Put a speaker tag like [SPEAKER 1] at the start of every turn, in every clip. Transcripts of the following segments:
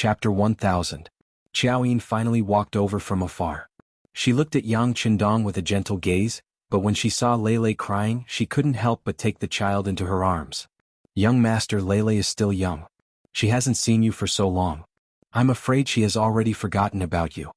[SPEAKER 1] Chapter 1000. Qiaoyin finally walked over from afar. She looked at Yang Qindong with a gentle gaze, but when she saw Lele crying, she couldn't help but take the child into her arms. Young master, Lele is still young. She hasn't seen you for so long. I'm afraid she has already forgotten about you.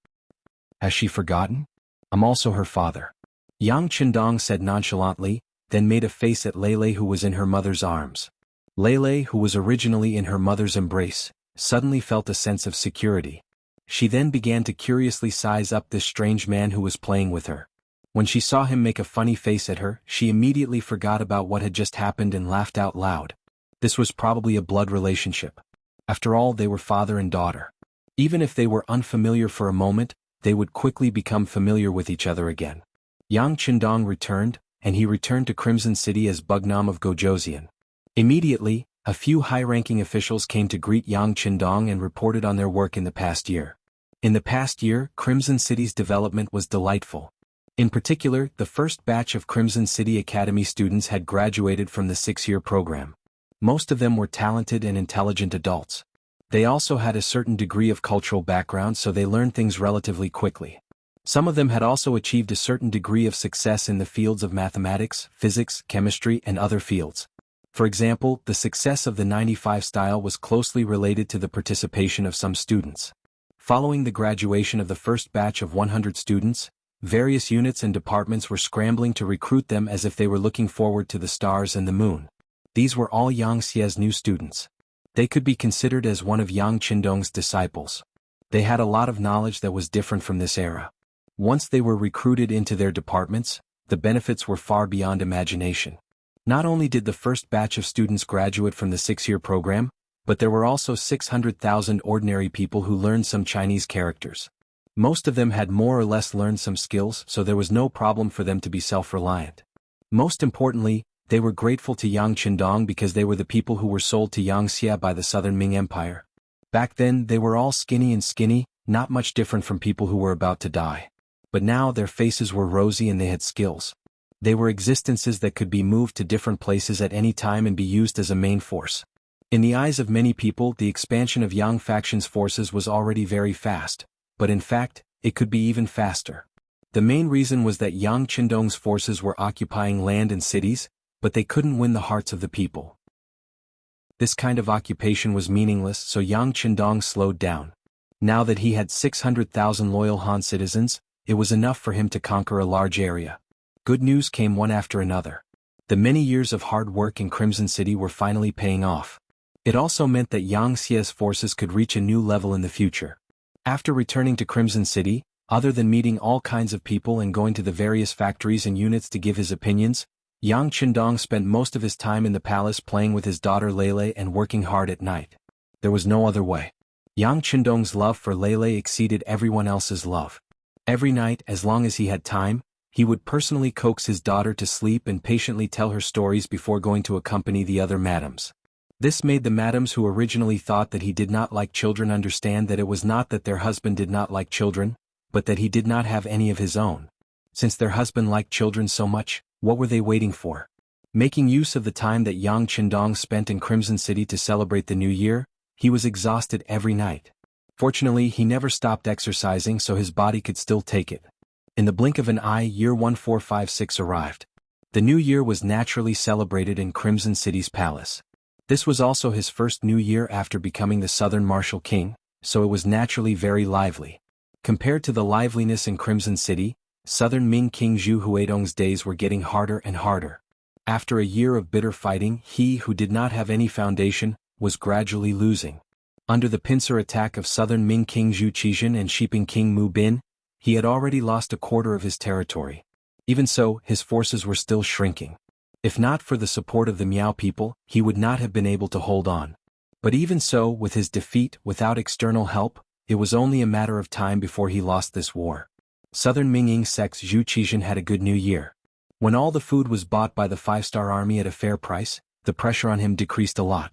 [SPEAKER 1] Has she forgotten? I'm also her father. Yang Qindong said nonchalantly, then made a face at Lele, who was in her mother's arms. Lele, who was originally in her mother's embrace, suddenly felt a sense of security. She then began to curiously size up this strange man who was playing with her. When she saw him make a funny face at her, she immediately forgot about what had just happened and laughed out loud. This was probably a blood relationship. After all, they were father and daughter. Even if they were unfamiliar for a moment, they would quickly become familiar with each other again. Yang Qindong returned, and he returned to Crimson City as Bugnam of Gojoseon. Immediately, a few high-ranking officials came to greet Yang Qindong and reported on their work in the past year. In the past year, Crimson City's development was delightful. In particular, the first batch of Crimson City Academy students had graduated from the 6-year program. Most of them were talented and intelligent adults. They also had a certain degree of cultural background, so they learned things relatively quickly. Some of them had also achieved a certain degree of success in the fields of mathematics, physics, chemistry, and other fields. For example, the success of the 95 style was closely related to the participation of some students. Following the graduation of the first batch of 100 students, various units and departments were scrambling to recruit them as if they were looking forward to the stars and the moon. These were all Yang Xie's new students. They could be considered as one of Yang Qindong's disciples. They had a lot of knowledge that was different from this era. Once they were recruited into their departments, the benefits were far beyond imagination. Not only did the first batch of students graduate from the 6-year program, but there were also 600,000 ordinary people who learned some Chinese characters. Most of them had more or less learned some skills, so there was no problem for them to be self-reliant. Most importantly, they were grateful to Yang Qindong because they were the people who were sold to Yang Xia by the Southern Ming Empire. Back then, they were all skinny, not much different from people who were about to die. But now their faces were rosy and they had skills. They were existences that could be moved to different places at any time and be used as a main force. In the eyes of many people, the expansion of Yang faction's forces was already very fast, but in fact, it could be even faster. The main reason was that Yang Qindong's forces were occupying land and cities, but they couldn't win the hearts of the people. This kind of occupation was meaningless, so Yang Qindong slowed down. Now that he had 600,000 loyal Han citizens, it was enough for him to conquer a large area. Good news came one after another. The many years of hard work in Crimson City were finally paying off. It also meant that Yang Xie's forces could reach a new level in the future. After returning to Crimson City, other than meeting all kinds of people and going to the various factories and units to give his opinions, Yang Qindong spent most of his time in the palace playing with his daughter Lele and working hard at night. There was no other way. Yang Qindong's love for Lele exceeded everyone else's love. Every night, as long as he had time, he would personally coax his daughter to sleep and patiently tell her stories before going to accompany the other madams. This made the madams who originally thought that he did not like children understand that it was not that their husband did not like children, but that he did not have any of his own. Since their husband liked children so much, what were they waiting for? Making use of the time that Yang Qindong spent in Crimson City to celebrate the new year, he was exhausted every night. Fortunately, he never stopped exercising, so his body could still take it. In the blink of an eye, year 1456 arrived. The new year was naturally celebrated in Crimson City's palace. This was also his first new year after becoming the Southern Martial King, so it was naturally very lively. Compared to the liveliness in Crimson City, Southern Ming King Zhu Huidong's days were getting harder and harder. After a year of bitter fighting, he who did not have any foundation was gradually losing. Under the pincer attack of Southern Ming King Zhu Qijin and Shiping King Mu Bin, he had already lost a quarter of his territory. Even so, his forces were still shrinking. If not for the support of the Miao people, he would not have been able to hold on. But even so, with his defeat without external help, it was only a matter of time before he lost this war. Southern Ming Insect's Zhu Qijin had a good new year. When all the food was bought by the 5-star army at a fair price, the pressure on him decreased a lot.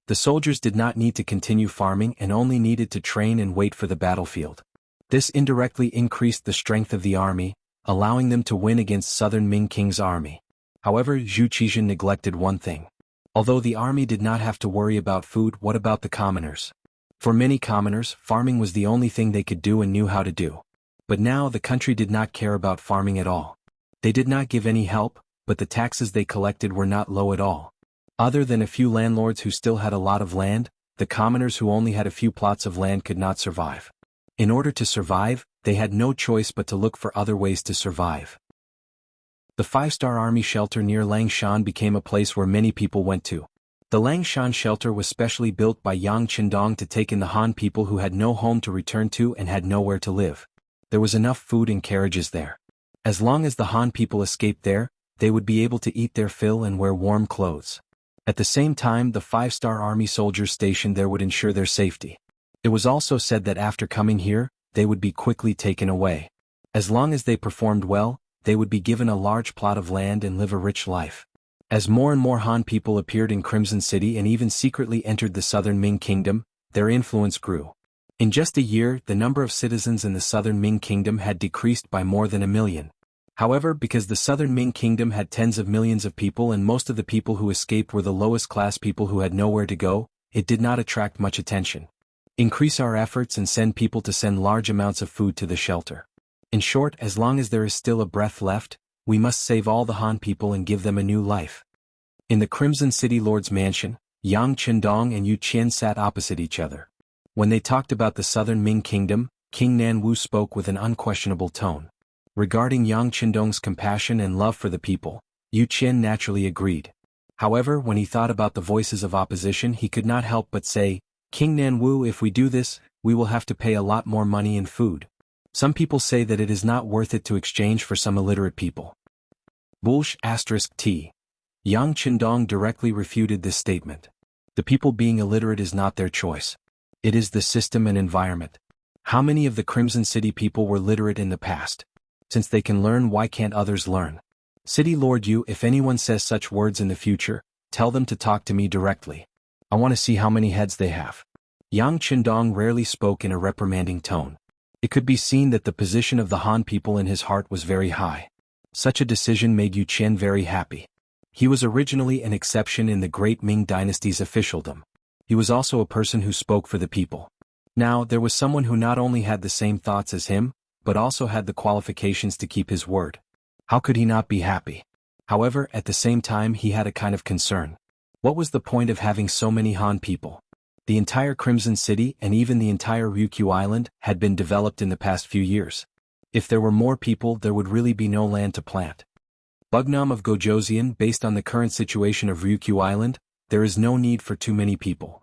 [SPEAKER 1] The soldiers did not need to continue farming and only needed to train and wait for the battlefield. This indirectly increased the strength of the army, allowing them to win against Southern Ming King's army. However, Zhu Qijin neglected one thing. Although the army did not have to worry about food, what about the commoners? For many commoners, farming was the only thing they could do and knew how to do. But now the country did not care about farming at all. They did not give any help, but the taxes they collected were not low at all. Other than a few landlords who still had a lot of land, the commoners who only had a few plots of land could not survive. In order to survive, they had no choice but to look for other ways to survive. The 5-star army shelter near Langshan became a place where many people went to. The Langshan shelter was specially built by Yang Qindong to take in the Han people who had no home to return to and had nowhere to live. There was enough food and carriages there. As long as the Han people escaped there, they would be able to eat their fill and wear warm clothes. At the same time, the 5-star army soldiers stationed there would ensure their safety. It was also said that after coming here, they would be quickly taken away. As long as they performed well, they would be given a large plot of land and live a rich life. As more and more Han people appeared in Crimson City and even secretly entered the southern Ming kingdom, their influence grew. In just a year, the number of citizens in the southern Ming kingdom had decreased by more than 1 million. However, because the southern Ming kingdom had tens of millions of people and most of the people who escaped were the lowest class people who had nowhere to go, it did not attract much attention. Increase our efforts and send people to send large amounts of food to the shelter. In short, as long as there is still a breath left, we must save all the Han people and give them a new life. In the Crimson City Lord's mansion, Yang Qindong and Yu Qian sat opposite each other. When they talked about the southern Ming kingdom, King Nanwu spoke with an unquestionable tone. Regarding Yang Qindong's compassion and love for the people, Yu Qian naturally agreed. However, when he thought about the voices of opposition, he could not help but say, King Nanwu, if we do this, we will have to pay a lot more money in food. Some people say that it is not worth it to exchange for some illiterate people. T. Yang Qindong directly refuted this statement. The people being illiterate is not their choice. It is the system and environment. How many of the Crimson City people were literate in the past? Since they can learn, why can't others learn? City Lord Yu, if anyone says such words in the future, tell them to talk to me directly. I want to see how many heads they have. Yang Qindong rarely spoke in a reprimanding tone. It could be seen that the position of the Han people in his heart was very high. Such a decision made Yu Qian very happy. He was originally an exception in the great Ming dynasty's officialdom. He was also a person who spoke for the people. Now, there was someone who not only had the same thoughts as him, but also had the qualifications to keep his word. How could he not be happy? However, at the same time he had a kind of concern. What was the point of having so many Han people? The entire Crimson City and even the entire Ryukyu Island had been developed in the past few years. If there were more people, there would really be no land to plant. Bugnam of Gojoseon, based on the current situation of Ryukyu Island, there is no need for too many people.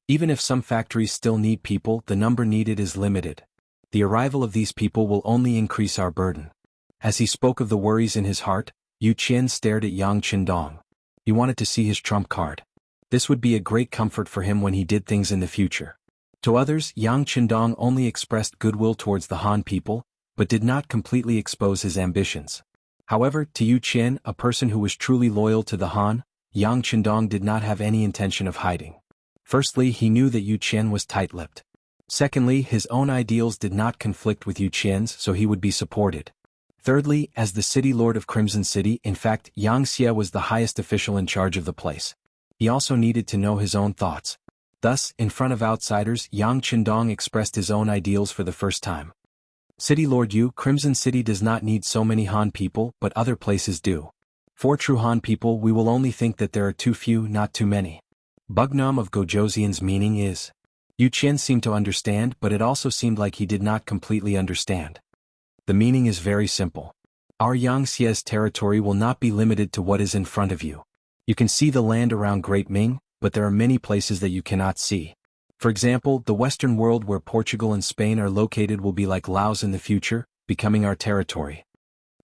[SPEAKER 1] Even if some factories still need people, the number needed is limited. The arrival of these people will only increase our burden. As he spoke of the worries in his heart, Yu Qian stared at Yang Qindong. He wanted to see his trump card. This would be a great comfort for him when he did things in the future. To others, Yang Qindong only expressed goodwill towards the Han people, but did not completely expose his ambitions. However, to Yu Qian, a person who was truly loyal to the Han, Yang Qindong did not have any intention of hiding. Firstly, he knew that Yu Qian was tight-lipped. Secondly, his own ideals did not conflict with Yu Qian's, so he would be supported. Thirdly, as the city lord of Crimson City, in fact, Yang Xie was the highest official in charge of the place. He also needed to know his own thoughts. Thus, in front of outsiders, Yang Qindong expressed his own ideals for the first time. City Lord Yu, Crimson City does not need so many Han people, but other places do. For true Han people, we will only think that there are too few, not too many. Bugnam of Gojoseon's meaning is. Yu Qian seemed to understand, but it also seemed like he did not completely understand. The meaning is very simple. Our Yang Xie's territory will not be limited to what is in front of you. You can see the land around Great Ming, but there are many places that you cannot see. For example, the Western world where Portugal and Spain are located will be like Laos in the future, becoming our territory.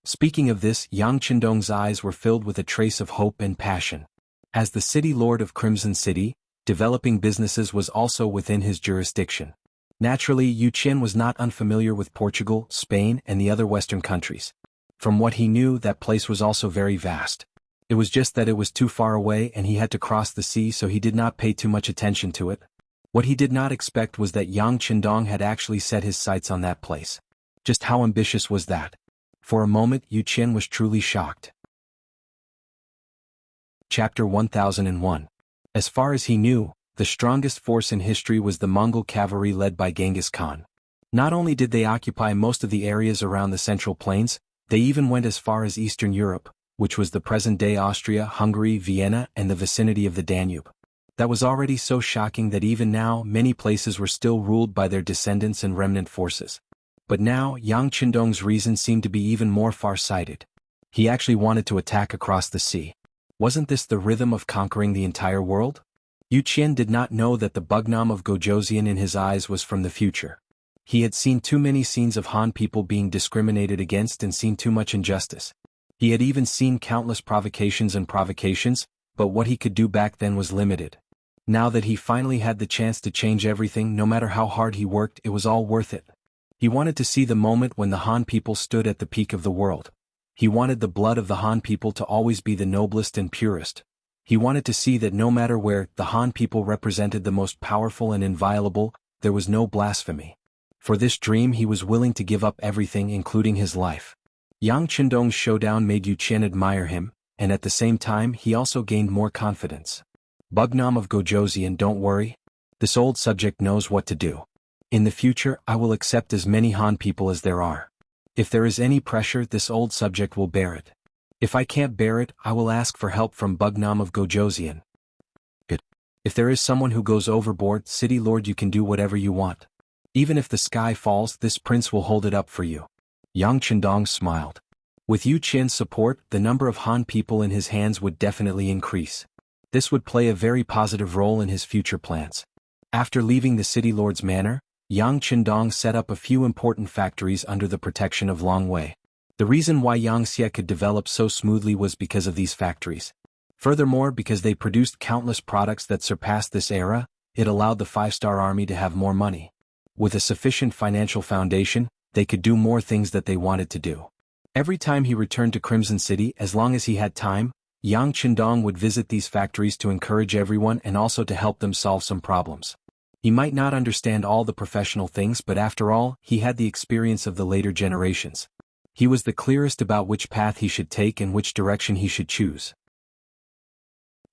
[SPEAKER 1] Speaking of this, Yang Qindong's eyes were filled with a trace of hope and passion. As the city lord of Crimson City, developing businesses was also within his jurisdiction. Naturally, Yu Qian was not unfamiliar with Portugal, Spain, and the other Western countries. From what he knew, that place was also very vast. It was just that it was too far away and he had to cross the sea, so he did not pay too much attention to it. What he did not expect was that Yang Qindong had actually set his sights on that place. Just how ambitious was that? For a moment, Yu Qian was truly shocked. Chapter 1001. As far as he knew, The strongest force in history was the Mongol cavalry led by Genghis Khan. Not only did they occupy most of the areas around the Central Plains, they even went as far as Eastern Europe, which was the present-day Austria, Hungary, Vienna, and the vicinity of the Danube. That was already so shocking that even now many places were still ruled by their descendants and remnant forces. But now Yang Qindong's reason seemed to be even more far-sighted. He actually wanted to attack across the sea. Wasn't this the rhythm of conquering the entire world? Yu Qian did not know that the Bugnam of Gojoseon in his eyes was from the future. He had seen too many scenes of Han people being discriminated against and seen too much injustice. He had even seen countless provocations, but what he could do back then was limited. Now that he finally had the chance to change everything, no matter how hard he worked, it was all worth it. He wanted to see the moment when the Han people stood at the peak of the world. He wanted the blood of the Han people to always be the noblest and purest. He wanted to see that no matter where the Han people represented the most powerful and inviolable, there was no blasphemy. For this dream he was willing to give up everything, including his life. Yang Qindong's showdown made Yu Qian admire him, and at the same time he also gained more confidence. Bugnam of Gojoseon, don't worry. This old subject knows what to do. In the future I will accept as many Han people as there are. If there is any pressure, this old subject will bear it. If I can't bear it, I will ask for help from Bugnam of Gojoseon. If there is someone who goes overboard, City Lord, you can do whatever you want. Even if the sky falls, this prince will hold it up for you. Yang Qindong smiled. With Yu Qian's support, the number of Han people in his hands would definitely increase. This would play a very positive role in his future plans. After leaving the City Lord's manor, Yang Qindong set up a few important factories under the protection of Long Wei. The reason why Yangxia could develop so smoothly was because of these factories. Furthermore, because they produced countless products that surpassed this era, it allowed the five-star army to have more money. With a sufficient financial foundation, they could do more things that they wanted to do. Every time he returned to Crimson City, as long as he had time, Yang Qindong would visit these factories to encourage everyone and also to help them solve some problems. He might not understand all the professional things, but after all, he had the experience of the later generations. He was the clearest about which path he should take and which direction he should choose.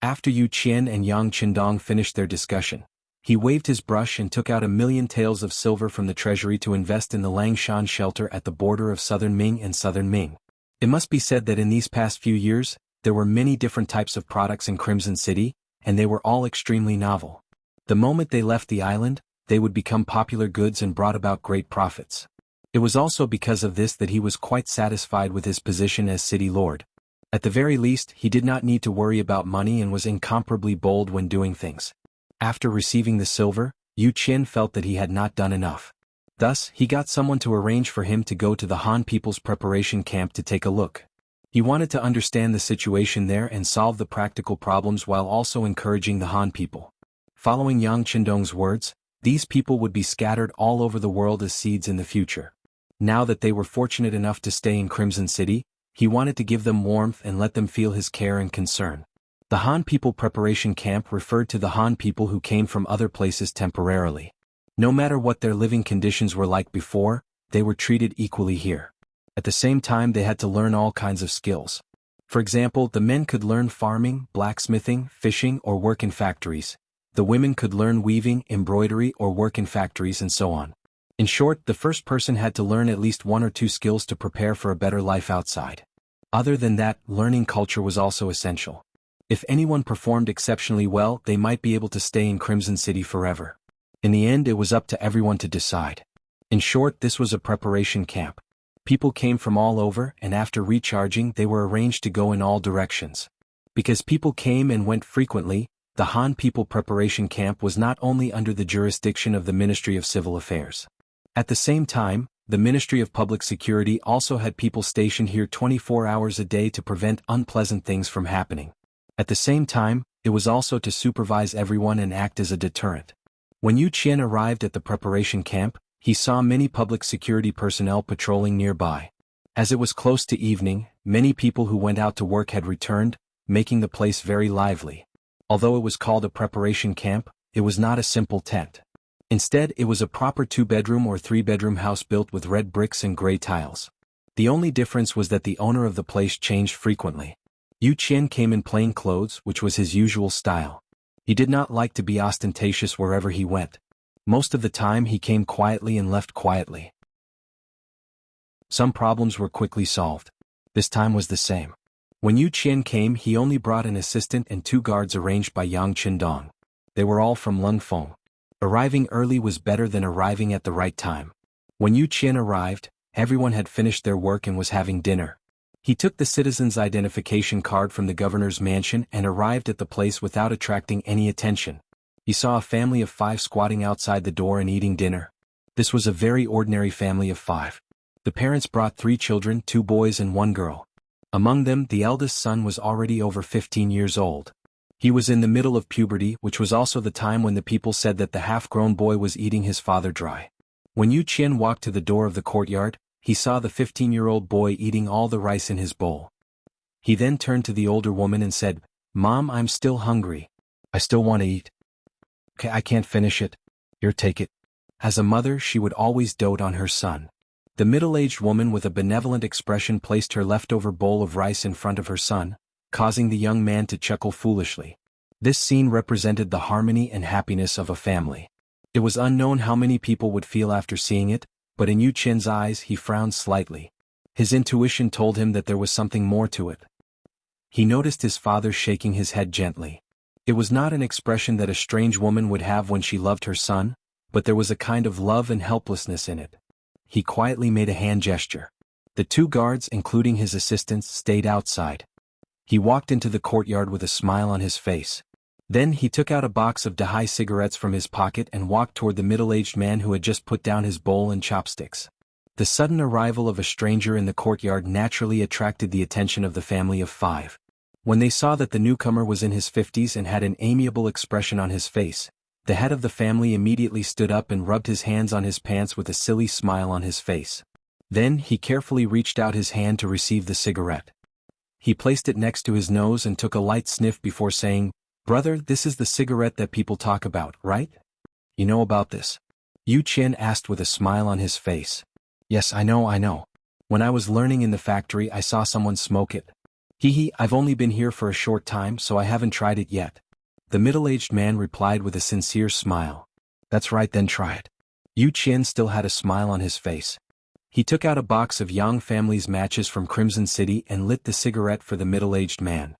[SPEAKER 1] After Yu Qian and Yang Qindong finished their discussion, he waved his brush and took out 1,000,000 taels of silver from the treasury to invest in the Langshan shelter at the border of southern Ming and southern Ming. It must be said that in these past few years, there were many different types of products in Crimson City, and they were all extremely novel. The moment they left the island, they would become popular goods and brought about great profits. It was also because of this that he was quite satisfied with his position as City Lord. At the very least, he did not need to worry about money and was incomparably bold when doing things. After receiving the silver, Yu Qian felt that he had not done enough. Thus, he got someone to arrange for him to go to the Han people's preparation camp to take a look. He wanted to understand the situation there and solve the practical problems while also encouraging the Han people. Following Yang Qindong's words, these people would be scattered all over the world as seeds in the future. Now that they were fortunate enough to stay in Crimson City, he wanted to give them warmth and let them feel his care and concern. The Han people preparation camp referred to the Han people who came from other places temporarily. No matter what their living conditions were like before, they were treated equally here. At the same time, they had to learn all kinds of skills. For example, the men could learn farming, blacksmithing, fishing, or work in factories. The women could learn weaving, embroidery, or work in factories, and so on. In short, the first person had to learn at least 1 or 2 skills to prepare for a better life outside. Other than that, learning culture was also essential. If anyone performed exceptionally well, they might be able to stay in Crimson City forever. In the end, it was up to everyone to decide. In short, this was a preparation camp. People came from all over, and after recharging, they were arranged to go in all directions. Because people came and went frequently, the Han People Preparation Camp was not only under the jurisdiction of the Ministry of Civil Affairs. At the same time, the Ministry of Public Security also had people stationed here 24 hours a day to prevent unpleasant things from happening. At the same time, it was also to supervise everyone and act as a deterrent. When Yu Qian arrived at the preparation camp, he saw many public security personnel patrolling nearby. As it was close to evening, many people who went out to work had returned, making the place very lively. Although it was called a preparation camp, it was not a simple tent. Instead, it was a proper 2-bedroom or 3-bedroom house built with red bricks and gray tiles. The only difference was that the owner of the place changed frequently. Yu Qian came in plain clothes, which was his usual style. He did not like to be ostentatious wherever he went. Most of the time he came quietly and left quietly. Some problems were quickly solved. This time was the same. When Yu Qian came, he only brought an assistant and 2 guards arranged by Yang Qindong. They were all from Lungfeng. Arriving early was better than arriving at the right time. When Yu Qian arrived, everyone had finished their work and was having dinner. He took the citizen's identification card from the governor's mansion and arrived at the place without attracting any attention. He saw a family of 5 squatting outside the door and eating dinner. This was a very ordinary family of 5. The parents brought 3 children, 2 boys and 1 girl. Among them, the eldest son was already over 15 years old. He was in the middle of puberty, which was also the time when the people said that the half-grown boy was eating his father dry. When Yu Qian walked to the door of the courtyard, he saw the 15-year-old boy eating all the rice in his bowl. He then turned to the older woman and said, "Mom, I'm still hungry. I still want to eat." "Okay, I can't finish it. Here, take it." As a mother, she would always dote on her son. The middle-aged woman with a benevolent expression placed her leftover bowl of rice in front of her son, causing the young man to chuckle foolishly. This scene represented the harmony and happiness of a family. It was unknown how many people would feel after seeing it, but in Yu Qian's eyes he frowned slightly. His intuition told him that there was something more to it. He noticed his father shaking his head gently. It was not an expression that a strange woman would have when she loved her son, but there was a kind of love and helplessness in it. He quietly made a hand gesture. The 2 guards, including his assistants, stayed outside. He walked into the courtyard with a smile on his face. Then he took out a box of Dahai cigarettes from his pocket and walked toward the middle-aged man who had just put down his bowl and chopsticks. The sudden arrival of a stranger in the courtyard naturally attracted the attention of the family of 5. When they saw that the newcomer was in his 50s and had an amiable expression on his face, the head of the family immediately stood up and rubbed his hands on his pants with a silly smile on his face. Then he carefully reached out his hand to receive the cigarette. He placed it next to his nose and took a light sniff before saying, "Brother, this is the cigarette that people talk about, right? You know about this?" Yu Qian asked with a smile on his face. "Yes, I know. When I was learning in the factory I saw someone smoke it. I've only been here for a short time so I haven't tried it yet." The middle-aged man replied with a sincere smile. "That's right, then try it." Yu Qian still had a smile on his face. He took out a box of Yang family's matches from Crimson City and lit the cigarette for the middle-aged man.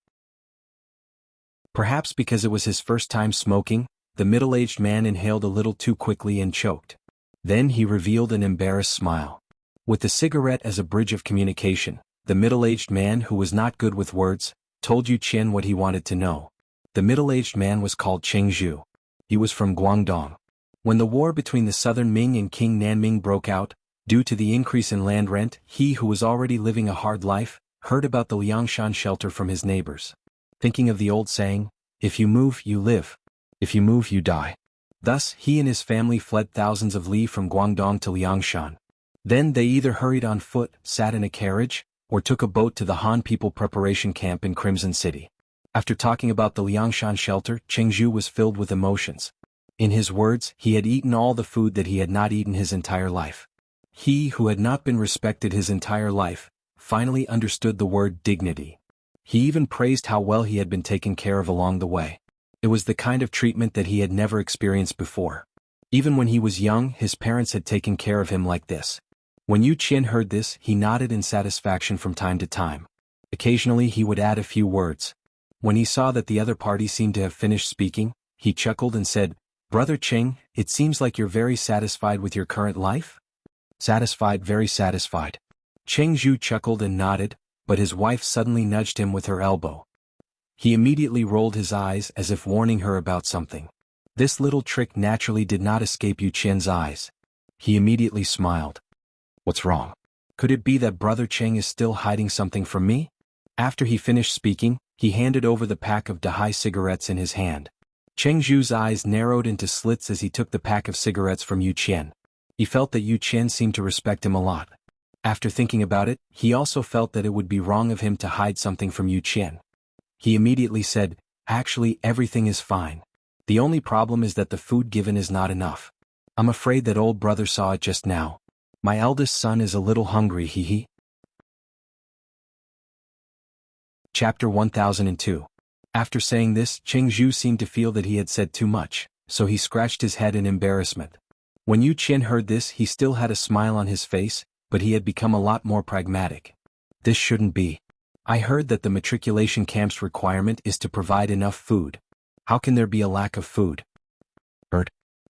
[SPEAKER 1] Perhaps because it was his first time smoking, the middle-aged man inhaled a little too quickly and choked. Then he revealed an embarrassed smile. With the cigarette as a bridge of communication, the middle-aged man, who was not good with words, told Yu Qian what he wanted to know. The middle-aged man was called Chengzhu. He was from Guangdong. When the war between the southern Ming and King Nanming broke out, due to the increase in land rent, he, who was already living a hard life, heard about the Liangshan shelter from his neighbors. Thinking of the old saying, "If you move, you live. If you move, you die." Thus, he and his family fled thousands of li from Guangdong to Liangshan. Then they either hurried on foot, sat in a carriage, or took a boat to the Han People Preparation Camp in Crimson City. After talking about the Liangshan shelter, Chengzhu was filled with emotions. In his words, he had eaten all the food that he had not eaten his entire life. He, who had not been respected his entire life, finally understood the word dignity. He even praised how well he had been taken care of along the way. It was the kind of treatment that he had never experienced before. Even when he was young, his parents had taken care of him like this. When Yu Qian heard this, he nodded in satisfaction from time to time. Occasionally he would add a few words. When he saw that the other party seemed to have finished speaking, he chuckled and said, "Brother Cheng, it seems like you're very satisfied with your current life?" "Satisfied, very satisfied." Cheng Zhu chuckled and nodded, but his wife suddenly nudged him with her elbow. He immediately rolled his eyes as if warning her about something. This little trick naturally did not escape Yu Qian's eyes. He immediately smiled. "What's wrong? Could it be that Brother Cheng is still hiding something from me?" After he finished speaking, he handed over the pack of Dahai cigarettes in his hand. Cheng Zhu's eyes narrowed into slits as he took the pack of cigarettes from Yu Qian. He felt that Yu Qian seemed to respect him a lot. After thinking about it, he also felt that it would be wrong of him to hide something from Yu Qian. He immediately said, "Actually, everything is fine. The only problem is that the food given is not enough. I'm afraid that old brother saw it just now. My eldest son is a little hungry, hee." Chapter 1002. After saying this, Cheng Zhu seemed to feel that he had said too much, so he scratched his head in embarrassment. When Yu Qian heard this, he still had a smile on his face, but he had become a lot more pragmatic. This shouldn't be. I heard that the matriculation camp's requirement is to provide enough food. How can there be a lack of food?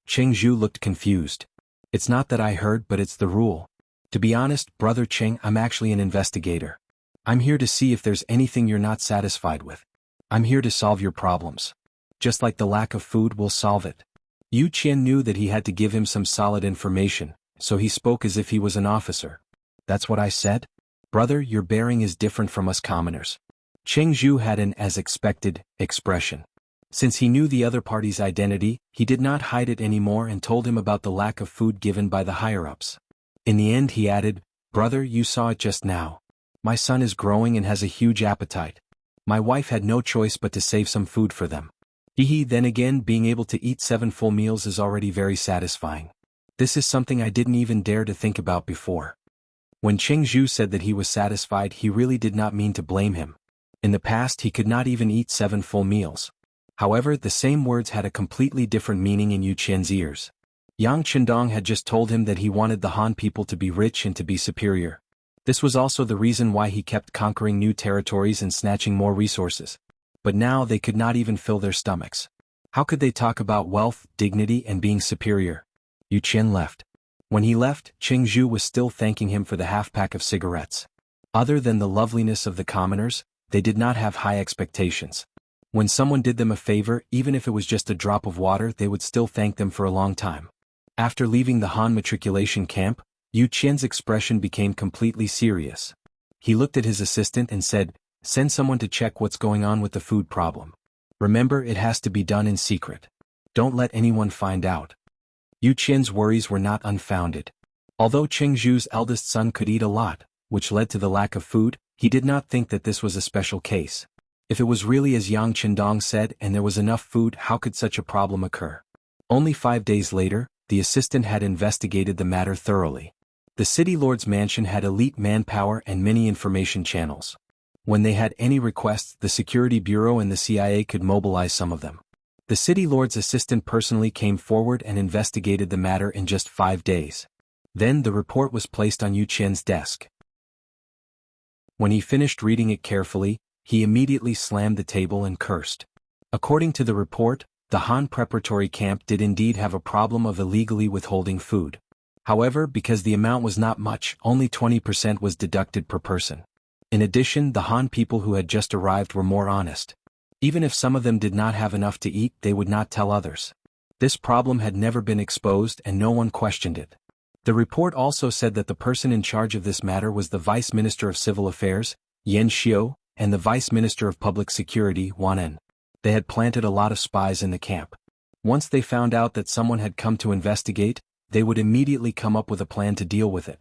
[SPEAKER 1] Cheng Zhu looked confused. It's not that I heard, but it's the rule. To be honest, Brother Cheng, I'm actually an investigator. I'm here to see if there's anything you're not satisfied with. I'm here to solve your problems. Just like the lack of food will solve it. Yu Qian knew that he had to give him some solid information, so he spoke as if he was an officer. That's what I said? Brother, your bearing is different from us commoners. Cheng Zhu had an as expected expression. Since he knew the other party's identity, he did not hide it anymore and told him about the lack of food given by the higher-ups. In the end he added, Brother, you saw it just now. My son is growing and has a huge appetite. My wife had no choice but to save some food for them. Then again, being able to eat 7 full meals is already very satisfying. This is something I didn't even dare to think about before. When Cheng Zhu said that he was satisfied, he really did not mean to blame him. In the past he could not even eat 7 full meals. However, the same words had a completely different meaning in Yu Qian's ears. Yang Chendong had just told him that he wanted the Han people to be rich and to be superior. This was also the reason why he kept conquering new territories and snatching more resources. But now they could not even fill their stomachs. How could they talk about wealth, dignity, and being superior? Yu Qian left. When he left, Cheng Zhu was still thanking him for the half-pack of cigarettes. Other than the loveliness of the commoners, they did not have high expectations. When someone did them a favor, even if it was just a drop of water, they would still thank them for a long time. After leaving the Han matriculation camp, Yu Qian's expression became completely serious. He looked at his assistant and said, Send someone to check what's going on with the food problem. Remember, it has to be done in secret. Don't let anyone find out. Yu Qian's worries were not unfounded. Although Cheng Zhu's eldest son could eat a lot, which led to the lack of food, he did not think that this was a special case. If it was really as Yang Chendong said and there was enough food, how could such a problem occur? Only 5 days later, the assistant had investigated the matter thoroughly. The city lord's mansion had elite manpower and many information channels. When they had any requests, the Security Bureau and the CIA could mobilize some of them. The city lord's assistant personally came forward and investigated the matter in just 5 days. Then the report was placed on Yu Qian's desk. When he finished reading it carefully, he immediately slammed the table and cursed. According to the report, the Han preparatory camp did indeed have a problem of illegally withholding food. However, because the amount was not much, only 20% was deducted per person. In addition, the Han people who had just arrived were more honest. Even if some of them did not have enough to eat, they would not tell others. This problem had never been exposed and no one questioned it. The report also said that the person in charge of this matter was the Vice Minister of Civil Affairs, Yan Xiu, and the Vice Minister of Public Security, Wan En. They had planted a lot of spies in the camp. Once they found out that someone had come to investigate, they would immediately come up with a plan to deal with it.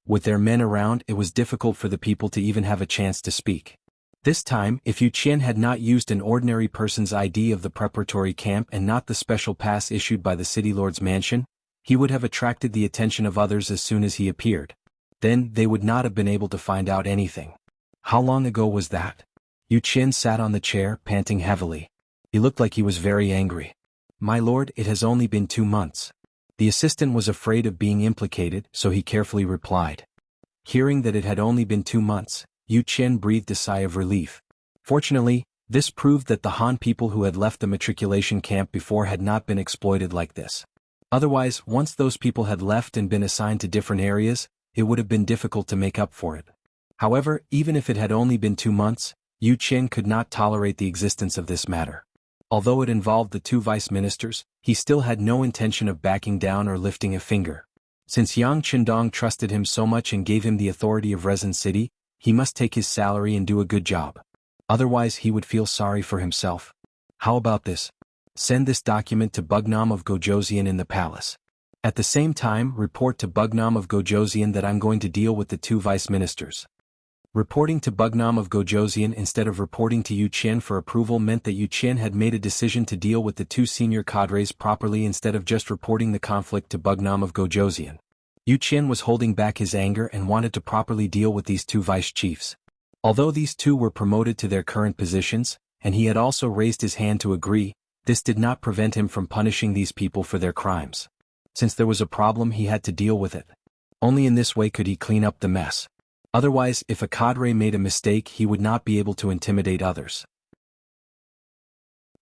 [SPEAKER 1] With their men around, it was difficult for the people to even have a chance to speak. This time, if Yu Qian had not used an ordinary person's ID of the preparatory camp and not the special pass issued by the city lord's mansion, he would have attracted the attention of others as soon as he appeared. Then they would not have been able to find out anything. How long ago was that? Yu Qian sat on the chair, panting heavily. He looked like he was very angry. My lord, it has only been 2 months. The assistant was afraid of being implicated, so he carefully replied. Hearing that it had only been 2 months, Yu Qian breathed a sigh of relief. Fortunately, this proved that the Han people who had left the matriculation camp before had not been exploited like this. Otherwise, once those people had left and been assigned to different areas, it would have been difficult to make up for it. However, even if it had only been 2 months, Yu Qian could not tolerate the existence of this matter. Although it involved the 2 vice ministers, he still had no intention of backing down or lifting a finger. Since Yang Chendong trusted him so much and gave him the authority of Resin City, he must take his salary and do a good job. Otherwise he would feel sorry for himself. How about this? Send this document to Bugnam of Gojoseon in the palace. At the same time, report to Bugnam of Gojoseon that I'm going to deal with the 2 vice ministers. Reporting to Bugnam of Gojoseon instead of reporting to Yu Qian for approval meant that Yu Qian had made a decision to deal with the 2 senior cadres properly instead of just reporting the conflict to Bugnam of Gojoseon. Yu Qian was holding back his anger and wanted to properly deal with these 2 vice chiefs. Although these 2 were promoted to their current positions, and he had also raised his hand to agree. This did not prevent him from punishing these people for their crimes. Since there was a problem, he had to deal with it. Only in this way could he clean up the mess. Otherwise, if a cadre made a mistake, he would not be able to intimidate others.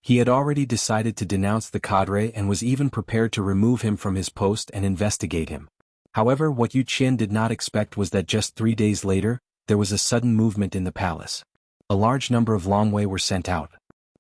[SPEAKER 1] He had already decided to denounce the cadre and was even prepared to remove him from his post and investigate him. However, what Yu Qian did not expect was that just 3 days later, there was a sudden movement in the palace. A large number of Longwei were sent out.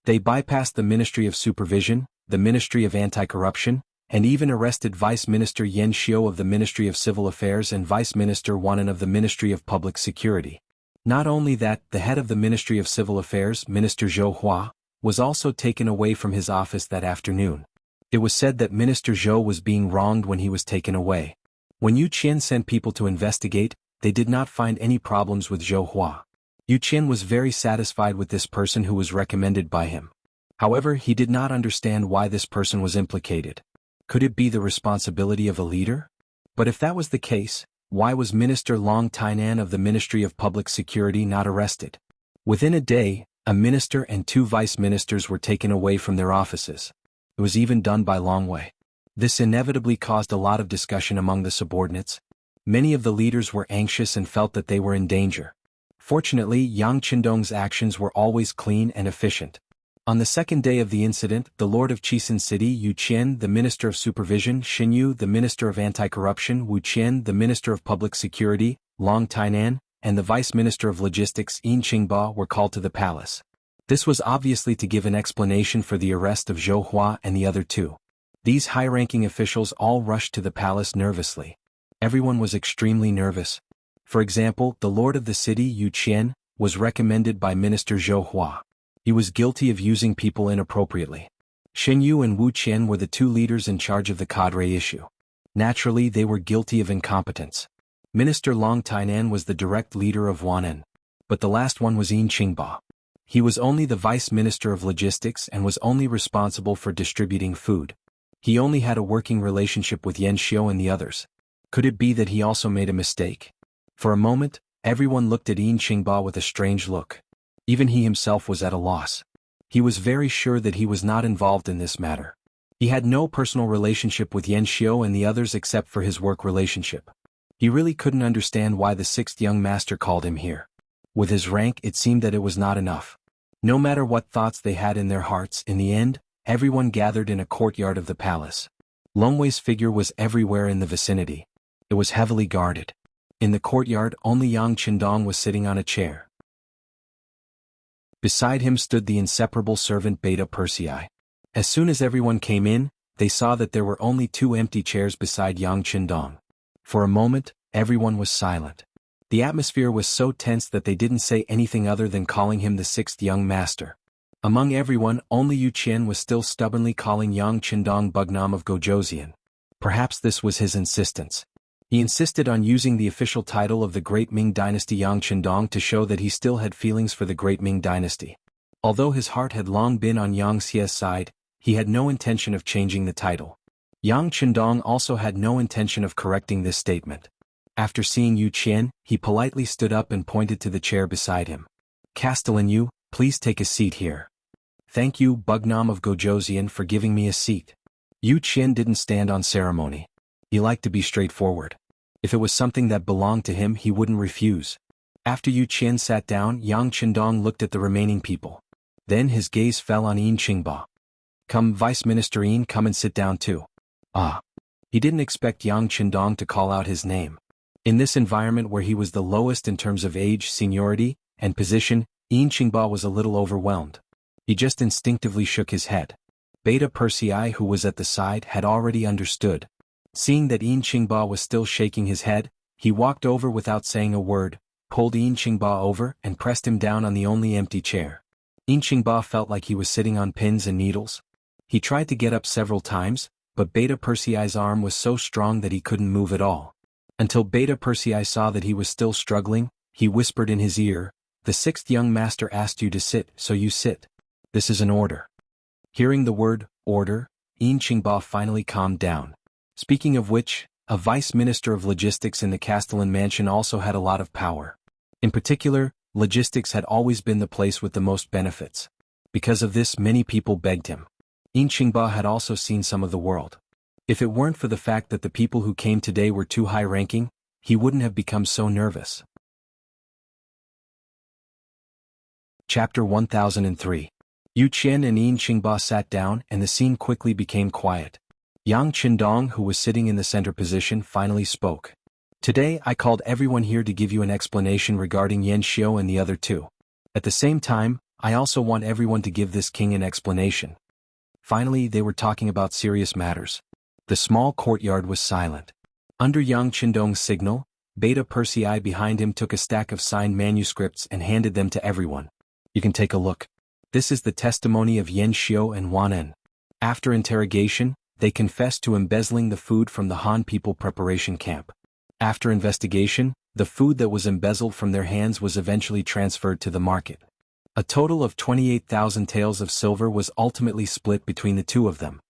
[SPEAKER 1] They bypassed the Ministry of Supervision, the Ministry of Anti-Corruption, and even arrested Vice Minister Yan Xiu of the Ministry of Civil Affairs and Vice Minister Wanan of the Ministry of Public Security. Not only that, the head of the Ministry of Civil Affairs, Minister Zhou Hua, was also taken away from his office that afternoon. It was said that Minister Zhou was being wronged when he was taken away. When Yu Qian sent people to investigate, they did not find any problems with Zhou Hua. Yu Qian was very satisfied with this person who was recommended by him. However, he did not understand why this person was implicated. Could it be the responsibility of a leader? But if that was the case, why was Minister Long Tainan of the Ministry of Public Security not arrested? Within a day, a minister and 2 vice ministers were taken away from their offices. It was even done by Longwei. This inevitably caused a lot of discussion among the subordinates. Many of the leaders were anxious and felt that they were in danger. Fortunately, Yang Qindong's actions were always clean and efficient. On the second day of the incident, the Lord of Chisin City, Yu Qian, the Minister of Supervision, Xin Yu, the Minister of Anti-Corruption, Wu Qian, the Minister of Public Security, Long Tainan, and the Vice Minister of Logistics, Yin Qingba, were called to the palace. This was obviously to give an explanation for the arrest of Zhou Hua and the other 2. These high-ranking officials all rushed to the palace nervously. Everyone was extremely nervous. For example, the Lord of the city, Yu Qian, was recommended by Minister Zhou Hua. He was guilty of using people inappropriately. Xin Yu and Wu Qian were the 2 leaders in charge of the cadre issue. Naturally, they were guilty of incompetence. Minister Long Tainan was the direct leader of Wanan. But the last one was Yin Qingba. He was only the Vice Minister of Logistics and was only responsible for distributing food. He only had a working relationship with Yan Xiu and the others. Could it be that he also made a mistake? For a moment, everyone looked at Yin Qingba with a strange look. Even he himself was at a loss. He was very sure that he was not involved in this matter. He had no personal relationship with Yan Xiu and the others except for his work relationship. He really couldn't understand why the 6th young master called him here. With his rank, it seemed that it was not enough. No matter what thoughts they had in their hearts, in the end, everyone gathered in a courtyard of the palace. Longwei's figure was everywhere in the vicinity. It was heavily guarded. In the courtyard, only Yang Qindong was sitting on a chair. Beside him stood the inseparable servant Beta Persei. As soon as everyone came in, they saw that there were only 2 empty chairs beside Yang Qindong. For a moment, everyone was silent. The atmosphere was so tense that they didn't say anything other than calling him the 6th young master. Among everyone, only Yu Qian was still stubbornly calling Yang Qindong Bugnam of Gojoseon. Perhaps this was his insistence. He insisted on using the official title of the Great Ming Dynasty Yang Qindong to show that he still had feelings for the Great Ming Dynasty. Although his heart had long been on Yang Xie's side, he had no intention of changing the title. Yang Qindong also had no intention of correcting this statement. After seeing Yu Qian, he politely stood up and pointed to the chair beside him. "Castellan Yu, please take a seat here." "Thank you, Bugnam of Gojoseon, for giving me a seat." Yu Qian didn't stand on ceremony. He liked to be straightforward. If it was something that belonged to him, he wouldn't refuse. After Yu Qian sat down, Yang Qindong looked at the remaining people. Then his gaze fell on Yin Qingba. "Come, Vice Minister Yin, come and sit down too." "Ah." He didn't expect Yang Qindong to call out his name. In this environment where he was the lowest in terms of age, seniority, and position, Yin Qingba was a little overwhelmed. He just instinctively shook his head. Beta Persei, who was at the side, had already understood. Seeing that Yin Qingba was still shaking his head, he walked over without saying a word, pulled Yin Qingba over and pressed him down on the only empty chair. Yin Qingba felt like he was sitting on pins and needles. He tried to get up several times, but Beta Persei's arm was so strong that he couldn't move at all. Until Beta Persei saw that he was still struggling, he whispered in his ear, "The 6th young master asked you to sit, so you sit. This is an order." Hearing the word, order, Yin Qingba finally calmed down. Speaking of which, a vice minister of logistics in the Castellan mansion also had a lot of power. In particular, logistics had always been the place with the most benefits. Because of this, many people begged him. Yin Qingba had also seen some of the world. If it weren't for the fact that the people who came today were too high-ranking, he wouldn't have become so nervous. Chapter 1003. Yu Qian and Yin Qingba sat down and the scene quickly became quiet. Yang Qindong, who was sitting in the center position, finally spoke. Today I called everyone here to give you an explanation regarding Yan Xiu and the other two. At the same time, I also want everyone to give this king an explanation. Finally, they were talking about serious matters. The small courtyard was silent. Under Yang Qindong's signal, Beta Persei behind him took a stack of signed manuscripts and handed them to everyone. You can take a look. This is the testimony of Yan Xiu and Wan En. After interrogation, they confessed to embezzling the food from the Han people preparation camp. After investigation, the food that was embezzled from their hands was eventually transferred to the market. A total of 28,000 taels of silver was ultimately split between the two of them.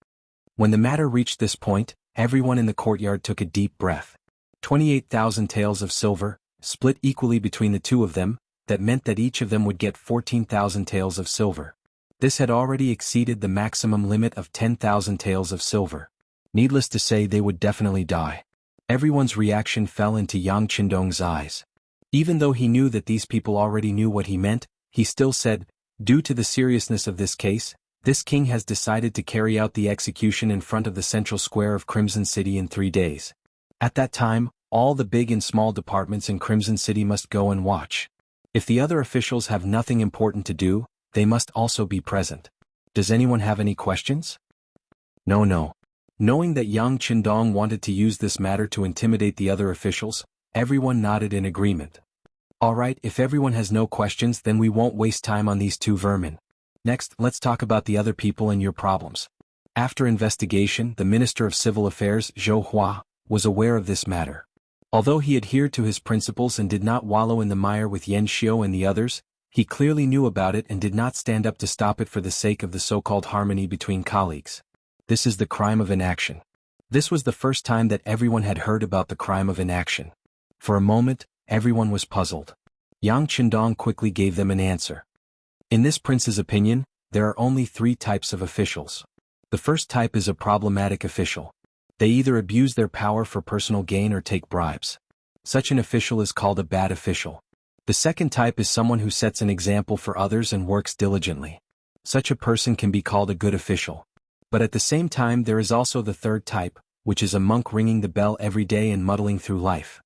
[SPEAKER 1] When the matter reached this point, everyone in the courtyard took a deep breath. 28,000 taels of silver, split equally between the two of them, that meant that each of them would get 14,000 taels of silver. This had already exceeded the maximum limit of 10,000 taels of silver. Needless to say, they would definitely die. Everyone's reaction fell into Yang Qindong's eyes. Even though he knew that these people already knew what he meant, he still said, "Due to the seriousness of this case, this king has decided to carry out the execution in front of the central square of Crimson City in 3 days. At that time, all the big and small departments in Crimson City must go and watch. If the other officials have nothing important to do, they must also be present. Does anyone have any questions?" No. Knowing that Yang Qindong wanted to use this matter to intimidate the other officials, everyone nodded in agreement. Alright, if everyone has no questions, then we won't waste time on these two vermin. Next, let's talk about the other people and your problems. After investigation, the Minister of Civil Affairs, Zhou Hua, was aware of this matter. Although he adhered to his principles and did not wallow in the mire with Yan Xiu and the others, he clearly knew about it and did not stand up to stop it for the sake of the so-called harmony between colleagues. This is the crime of inaction. This was the first time that everyone had heard about the crime of inaction. For a moment, everyone was puzzled. Yang Qindong quickly gave them an answer. In this prince's opinion, there are only 3 types of officials. The first type is a problematic official. They either abuse their power for personal gain or take bribes. Such an official is called a bad official. The second type is someone who sets an example for others and works diligently. Such a person can be called a good official. But at the same time, there is also the third type, which is a monk ringing the bell every day and muddling through life.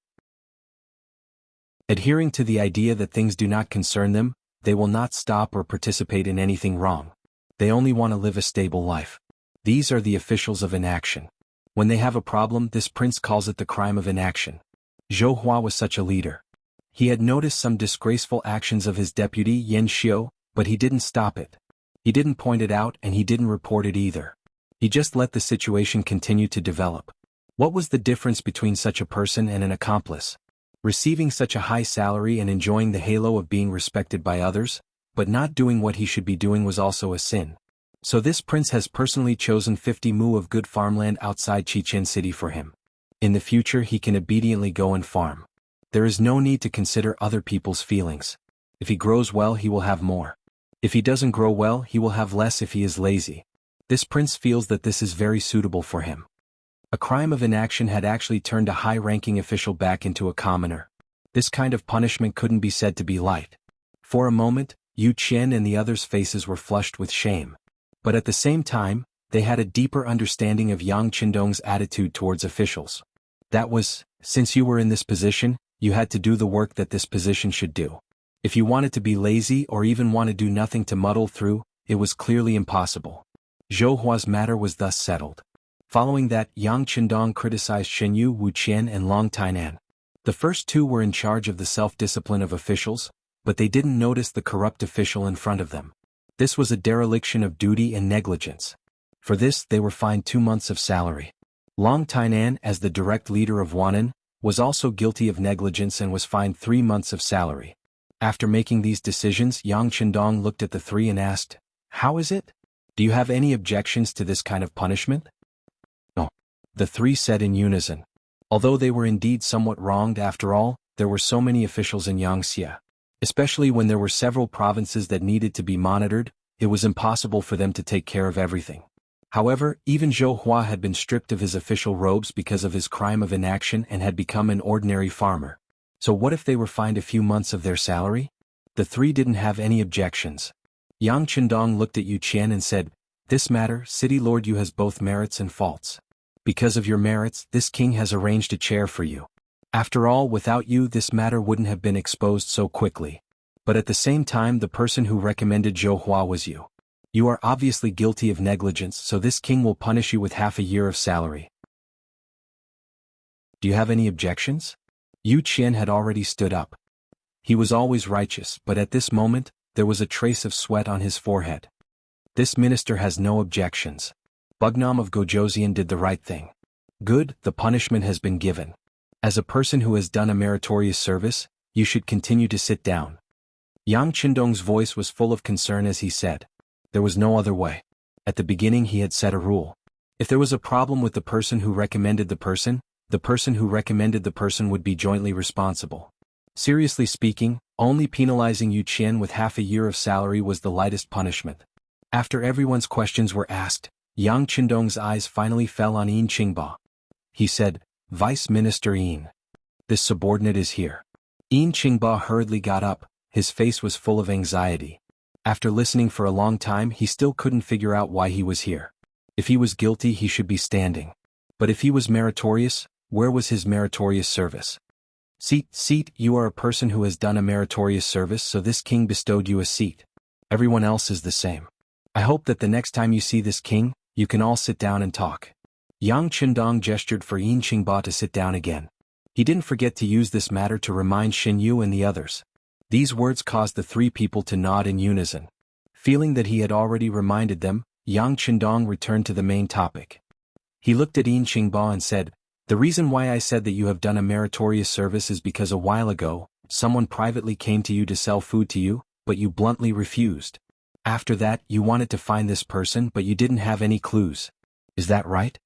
[SPEAKER 1] Adhering to the idea that things do not concern them, they will not stop or participate in anything wrong. They only want to live a stable life. These are the officials of inaction. When they have a problem, this prince calls it the crime of inaction. Zhou Hua was such a leader. He had noticed some disgraceful actions of his deputy Yan Xiu, but he didn't stop it. He didn't point it out and he didn't report it either. He just let the situation continue to develop. What was the difference between such a person and an accomplice? Receiving such a high salary and enjoying the halo of being respected by others, but not doing what he should be doing was also a sin. So this prince has personally chosen 50 mu of good farmland outside Chichen City for him. In the future he can obediently go and farm. There is no need to consider other people's feelings. If he grows well, he will have more. If he doesn't grow well, he will have less if he is lazy. This prince feels that this is very suitable for him. A crime of inaction had actually turned a high-ranking official back into a commoner. This kind of punishment couldn't be said to be light. For a moment, Yu Qian and the others' faces were flushed with shame. But at the same time, they had a deeper understanding of Yang Qindong's attitude towards officials. That was, since you were in this position, you had to do the work that this position should do. If you wanted to be lazy or even want to do nothing to muddle through, it was clearly impossible. Zhou Hua's matter was thus settled. Following that, Yang Qindong criticized Shenyu, Wu Qian and Long Tainan. The first two were in charge of the self-discipline of officials, but they didn't notice the corrupt official in front of them. This was a dereliction of duty and negligence. For this, they were fined 2 months of salary. Long Tainan, as the direct leader of Wanan, was also guilty of negligence and was fined 3 months of salary. After making these decisions, Yang Qindong looked at the 3 and asked, "How is it? Do you have any objections to this kind of punishment?" "No." The 3 said in unison. Although they were indeed somewhat wronged after all, there were so many officials in Yangxia. Especially when there were several provinces that needed to be monitored, it was impossible for them to take care of everything. However, even Zhou Hua had been stripped of his official robes because of his crime of inaction and had become an ordinary farmer. So what if they were fined a few months of their salary? The three didn't have any objections. Yang Qindong looked at Yu Qian and said, "This matter, City Lord Yu, has both merits and faults. Because of your merits, this king has arranged a chair for you. After all, without you this matter wouldn't have been exposed so quickly. But at the same time, the person who recommended Zhou Hua was you. You are obviously guilty of negligence, so this king will punish you with half a year of salary. Do you have any objections?" Yu Qian had already stood up. He was always righteous, but at this moment, there was a trace of sweat on his forehead. This minister has no objections. Bugnam of Gojoseon did the right thing. Good, the punishment has been given. As a person who has done a meritorious service, you should continue to sit down. Yang Qindong's voice was full of concern as he said. There was no other way. At the beginning he had set a rule. If there was a problem with the person who recommended the person who recommended the person would be jointly responsible. Seriously speaking, only penalizing Yu Qian with half a year of salary was the lightest punishment. After everyone's questions were asked, Yang Qindong's eyes finally fell on Yin Qingba. He said, "Vice Minister Yin. This subordinate is here." Yin Qingba hurriedly got up, his face was full of anxiety. After listening for a long time he still couldn't figure out why he was here. If he was guilty he should be standing. But if he was meritorious, where was his meritorious service? Seat, you are a person who has done a meritorious service, so this king bestowed you a seat. Everyone else is the same. I hope that the next time you see this king, you can all sit down and talk. Yang Qindong gestured for Yin Qingba to sit down again. He didn't forget to use this matter to remind Xin Yu and the others. These words caused the three people to nod in unison. Feeling that he had already reminded them, Yang Qindong returned to the main topic. He looked at Yin Qingba and said, "The reason why I said that you have done a meritorious service is because a while ago, someone privately came to you to sell food to you, but you bluntly refused. After that, you wanted to find this person but you didn't have any clues. Is that right?"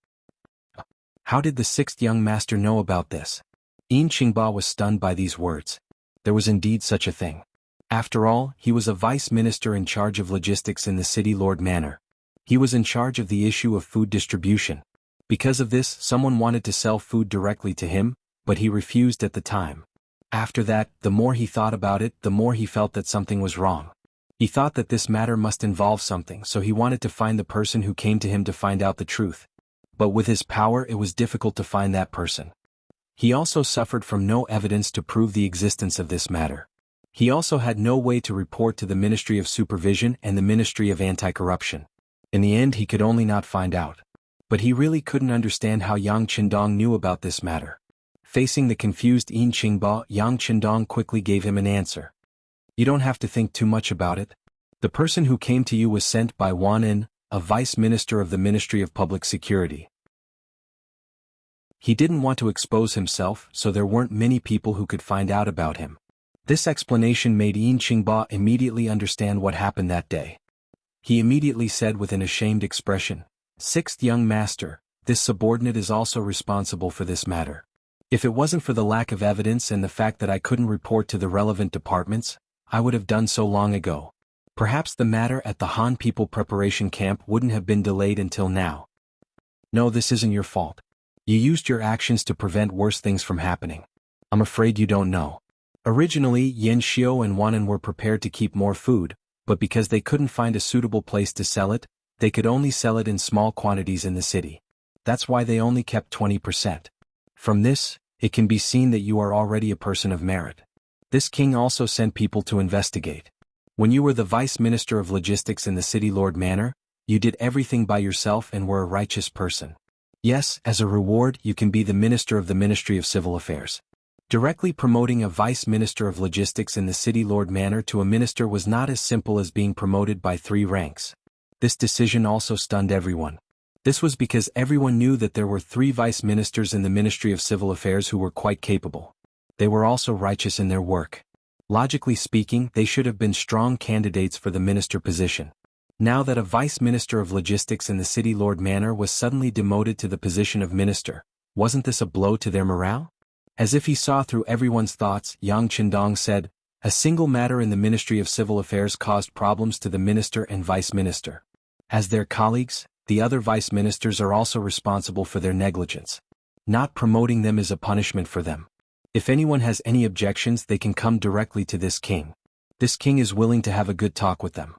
[SPEAKER 1] How did the sixth young master know about this? Yin Qingba was stunned by these words. There was indeed such a thing. After all, he was a vice minister in charge of logistics in the city lord manor. He was in charge of the issue of food distribution. Because of this, someone wanted to sell food directly to him, but he refused at the time. After that, the more he thought about it, the more he felt that something was wrong. He thought that this matter must involve something, so he wanted to find the person who came to him to find out the truth. But with his power it was difficult to find that person. He also suffered from no evidence to prove the existence of this matter. He also had no way to report to the Ministry of Supervision and the Ministry of Anti-Corruption. In the end he could only not find out. But he really couldn't understand how Yang Qindong knew about this matter. Facing the confused Yin Qingba, Yang Qindong quickly gave him an answer. "You don't have to think too much about it. The person who came to you was sent by Wan In, a vice minister of the Ministry of Public Security. He didn't want to expose himself, so there weren't many people who could find out about him." This explanation made Yin Qingba immediately understand what happened that day. He immediately said with an ashamed expression, "Sixth young master, this subordinate is also responsible for this matter. If it wasn't for the lack of evidence and the fact that I couldn't report to the relevant departments, I would have done so long ago. Perhaps the matter at the Han People Preparation Camp wouldn't have been delayed until now. No, this isn't your fault. You used your actions to prevent worse things from happening. I'm afraid you don't know. Originally, Yan Xiao and Wanan were prepared to keep more food, but because they couldn't find a suitable place to sell it, they could only sell it in small quantities in the city. That's why they only kept 20%. From this, it can be seen that you are already a person of merit. This king also sent people to investigate. When you were the vice minister of logistics in the city lord manor, you did everything by yourself and were a righteous person. Yes, as a reward you can be the minister of the Ministry of Civil Affairs. Directly promoting a vice minister of logistics in the city lord manor to a minister was not as simple as being promoted by 3 ranks. This decision also stunned everyone. This was because everyone knew that there were 3 vice ministers in the Ministry of Civil Affairs who were quite capable. They were also righteous in their work. Logically speaking, they should have been strong candidates for the minister position. Now that a vice minister of logistics in the city lord manor was suddenly demoted to the position of minister, wasn't this a blow to their morale? As if he saw through everyone's thoughts, Yang Qindong said, A single matter in the Ministry of Civil Affairs caused problems to the minister and vice minister. As their colleagues, the other vice ministers are also responsible for their negligence. Not promoting them is a punishment for them. If anyone has any objections, they can come directly to this king. This king is willing to have a good talk with them.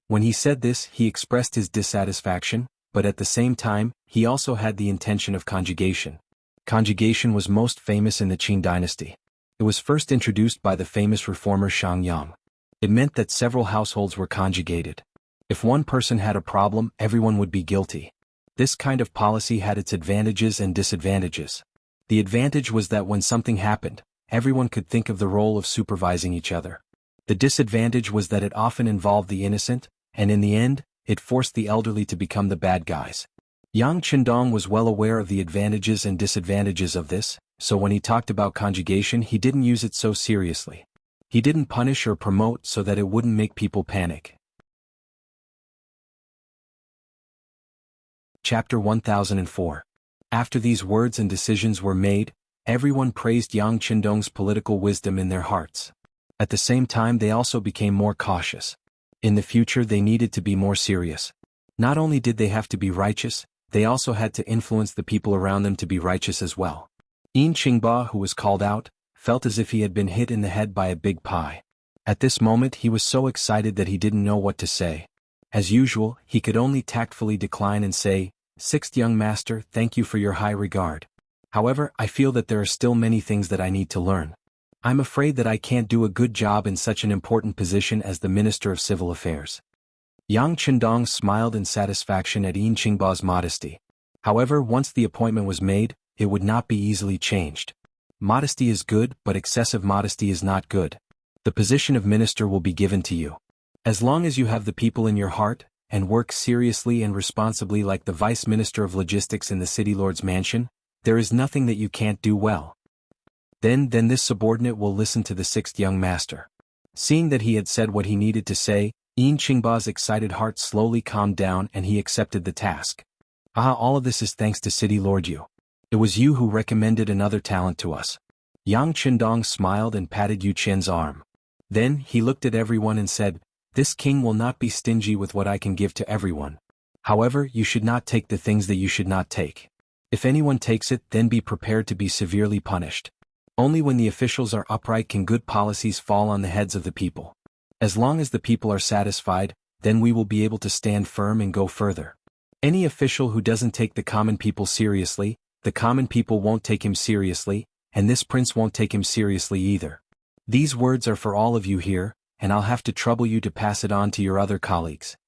[SPEAKER 1] When he said this, he expressed his dissatisfaction, but at the same time, he also had the intention of conjugation. Conjugation was most famous in the Qing dynasty. It was first introduced by the famous reformer Shang Yang. It meant that several households were conjugated. If one person had a problem, everyone would be guilty. This kind of policy had its advantages and disadvantages. The advantage was that when something happened, everyone could think of the role of supervising each other. The disadvantage was that it often involved the innocent, and in the end, it forced the elderly to become the bad guys. Yang Qindong was well aware of the advantages and disadvantages of this, so when he talked about conjugation, he didn't use it so seriously. He didn't punish or promote so that it wouldn't make people panic. Chapter 1004. After these words and decisions were made, everyone praised Yang Qindong's political wisdom in their hearts. At the same time, they also became more cautious. In the future, they needed to be more serious. Not only did they have to be righteous, they also had to influence the people around them to be righteous as well. Yin Qingba, who was called out, felt as if he had been hit in the head by a big pie. At this moment, he was so excited that he didn't know what to say. As usual, he could only tactfully decline and say, "Sixth young master, thank you for your high regard. However, I feel that there are still many things that I need to learn. I'm afraid that I can't do a good job in such an important position as the Minister of Civil Affairs." Yang Qindong smiled in satisfaction at Yin Qingba's modesty. However, once the appointment was made, it would not be easily changed. Modesty is good, but excessive modesty is not good. The position of minister will be given to you. As long as you have the people in your heart, and work seriously and responsibly like the Vice Minister of Logistics in the City Lord's mansion, there is nothing that you can't do well. Then this subordinate will listen to the sixth young master. Seeing that he had said what he needed to say, Yin Qingba's excited heart slowly calmed down and he accepted the task. All of this is thanks to City Lord Yu. It was you who recommended another talent to us. Yang Qindong smiled and patted Yu Qian's arm. Then he looked at everyone and said, "This king will not be stingy with what I can give to everyone. However, you should not take the things that you should not take. If anyone takes it, then be prepared to be severely punished. Only when the officials are upright can good policies fall on the heads of the people. As long as the people are satisfied, then we will be able to stand firm and go further. Any official who doesn't take the common people seriously, the common people won't take him seriously, and this prince won't take him seriously either. These words are for all of you here, and I'll have to trouble you to pass it on to your other colleagues."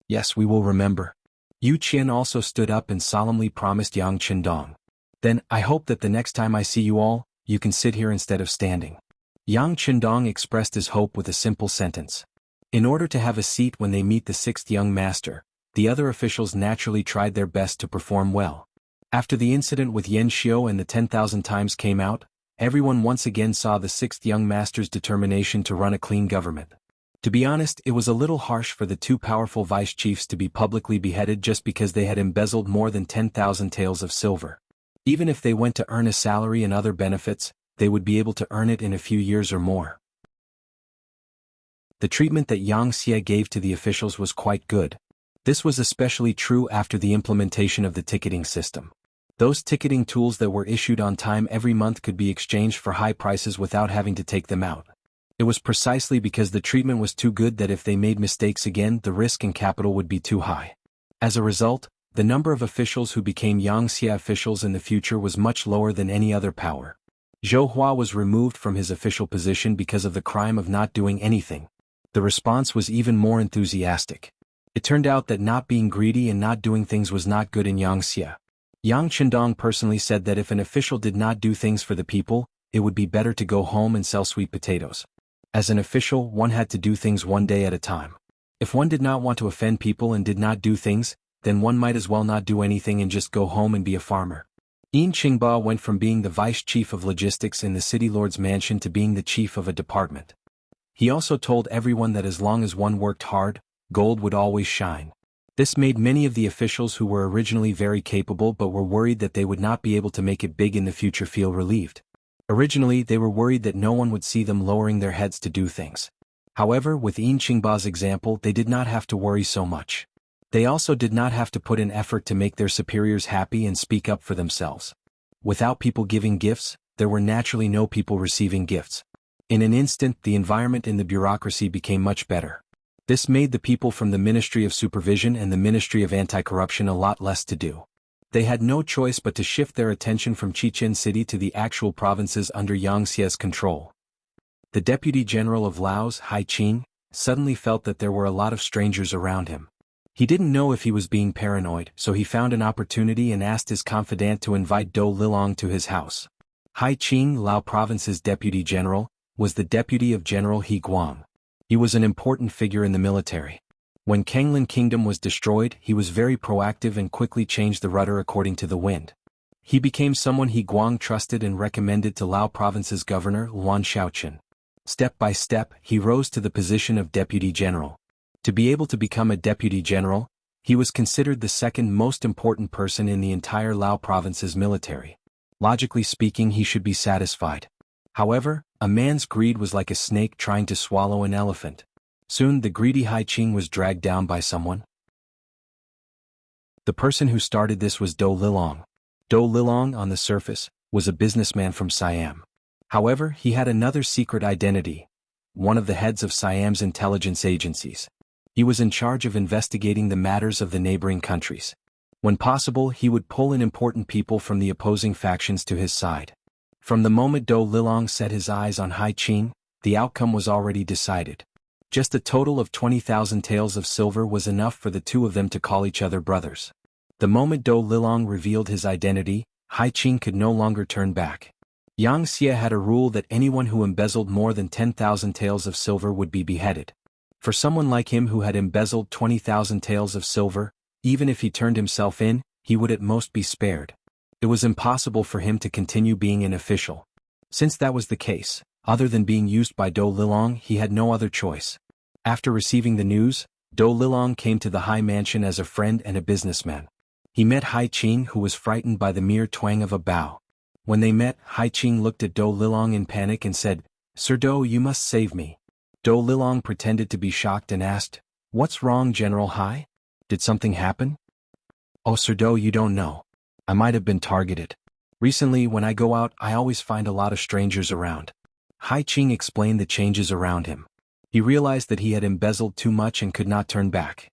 [SPEAKER 1] "Yes, we will remember." Yu Qian also stood up and solemnly promised Yang Qindong. "Then, I hope that the next time I see you all, you can sit here instead of standing." Yang Qindong expressed his hope with a simple sentence. In order to have a seat when they meet the sixth young master, the other officials naturally tried their best to perform well. After the incident with Yan Xiu and the 10,000 times came out, everyone once again saw the sixth young master's determination to run a clean government. To be honest, it was a little harsh for the two powerful vice chiefs to be publicly beheaded just because they had embezzled more than 10,000 taels of silver. Even if they went to earn a salary and other benefits, they would be able to earn it in a few years or more. The treatment that Yang Xie gave to the officials was quite good. This was especially true after the implementation of the ticketing system. Those ticketing tools that were issued on time every month could be exchanged for high prices without having to take them out. It was precisely because the treatment was too good that if they made mistakes again, the risk and capital would be too high. As a result, the number of officials who became Yang Xie officials in the future was much lower than any other power. Zhou Hua was removed from his official position because of the crime of not doing anything. The response was even more enthusiastic. It turned out that not being greedy and not doing things was not good in Yang Xie. Yang Qindong personally said that if an official did not do things for the people, it would be better to go home and sell sweet potatoes. As an official, one had to do things one day at a time. If one did not want to offend people and did not do things, then one might as well not do anything and just go home and be a farmer. Yin Qingba went from being the vice chief of logistics in the city lord's mansion to being the chief of a department. He also told everyone that as long as one worked hard, gold would always shine. This made many of the officials who were originally very capable but were worried that they would not be able to make it big in the future feel relieved. Originally they were worried that no one would see them lowering their heads to do things. However, with Yin Qingba's example they did not have to worry so much. They also did not have to put in effort to make their superiors happy and speak up for themselves. Without people giving gifts, there were naturally no people receiving gifts. In an instant the environment in the bureaucracy became much better. This made the people from the Ministry of Supervision and the Ministry of Anti-Corruption a lot less to do. They had no choice but to shift their attention from Chichen City to the actual provinces under Yang Xie's control. The Deputy General of Laos, Hai Qing, suddenly felt that there were a lot of strangers around him. He didn't know if he was being paranoid, so he found an opportunity and asked his confidant to invite Do Lilong to his house. Hai Qing, Lao Province's Deputy General, was the deputy of General He Guang. He was an important figure in the military. When Kanglin Kingdom was destroyed, he was very proactive and quickly changed the rudder according to the wind. He became someone He Guang trusted and recommended to Lao Province's governor, Luan Shaochen. Step by step, he rose to the position of deputy general. To be able to become a deputy general, he was considered the second most important person in the entire Lao Province's military. Logically speaking, he should be satisfied. However, a man's greed was like a snake trying to swallow an elephant. Soon the greedy Hai Qing was dragged down by someone. The person who started this was Do Lilong. Do Lilong, on the surface, was a businessman from Siam. However, he had another secret identity, one of the heads of Siam's intelligence agencies. He was in charge of investigating the matters of the neighboring countries. When possible, he would pull in important people from the opposing factions to his side. From the moment Do Lilong set his eyes on Hai Qing, the outcome was already decided. Just a total of 20,000 taels of silver was enough for the two of them to call each other brothers. The moment Do Lilong revealed his identity, Hai Qing could no longer turn back. Yang Xie had a rule that anyone who embezzled more than 10,000 taels of silver would be beheaded. For someone like him who had embezzled 20,000 taels of silver, even if he turned himself in, he would at most be spared. It was impossible for him to continue being an official. Since that was the case, other than being used by Do Lilong, he had no other choice. After receiving the news, Do Lilong came to the Hai Mansion as a friend and a businessman. He met Hai Qing, who was frightened by the mere twang of a bow. When they met, Hai Qing looked at Do Lilong in panic and said, "Sir Do, you must save me." Do Lilong pretended to be shocked and asked, "What's wrong, General Hai? Did something happen?" "Oh, Sir Do, you don't know. I might have been targeted. Recently, when I go out, I always find a lot of strangers around." Hai Qing explained the changes around him. He realized that he had embezzled too much and could not turn back.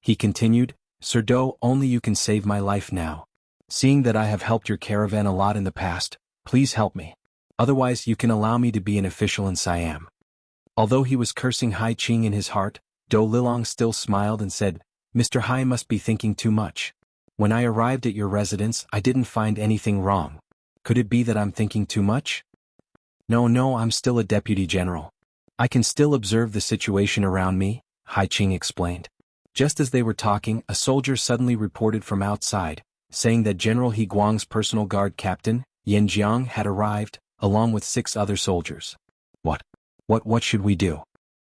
[SPEAKER 1] He continued, "Sir Do, only you can save my life now. Seeing that I have helped your caravan a lot in the past, please help me. Otherwise you can allow me to be an official in Siam." Although he was cursing Hai Qing in his heart, Do Lilong still smiled and said, "Mr. Hai must be thinking too much. When I arrived at your residence, I didn't find anything wrong. Could it be that I'm thinking too much?" No, I'm still a deputy general. I can still observe the situation around me," Hai Qing explained. Just as they were talking, a soldier suddenly reported from outside, saying that General He Guang's personal guard captain, Yan Jiang, had arrived, along with 6 other soldiers. What should we do?"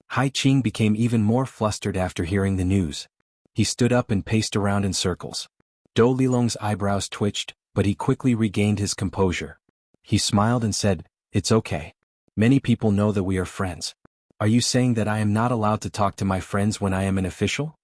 [SPEAKER 1] Hai Qing became even more flustered after hearing the news. He stood up and paced around in circles. Do Lilong's eyebrows twitched, but he quickly regained his composure. He smiled and said, "It's okay. Many people know that we are friends. Are you saying that I am not allowed to talk to my friends when I am an official?"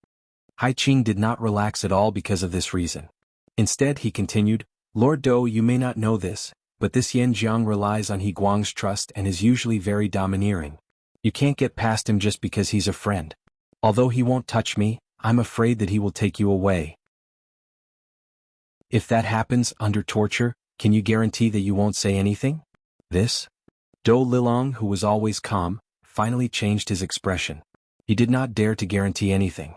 [SPEAKER 1] Hai Qing did not relax at all because of this reason. Instead he continued, "Lord Do, you may not know this, but this Yan Jiang relies on He Guang's trust and is usually very domineering. You can't get past him just because he's a friend. Although he won't touch me, I'm afraid that he will take you away. If that happens, under torture, can you guarantee that you won't say anything?" This? Do Lilong, who was always calm, finally changed his expression. He did not dare to guarantee anything.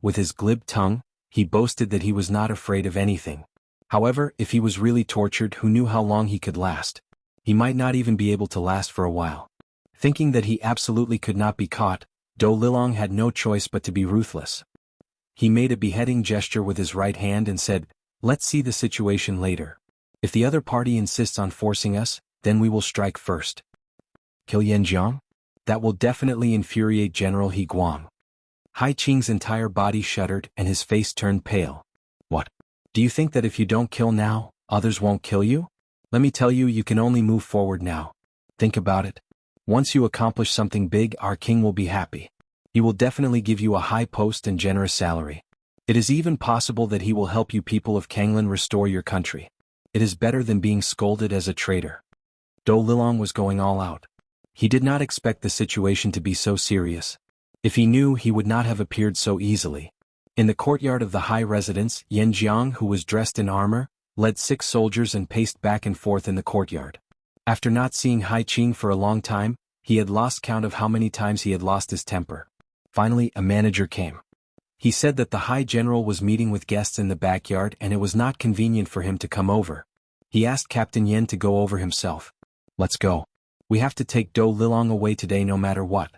[SPEAKER 1] With his glib tongue, he boasted that he was not afraid of anything. However, if he was really tortured, who knew how long he could last? He might not even be able to last for a while. Thinking that he absolutely could not be caught, Do Lilong had no choice but to be ruthless. He made a beheading gesture with his right hand and said, "Let's see the situation later. If the other party insists on forcing us, then we will strike first." Kill Yan Jiang? That will definitely infuriate General He Guang. Hai Qing's entire body shuddered and his face turned pale. "What? Do you think that if you don't kill now, others won't kill you? Let me tell you, you can only move forward now. Think about it. Once you accomplish something big, our king will be happy. He will definitely give you a high post and generous salary. It is even possible that he will help you people of Kanglan restore your country. It is better than being scolded as a traitor. Do Lilong was going all out. He did not expect the situation to be so serious. If he knew, he would not have appeared so easily. In the courtyard of the high residence, Yan Jiang, who was dressed in armor, led 6 soldiers and paced back and forth in the courtyard. After not seeing Hai Qing for a long time, he had lost count of how many times he had lost his temper. Finally, a manager came. He said that the High General was meeting with guests in the backyard and it was not convenient for him to come over. He asked Captain Yen to go over himself. Let's go. We have to take Do Lilong away today no matter what.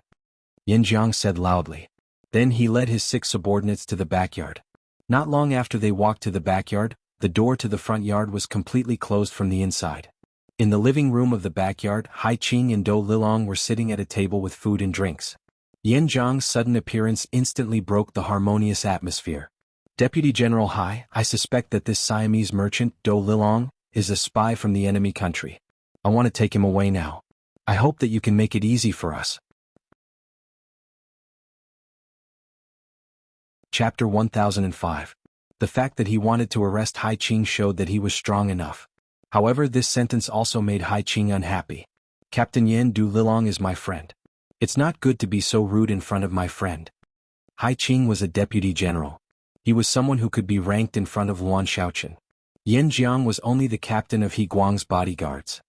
[SPEAKER 1] Yen Jiang said loudly. Then he led his 6 subordinates to the backyard. Not long after they walked to the backyard, the door to the front yard was completely closed from the inside. In the living room of the backyard, Hai Qing and Do Lilong were sitting at a table with food and drinks. Yen Jiang's sudden appearance instantly broke the harmonious atmosphere. Deputy General Hai, I suspect that this Siamese merchant, Do Lilong, is a spy from the enemy country. I want to take him away now. I hope that you can make it easy for us. Chapter 1005. The fact that he wanted to arrest Hai Qing showed that he was strong enough. However, this sentence also made Hai Qing unhappy. Captain Yen, Do Lilong is my friend. It's not good to be so rude in front of my friend. Hai Qing was a deputy general. He was someone who could be ranked in front of Luan Shaochen. Yen Jiang was only the captain of He Guang's bodyguards.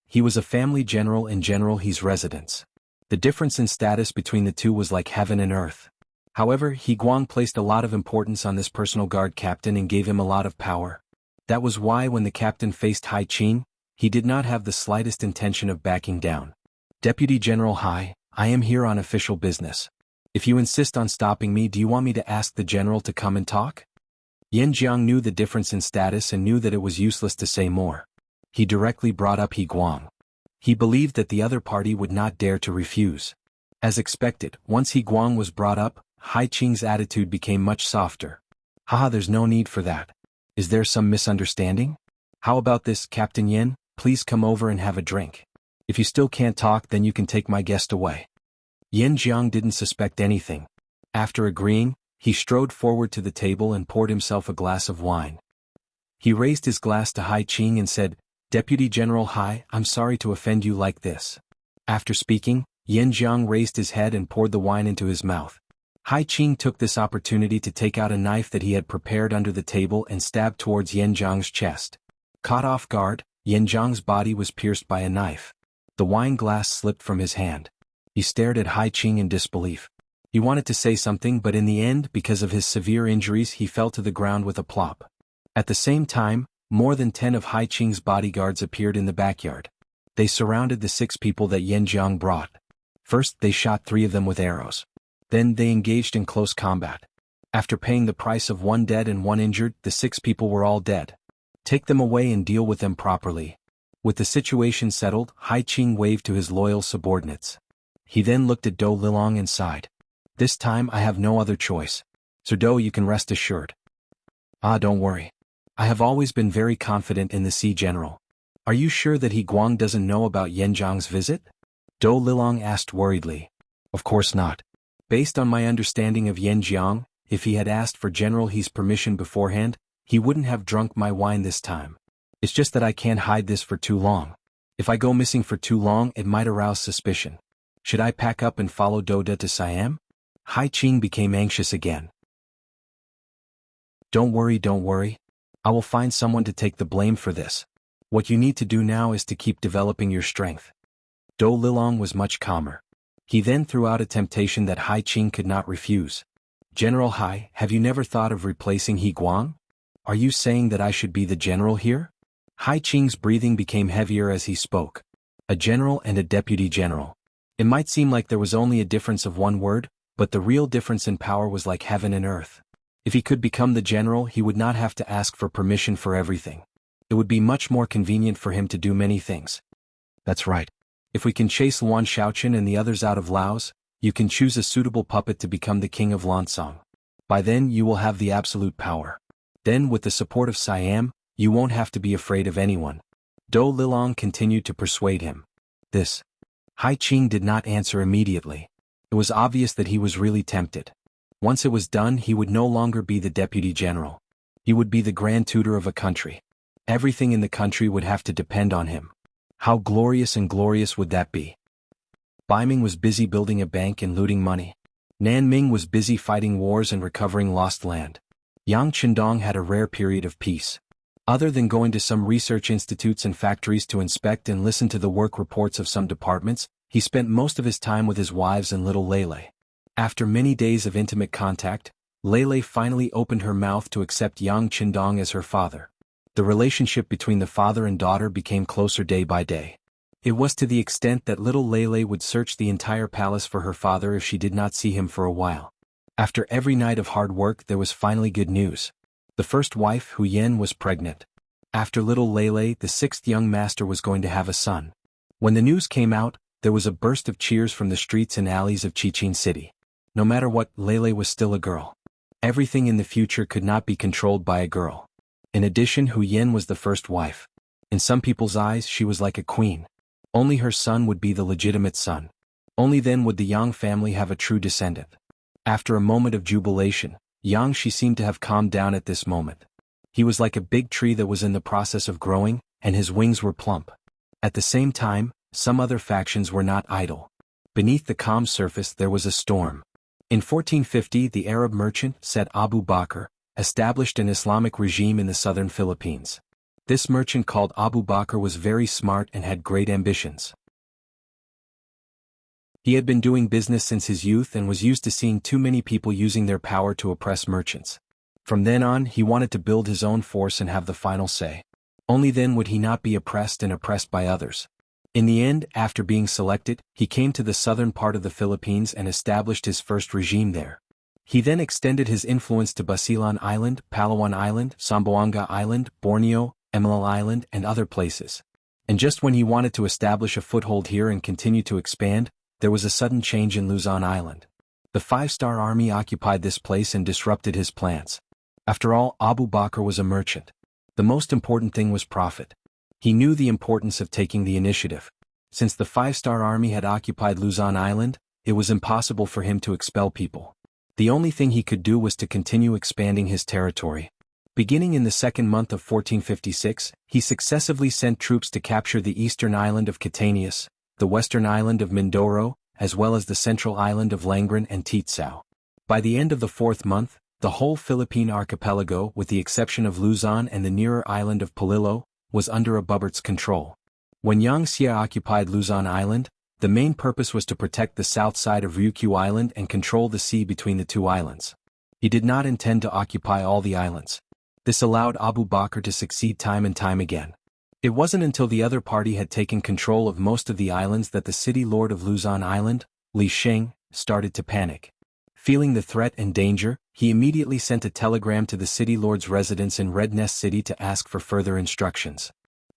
[SPEAKER 1] He was a family general in General He's residence. The difference in status between the two was like heaven and earth. However, He Guang placed a lot of importance on this personal guard captain and gave him a lot of power. That was why when the captain faced Hai Qing, he did not have the slightest intention of backing down. Deputy General Hai, I am here on official business. If you insist on stopping me, do you want me to ask the general to come and talk? Yen Jiang knew the difference in status and knew that it was useless to say more. He directly brought up He Guang. He believed that the other party would not dare to refuse. As expected, once He Guang was brought up, Hai Qing's attitude became much softer. Haha, there's no need for that. Is there some misunderstanding? How about this, Captain Yen? Please come over and have a drink. If you still can't talk, then you can take my guest away. Yen Jiang didn't suspect anything. After agreeing, he strode forward to the table and poured himself a glass of wine. He raised his glass to Hai Qing and said, Deputy General Hai, I'm sorry to offend you like this. After speaking, Yen Jiang raised his head and poured the wine into his mouth. Hai Qing took this opportunity to take out a knife that he had prepared under the table and stabbed towards Yen Jiang's chest. Caught off guard, Yen Jiang's body was pierced by a knife. The wine glass slipped from his hand. He stared at Hai Qing in disbelief. He wanted to say something, but in the end, because of his severe injuries, he fell to the ground with a plop. At the same time, more than 10 of Hai Qing's bodyguards appeared in the backyard. They surrounded the 6 people that Yen Jiang brought. First, they shot 3 of them with arrows. Then they engaged in close combat. After paying the price of 1 dead and 1 injured, the 6 people were all dead. Take them away and deal with them properly. With the situation settled, Hai Qing waved to his loyal subordinates. He then looked at Do Lilong and sighed. This time I have no other choice. So Do, you can rest assured. Don't worry. I have always been very confident in the Sea General. Are you sure that He Guang doesn't know about Yen Jiang's visit? Do Lilong asked worriedly. Of course not. Based on my understanding of Yen Jiang, if he had asked for General He's permission beforehand, he wouldn't have drunk my wine this time. It's just that I can't hide this for too long. If I go missing for too long, it might arouse suspicion. Should I pack up and follow Doda to Siam? Hai Qing became anxious again. Don't worry. I will find someone to take the blame for this. What you need to do now is to keep developing your strength. Do Lilong was much calmer. He then threw out a temptation that Hai Qing could not refuse. General Hai, have you never thought of replacing He Guang? Are you saying that I should be the general here? Hai Qing's breathing became heavier as he spoke. A general and a deputy general. It might seem like there was only a difference of 1 word, but the real difference in power was like heaven and earth. If he could become the general, he would not have to ask for permission for everything. It would be much more convenient for him to do many things. That's right. If we can chase Luan Shaochen and the others out of Laos, you can choose a suitable puppet to become the king of Lansong. By then you will have the absolute power. Then with the support of Siam, you won't have to be afraid of anyone. Do Lilong continued to persuade him. This. Hai Qing did not answer immediately. It was obvious that he was really tempted. Once it was done, he would no longer be the deputy general. He would be the grand tutor of a country. Everything in the country would have to depend on him. How glorious and glorious would that be? Ming was busy building a bank and looting money. Ming was busy fighting wars and recovering lost land. Yang Qindong had a rare period of peace. Other than going to some research institutes and factories to inspect and listen to the work reports of some departments, he spent most of his time with his wives and little Lele. After many days of intimate contact, Lele finally opened her mouth to accept Yang Qindong as her father. The relationship between the father and daughter became closer day by day. It was to the extent that little Lele would search the entire palace for her father if she did not see him for a while. After every night of hard work, there was finally good news. The first wife, Hu Yen, was pregnant. After little Lele, the sixth young master was going to have a son. When the news came out, there was a burst of cheers from the streets and alleys of Qichin City. No matter what, Lele was still a girl. Everything in the future could not be controlled by a girl. In addition, Hu Yen was the first wife. In some people's eyes, she was like a queen. Only her son would be the legitimate son. Only then would the Yang family have a true descendant. After a moment of jubilation, Yang Shi seemed to have calmed down at this moment. He was like a big tree that was in the process of growing, and his wings were plump. At the same time, some other factions were not idle. Beneath the calm surface there was a storm. In 1450, the Arab merchant, said Abu Bakr, established an Islamic regime in the southern Philippines. This merchant called Abu Bakr was very smart and had great ambitions. He had been doing business since his youth and was used to seeing too many people using their power to oppress merchants. From then on, he wanted to build his own force and have the final say. Only then would he not be oppressed and oppressed by others. In the end, after being selected, he came to the southern part of the Philippines and established his first regime there. He then extended his influence to Basilan Island, Palawan Island, Zamboanga Island, Borneo, Emelil Island, and other places. And just when he wanted to establish a foothold here and continue to expand, there was a sudden change in Luzon Island. The Five-Star Army occupied this place and disrupted his plans. After all, Abu Bakr was a merchant. The most important thing was profit. He knew the importance of taking the initiative. Since the Five-Star Army had occupied Luzon Island, it was impossible for him to expel people. The only thing he could do was to continue expanding his territory. Beginning in the second month of 1456, he successively sent troops to capture the eastern island of Caitanias, the western island of Mindoro, as well as the central island of Langren and Titsao. By the end of the fourth month, the whole Philippine archipelago, with the exception of Luzon and the nearer island of Polillo, was under a Bubert's control. When Yang Xia occupied Luzon Island, the main purpose was to protect the south side of Ryukyu Island and control the sea between the two islands. He did not intend to occupy all the islands. This allowed Abu Bakr to succeed time and time again. It wasn't until the other party had taken control of most of the islands that the city lord of Luzon Island, Li Sheng, started to panic. Feeling the threat and danger, he immediately sent a telegram to the city lord's residence in Red Nest City to ask for further instructions.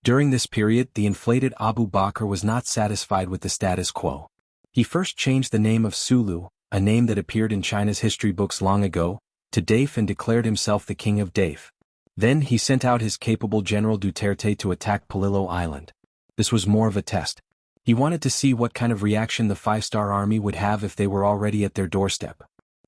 [SPEAKER 1] During this period, the inflated Abu Bakr was not satisfied with the status quo. He first changed the name of Sulu, a name that appeared in China's history books long ago, to Daif and declared himself the king of Daif. Then he sent out his capable General Duterte to attack Polillo Island. This was more of a test. He wanted to see what kind of reaction the Five-Star Army would have if they were already at their doorstep.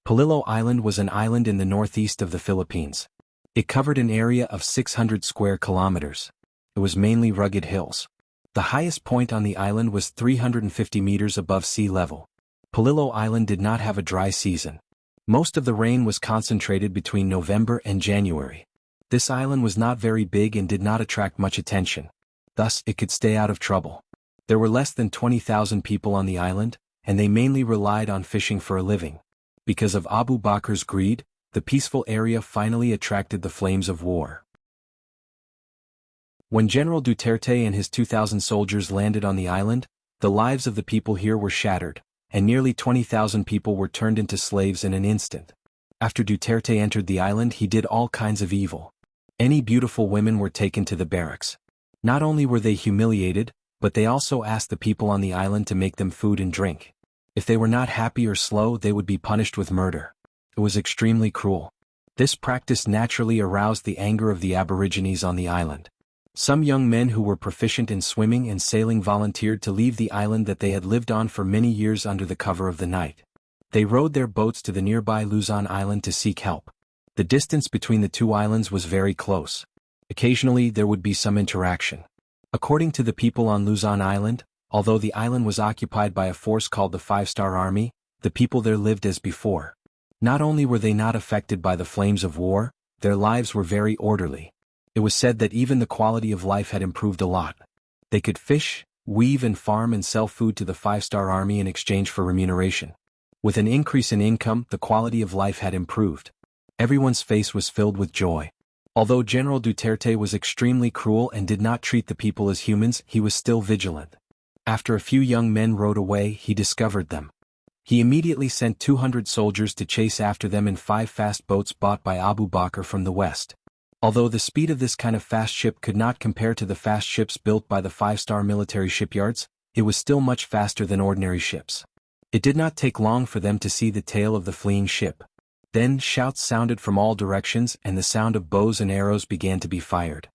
[SPEAKER 1] Polillo Island was an island in the northeast of the Philippines. It covered an area of 600 square kilometers. It was mainly rugged hills. The highest point on the island was 350 meters above sea level. Polillo Island did not have a dry season. Most of the rain was concentrated between November and January. This island was not very big and did not attract much attention. Thus, it could stay out of trouble. There were less than 20,000 people on the island, and they mainly relied on fishing for a living. Because of Abu Bakr's greed, the peaceful area finally attracted the flames of war. When General Duterte and his 2,000 soldiers landed on the island, the lives of the people here were shattered, and nearly 20,000 people were turned into slaves in an instant. After Duterte entered the island, he did all kinds of evil. Any beautiful women were taken to the barracks. Not only were they humiliated, but they also asked the people on the island to make them food and drink. If they were not happy or slow, they would be punished with murder. It was extremely cruel. This practice naturally aroused the anger of the Aborigines on the island. Some young men who were proficient in swimming and sailing volunteered to leave the island that they had lived on for many years under the cover of the night. They rowed their boats to the nearby Luzon Island to seek help. The distance between the two islands was very close. Occasionally there would be some interaction. According to the people on Luzon Island, although the island was occupied by a force called the Five-Star Army, the people there lived as before. Not only were they not affected by the flames of war, their lives were very orderly. It was said that even the quality of life had improved a lot. They could fish, weave and farm and sell food to the Five-Star Army in exchange for remuneration. With an increase in income, the quality of life had improved. Everyone's face was filled with joy. Although General Duterte was extremely cruel and did not treat the people as humans, he was still vigilant. After a few young men rowed away, he discovered them. He immediately sent 200 soldiers to chase after them in 5 fast boats bought by Abu Bakr from the west. Although the speed of this kind of fast ship could not compare to the fast ships built by the 5-star military shipyards, it was still much faster than ordinary ships. It did not take long for them to see the tail of the fleeing ship. Then shouts sounded from all directions and the sound of bows and arrows began to be fired.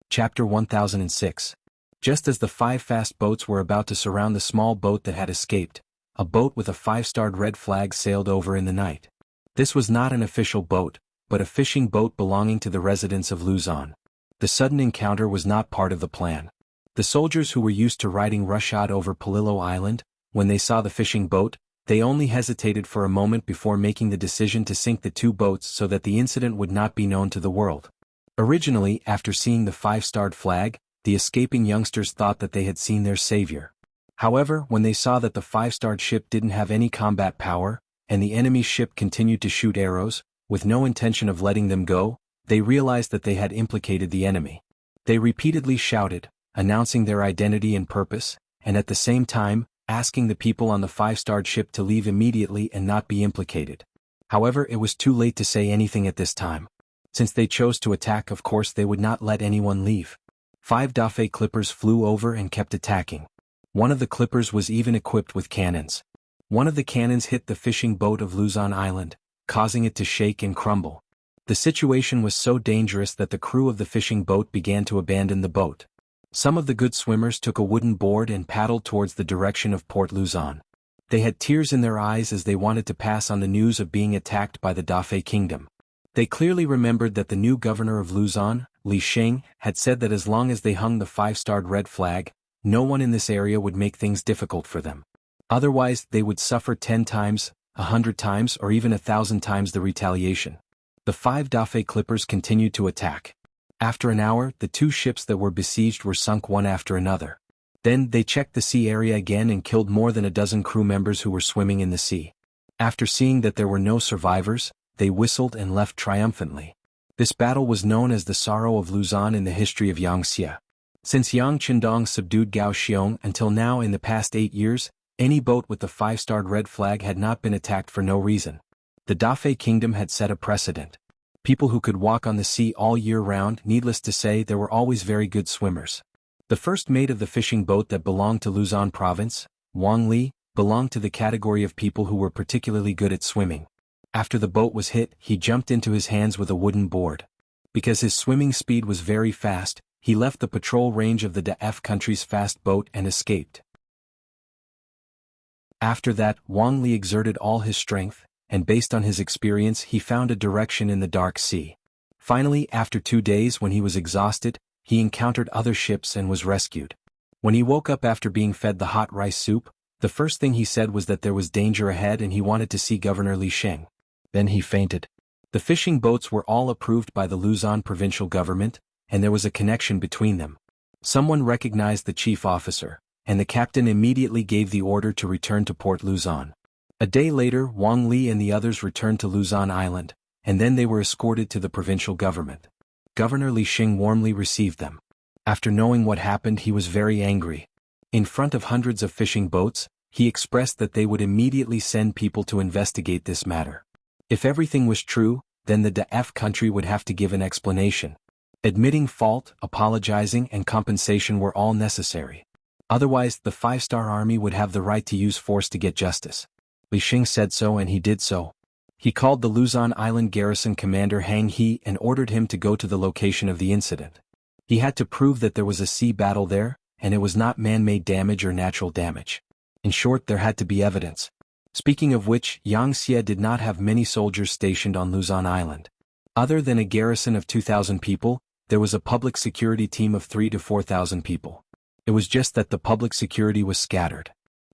[SPEAKER 1] Chapter 1006. Just as the 5 fast boats were about to surround the small boat that had escaped, a boat with a 5-starred red flag sailed over in the night. This was not an official boat, but a fishing boat belonging to the residents of Luzon. The sudden encounter was not part of the plan. The soldiers who were used to riding roughshod over Polillo Island, when they saw the fishing boat, they only hesitated for a moment before making the decision to sink the 2 boats so that the incident would not be known to the world. Originally, after seeing the 5-starred flag, the escaping youngsters thought that they had seen their savior. However, when they saw that the 5-starred ship didn't have any combat power, and the enemy ship continued to shoot arrows, with no intention of letting them go, they realized that they had implicated the enemy. They repeatedly shouted, announcing their identity and purpose, and at the same time, asking the people on the 5-starred ship to leave immediately and not be implicated. However, it was too late to say anything at this time. Since they chose to attack, of course they would not let anyone leave. 5 Dafe clippers flew over and kept attacking. One of the clippers was even equipped with cannons. One of the cannons hit the fishing boat of Luzon Island, causing it to shake and crumble. The situation was so dangerous that the crew of the fishing boat began to abandon the boat. Some of the good swimmers took a wooden board and paddled towards the direction of Port Luzon. They had tears in their eyes as they wanted to pass on the news of being attacked by the Dafe kingdom. They clearly remembered that the new governor of Luzon, Li Sheng, had said that as long as they hung the 5-starred red flag, no one in this area would make things difficult for them. Otherwise, they would suffer 10 times, 100 times, or even 1,000 times the retaliation. The 5 Dafe clippers continued to attack. After an hour, the 2 ships that were besieged were sunk one after another. Then they checked the sea area again and killed more than a dozen crew members who were swimming in the sea. After seeing that there were no survivors, they whistled and left triumphantly. This battle was known as the Sorrow of Luzon in the history of Wuxia. Since Yang Qindong subdued Kaohsiung until now in the past 8 years, any boat with the 5-starred red flag had not been attacked for no reason. The Dafe kingdom had set a precedent. People who could walk on the sea all year round, needless to say, there were always very good swimmers. The first mate of the fishing boat that belonged to Luzon province, Wang Li, belonged to the category of people who were particularly good at swimming. After the boat was hit, he jumped into his hands with a wooden board. Because his swimming speed was very fast, he left the patrol range of the Daf country's fast boat and escaped. After that, Wang Li exerted all his strength, and based on his experience he found a direction in the dark sea. Finally, after 2 days when he was exhausted, he encountered other ships and was rescued. When he woke up after being fed the hot rice soup, the first thing he said was that there was danger ahead and he wanted to see Governor Li Sheng. Then he fainted. The fishing boats were all approved by the Luzon provincial government, and there was a connection between them. Someone recognized the chief officer, and the captain immediately gave the order to return to Port Luzon. A day later, Wang Li and the others returned to Luzon Island, and then they were escorted to the provincial government. Governor Li Sheng warmly received them. After knowing what happened, he was very angry. In front of hundreds of fishing boats, he expressed that they would immediately send people to investigate this matter. If everything was true, then the Daf country would have to give an explanation. Admitting fault, apologizing, and compensation were all necessary. Otherwise, the 5-star army would have the right to use force to get justice. Li Sheng said so and he did so. He called the Luzon Island garrison commander Hang He and ordered him to go to the location of the incident. He had to prove that there was a sea battle there, and it was not man-made damage or natural damage. In short, there had to be evidence. Speaking of which, Wuxia did not have many soldiers stationed on Luzon Island. Other than a garrison of 2,000 people, there was a public security team of 3,000 to 4,000 people. It was just that the public security was scattered.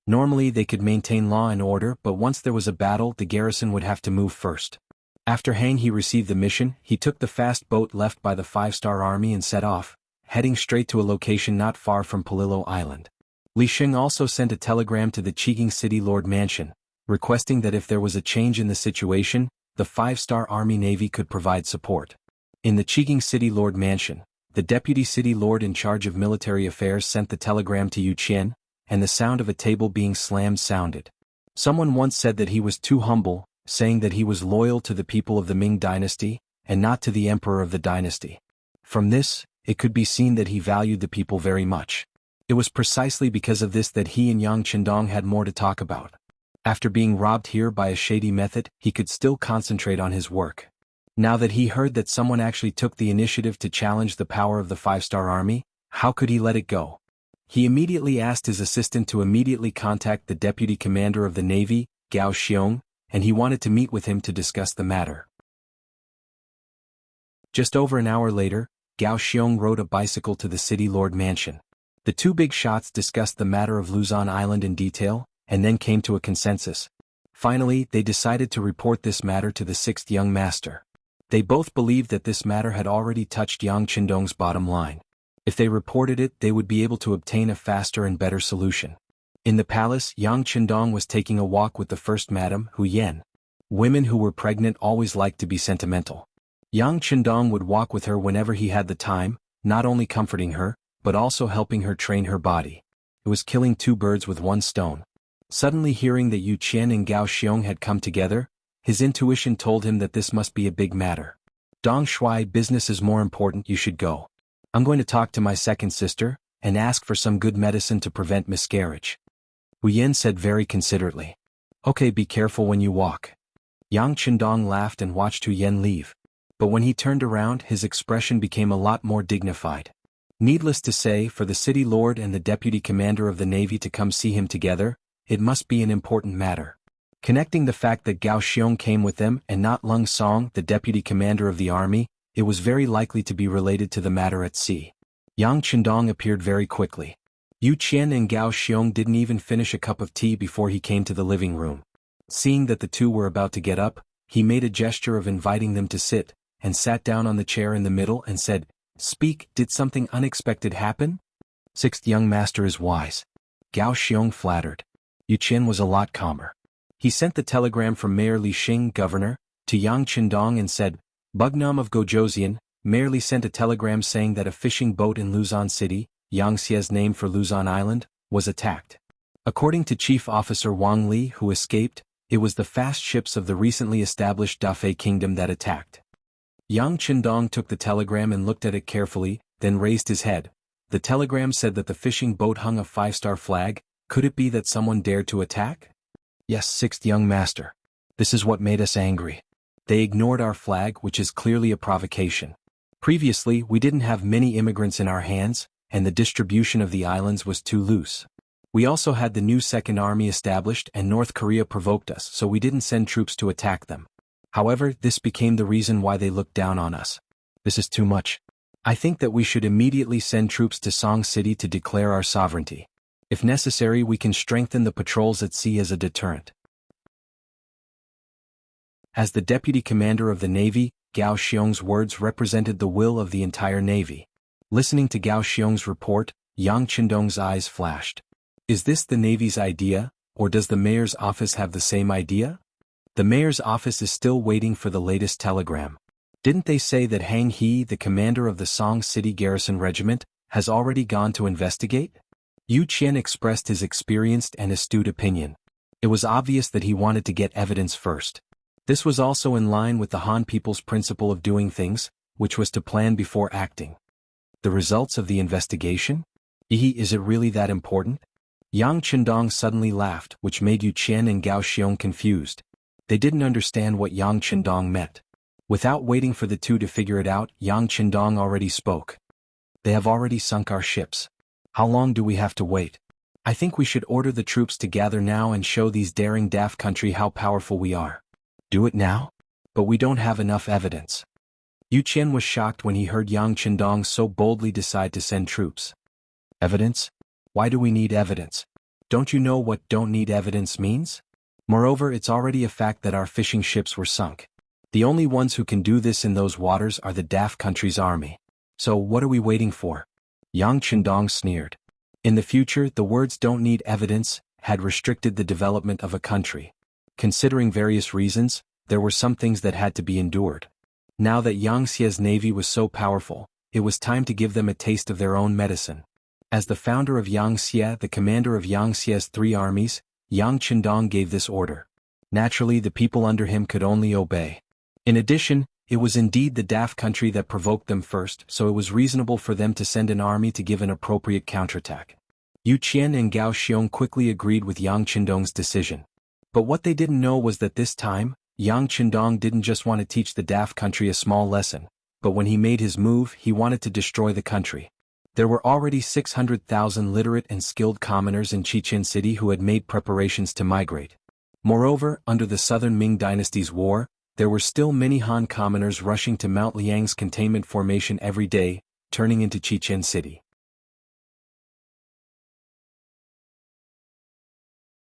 [SPEAKER 1] Normally they could maintain law and order, but once there was a battle, the garrison would have to move first. After Hang He received the mission, he took the fast boat left by the 5-star army and set off, heading straight to a location not far from Palillo Island. Li Sheng also sent a telegram to the Jianghu City Lord Mansion, requesting that if there was a change in the situation, the 5-star Army Navy could provide support. In the Jianghu City Lord Mansion, the Deputy City Lord in charge of military affairs sent the telegram to Yu Qian, and the sound of a table being slammed sounded. Someone once said that he was too humble, saying that he was loyal to the people of the Ming dynasty, and not to the emperor of the dynasty. From this, it could be seen that he valued the people very much. It was precisely because of this that he and Yang Qindong had more to talk about. After being robbed here by a shady method, he could still concentrate on his work. Now that he heard that someone actually took the initiative to challenge the power of the 5-star army, how could he let it go? He immediately asked his assistant to immediately contact the deputy commander of the navy, Gao Xiong, and he wanted to meet with him to discuss the matter. Just over an hour later, Gao Xiong rode a bicycle to the City Lord Mansion. The two big shots discussed the matter of Luzon Island in detail, and then came to a consensus. Finally, they decided to report this matter to the 6th young master. They both believed that this matter had already touched Yang Qindong's bottom line. If they reported it, they would be able to obtain a faster and better solution. In the palace, Yang Qindong was taking a walk with the first Madam, Hu Yan. Women who were pregnant always liked to be sentimental. Yang Qindong would walk with her whenever he had the time, not only comforting her, but also helping her train her body. It was killing two birds with one stone. Suddenly hearing that Yu Qian and Gao Xiong had come together, his intuition told him that this must be a big matter. Dong Shui, business is more important, you should go. I'm going to talk to my second sister, and ask for some good medicine to prevent miscarriage. Hu Yan said very considerately. Okay, be careful when you walk. Yang Qindong laughed and watched Hu Yan leave. But when he turned around, his expression became a lot more dignified. Needless to say, for the city lord and the deputy commander of the navy to come see him together, it must be an important matter. Connecting the fact that Gao Xiong came with them and not Lung Song, the deputy commander of the army, it was very likely to be related to the matter at sea. Yang Qindong appeared very quickly. Yu Qian and Gao Xiong didn't even finish a cup of tea before he came to the living room. Seeing that the two were about to get up, he made a gesture of inviting them to sit, and sat down on the chair in the middle and said, "Speak, did something unexpected happen?" 6th young master is wise. Gao Xiong flattered. Yu Qian was a lot calmer. He sent the telegram from Mayor Li Xing, governor, to Yang Qindong and said, Bugnam of Gojoseon, Mayor Li sent a telegram saying that a fishing boat in Luzon City, Yangxia's name for Luzon Island, was attacked. According to Chief Officer Wang Li, who escaped, it was the fast ships of the recently established Dafei Kingdom that attacked. Yang Qindong took the telegram and looked at it carefully, then raised his head. The telegram said that the fishing boat hung a 5-star flag. Could it be that someone dared to attack? Yes, 6th young master. This is what made us angry. They ignored our flag, which is clearly a provocation. Previously, we didn't have many immigrants in our hands, and the distribution of the islands was too loose. We also had the new Second Army established and North Korea provoked us, so we didn't send troops to attack them. However, this became the reason why they looked down on us. This is too much. I think that we should immediately send troops to Song City to declare our sovereignty. If necessary, we can strengthen the patrols at sea as a deterrent. As the deputy commander of the navy, Gao Xiong's words represented the will of the entire navy. Listening to Gao Xiong's report, Yang Qindong's eyes flashed. Is this the navy's idea, or does the mayor's office have the same idea? The mayor's office is still waiting for the latest telegram. Didn't they say that Hang He, the commander of the Song City Garrison Regiment, has already gone to investigate? Yu Qian expressed his experienced and astute opinion. It was obvious that he wanted to get evidence first. This was also in line with the Han people's principle of doing things, which was to plan before acting. The results of the investigation? Is it really that important? Yang Qindong suddenly laughed, which made Yu Qian and Gao Xiong confused. They didn't understand what Yang Qindong meant. Without waiting for the two to figure it out, Yang Qindong already spoke. They have already sunk our ships. How long do we have to wait? I think we should order the troops to gather now and show these daring daft country how powerful we are. Do it now? But we don't have enough evidence. Yu Qian was shocked when he heard Yang Qindong so boldly decide to send troops. Evidence? Why do we need evidence? Don't you know what don't need evidence means? Moreover, it's already a fact that our fishing ships were sunk. The only ones who can do this in those waters are the daft country's army. So what are we waiting for? Yang Qindong sneered. In the future, the words don't need evidence had restricted the development of a country. Considering various reasons, there were some things that had to be endured. Now that Yangtze's navy was so powerful, it was time to give them a taste of their own medicine. As the founder of Yangtze, the commander of Yangtze's 3 armies, Yang Qindong gave this order. Naturally, the people under him could only obey. In addition, it was indeed the daft country that provoked them first, so it was reasonable for them to send an army to give an appropriate counterattack. Yu Qian and Gao Xiong quickly agreed with Yang Qindong's decision. But what they didn't know was that this time, Yang Qindong didn't just want to teach the daft country a small lesson, but when he made his move, he wanted to destroy the country. There were already 600,000 literate and skilled commoners in Chichen City who had made preparations to migrate. Moreover, under the Southern Ming Dynasty's war, there were still many Han commoners rushing to Mount Liang's containment formation every day, turning into Chichen City.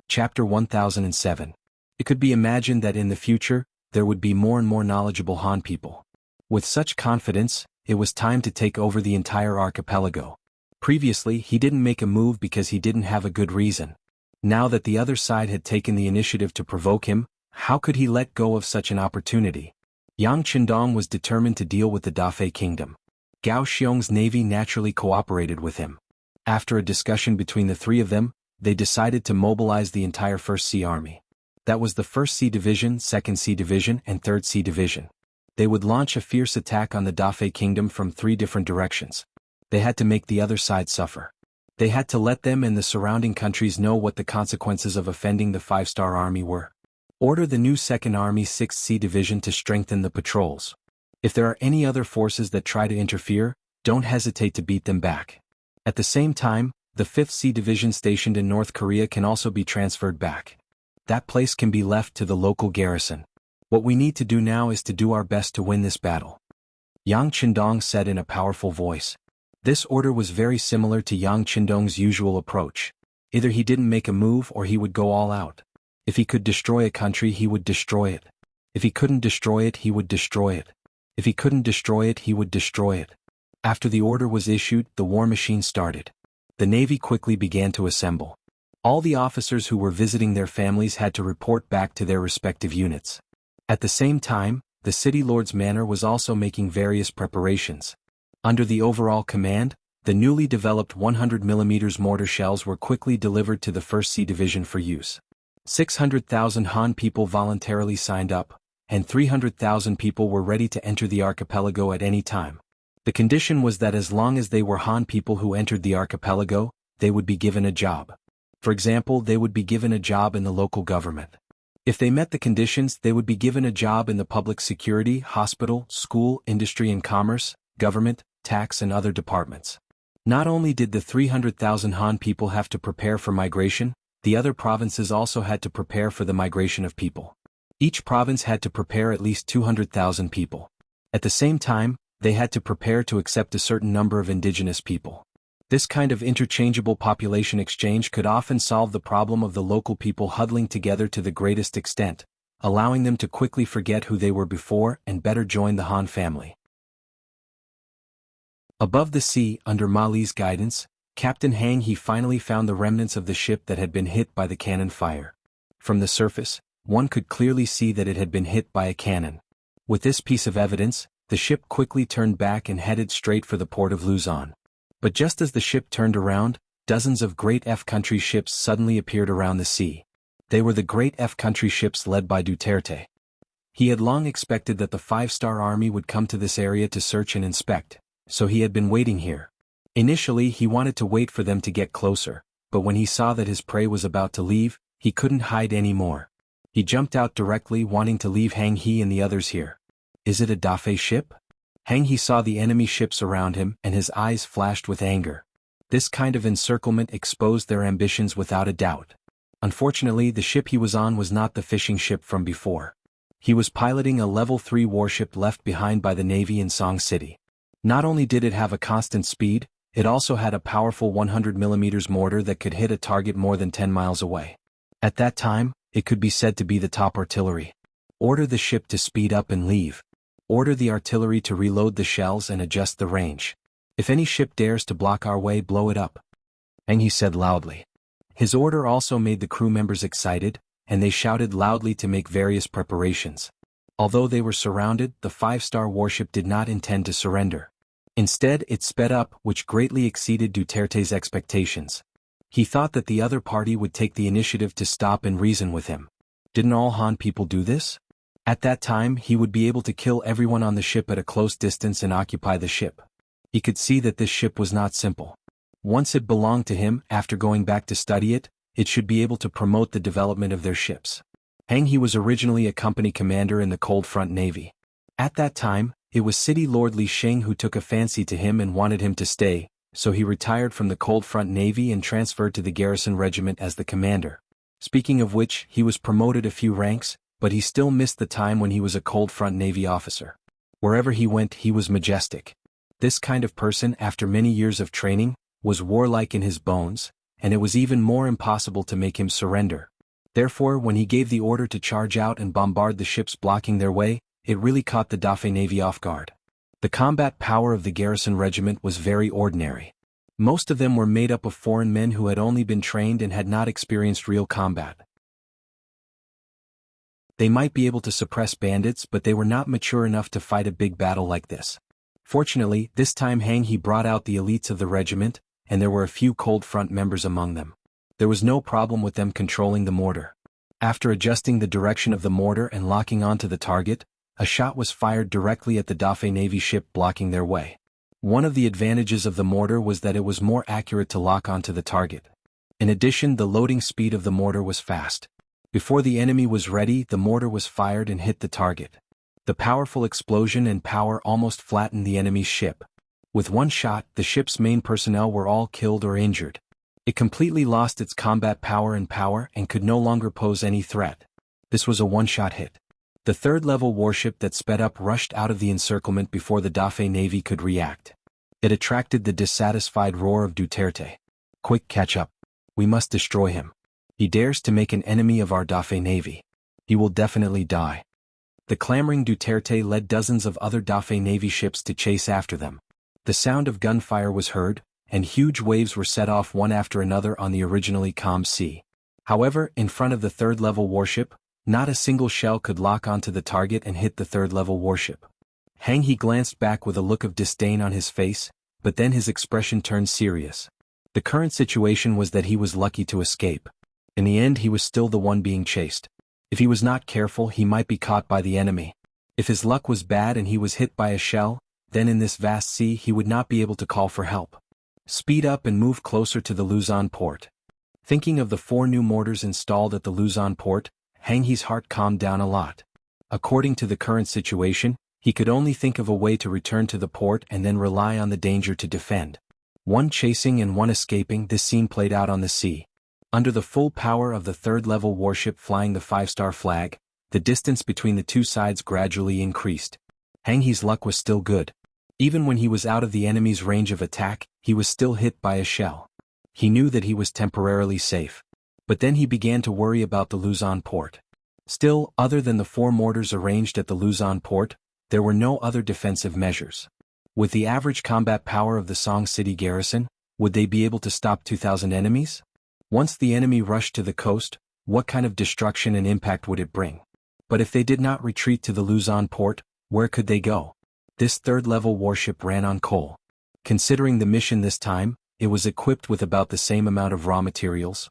[SPEAKER 1] Chapter 1007. It could be imagined that in the future, there would be more and more knowledgeable Han people. With such confidence, it was time to take over the entire archipelago. Previously, he didn't make a move because he didn't have a good reason. Now that the other side had taken the initiative to provoke him, how could he let go of such an opportunity? Yang Qindong was determined to deal with the Dafei kingdom. Gao Xiong's navy naturally cooperated with him. After a discussion between the 3 of them, they decided to mobilize the entire 1st Sea Army. That was the 1st Sea Division, 2nd Sea Division, and 3rd Sea Division. They would launch a fierce attack on the Dafei kingdom from 3 different directions. They had to make the other side suffer. They had to let them and the surrounding countries know what the consequences of offending the 5-star army were. Order the new 2nd Army 6th Sea Division to strengthen the patrols. If there are any other forces that try to interfere, don't hesitate to beat them back. At the same time, the 5th Sea Division stationed in North Korea can also be transferred back. That place can be left to the local garrison. What we need to do now is to do our best to win this battle. Yang Qindong said in a powerful voice. This order was very similar to Yang Qindong's usual approach. Either he didn't make a move or he would go all out. If he could destroy a country, he would destroy it. If he couldn't destroy it, he would destroy it. If he couldn't destroy it, he would destroy it. After the order was issued, the war machine started. The navy quickly began to assemble. All the officers who were visiting their families had to report back to their respective units. At the same time, the city lord's manor was also making various preparations. Under the overall command, the newly developed 100mm mortar shells were quickly delivered to the 1st Sea Division for use. 600,000 Han people voluntarily signed up, and 300,000 people were ready to enter the archipelago at any time. The condition was that as long as they were Han people who entered the archipelago, they would be given a job. For example, they would be given a job in the local government. If they met the conditions, they would be given a job in the public security, hospital, school, industry and commerce, government, tax and other departments. Not only did the 300,000 Han people have to prepare for migration, the other provinces also had to prepare for the migration of people. Each province had to prepare at least 200,000 people. At the same time, they had to prepare to accept a certain number of indigenous people. This kind of interchangeable population exchange could often solve the problem of the local people huddling together to the greatest extent, allowing them to quickly forget who they were before and better join the Han family. Above the sea, under Ma Li's guidance, Captain Hang He finally found the remnants of the ship that had been hit by the cannon fire. From the surface, one could clearly see that it had been hit by a cannon. With this piece of evidence, the ship quickly turned back and headed straight for the port of Luzon. But just as the ship turned around, dozens of Great F Country ships suddenly appeared around the sea. They were the Great F Country ships led by Duterte. He had long expected that the 5-star army would come to this area to search and inspect, so he had been waiting here. Initially, he wanted to wait for them to get closer, but when he saw that his prey was about to leave, he couldn't hide anymore. He jumped out directly, wanting to leave Hang He and the others here. Is it a Dafei ship? Hang He saw the enemy ships around him and his eyes flashed with anger. This kind of encirclement exposed their ambitions without a doubt. Unfortunately, the ship he was on was not the fishing ship from before. He was piloting a level 3 warship left behind by the Navy in Song City. Not only did it have a constant speed, it also had a powerful 100mm mortar that could hit a target more than 10 miles away. At that time, it could be said to be the top artillery. Order the ship to speed up and leave. Order the artillery to reload the shells and adjust the range. If any ship dares to block our way, blow it up. Hang He said loudly. His order also made the crew members excited, and they shouted loudly to make various preparations. Although they were surrounded, the 5-star warship did not intend to surrender. Instead, it sped up, which greatly exceeded Duterte's expectations. He thought that the other party would take the initiative to stop and reason with him. Didn't all Han people do this? At that time, he would be able to kill everyone on the ship at a close distance and occupy the ship. He could see that this ship was not simple. Once it belonged to him, after going back to study it, it should be able to promote the development of their ships. Hang He was originally a company commander in the Cold Front Navy. At that time, it was City Lord Li Sheng who took a fancy to him and wanted him to stay, so he retired from the Cold Front Navy and transferred to the Garrison Regiment as the commander. Speaking of which, he was promoted a few ranks, but he still missed the time when he was a Cold Front Navy officer. Wherever he went, he was majestic. This kind of person, after many years of training, was warlike in his bones, and it was even more impossible to make him surrender. Therefore, when he gave the order to charge out and bombard the ships blocking their way, it really caught the Dafei Navy off guard. The combat power of the Garrison Regiment was very ordinary. Most of them were made up of foreign men who had only been trained and had not experienced real combat. They might be able to suppress bandits, but they were not mature enough to fight a big battle like this. Fortunately, this time Hang He brought out the elites of the regiment, and there were a few Cold Front members among them. There was no problem with them controlling the mortar. After adjusting the direction of the mortar and locking onto the target, a shot was fired directly at the Dafei Navy ship blocking their way. One of the advantages of the mortar was that it was more accurate to lock onto the target. In addition, the loading speed of the mortar was fast. Before the enemy was ready, the mortar was fired and hit the target. The powerful explosion and power almost flattened the enemy's ship. With one shot, the ship's main personnel were all killed or injured. It completely lost its combat power and could no longer pose any threat. This was a one-shot hit. The third-level warship that sped up rushed out of the encirclement before the Dafei Navy could react. It attracted the dissatisfied roar of Duterte. Quick, catch up. We must destroy him. He dares to make an enemy of our Dafei Navy. He will definitely die. The clamoring Duterte led dozens of other Dafei Navy ships to chase after them. The sound of gunfire was heard, and huge waves were set off one after another on the originally calm sea. However, in front of the third-level warship, not a single shell could lock onto the target and hit the third-level warship. Hang He glanced back with a look of disdain on his face, but then his expression turned serious. The current situation was that he was lucky to escape. In the end, he was still the one being chased. If he was not careful, he might be caught by the enemy. If his luck was bad and he was hit by a shell, then in this vast sea he would not be able to call for help. Speed up and move closer to the Luzon port. Thinking of the 4 new mortars installed at the Luzon port, Hang He's heart calmed down a lot. According to the current situation, he could only think of a way to return to the port and then rely on the danger to defend. One chasing and one escaping, this scene played out on the sea. Under the full power of the third-level warship flying the 5-star flag, the distance between the two sides gradually increased. Hang He's luck was still good. Even when he was out of the enemy's range of attack, he was still hit by a shell. He knew that he was temporarily safe. But then he began to worry about the Luzon port. Still, other than the 4 mortars arranged at the Luzon port, there were no other defensive measures. With the average combat power of the Song City garrison, would they be able to stop 2,000 enemies? Once the enemy rushed to the coast, what kind of destruction and impact would it bring? But if they did not retreat to the Luzon port, where could they go? This third-level warship ran on coal. Considering the mission this time, it was equipped with about the same amount of raw materials.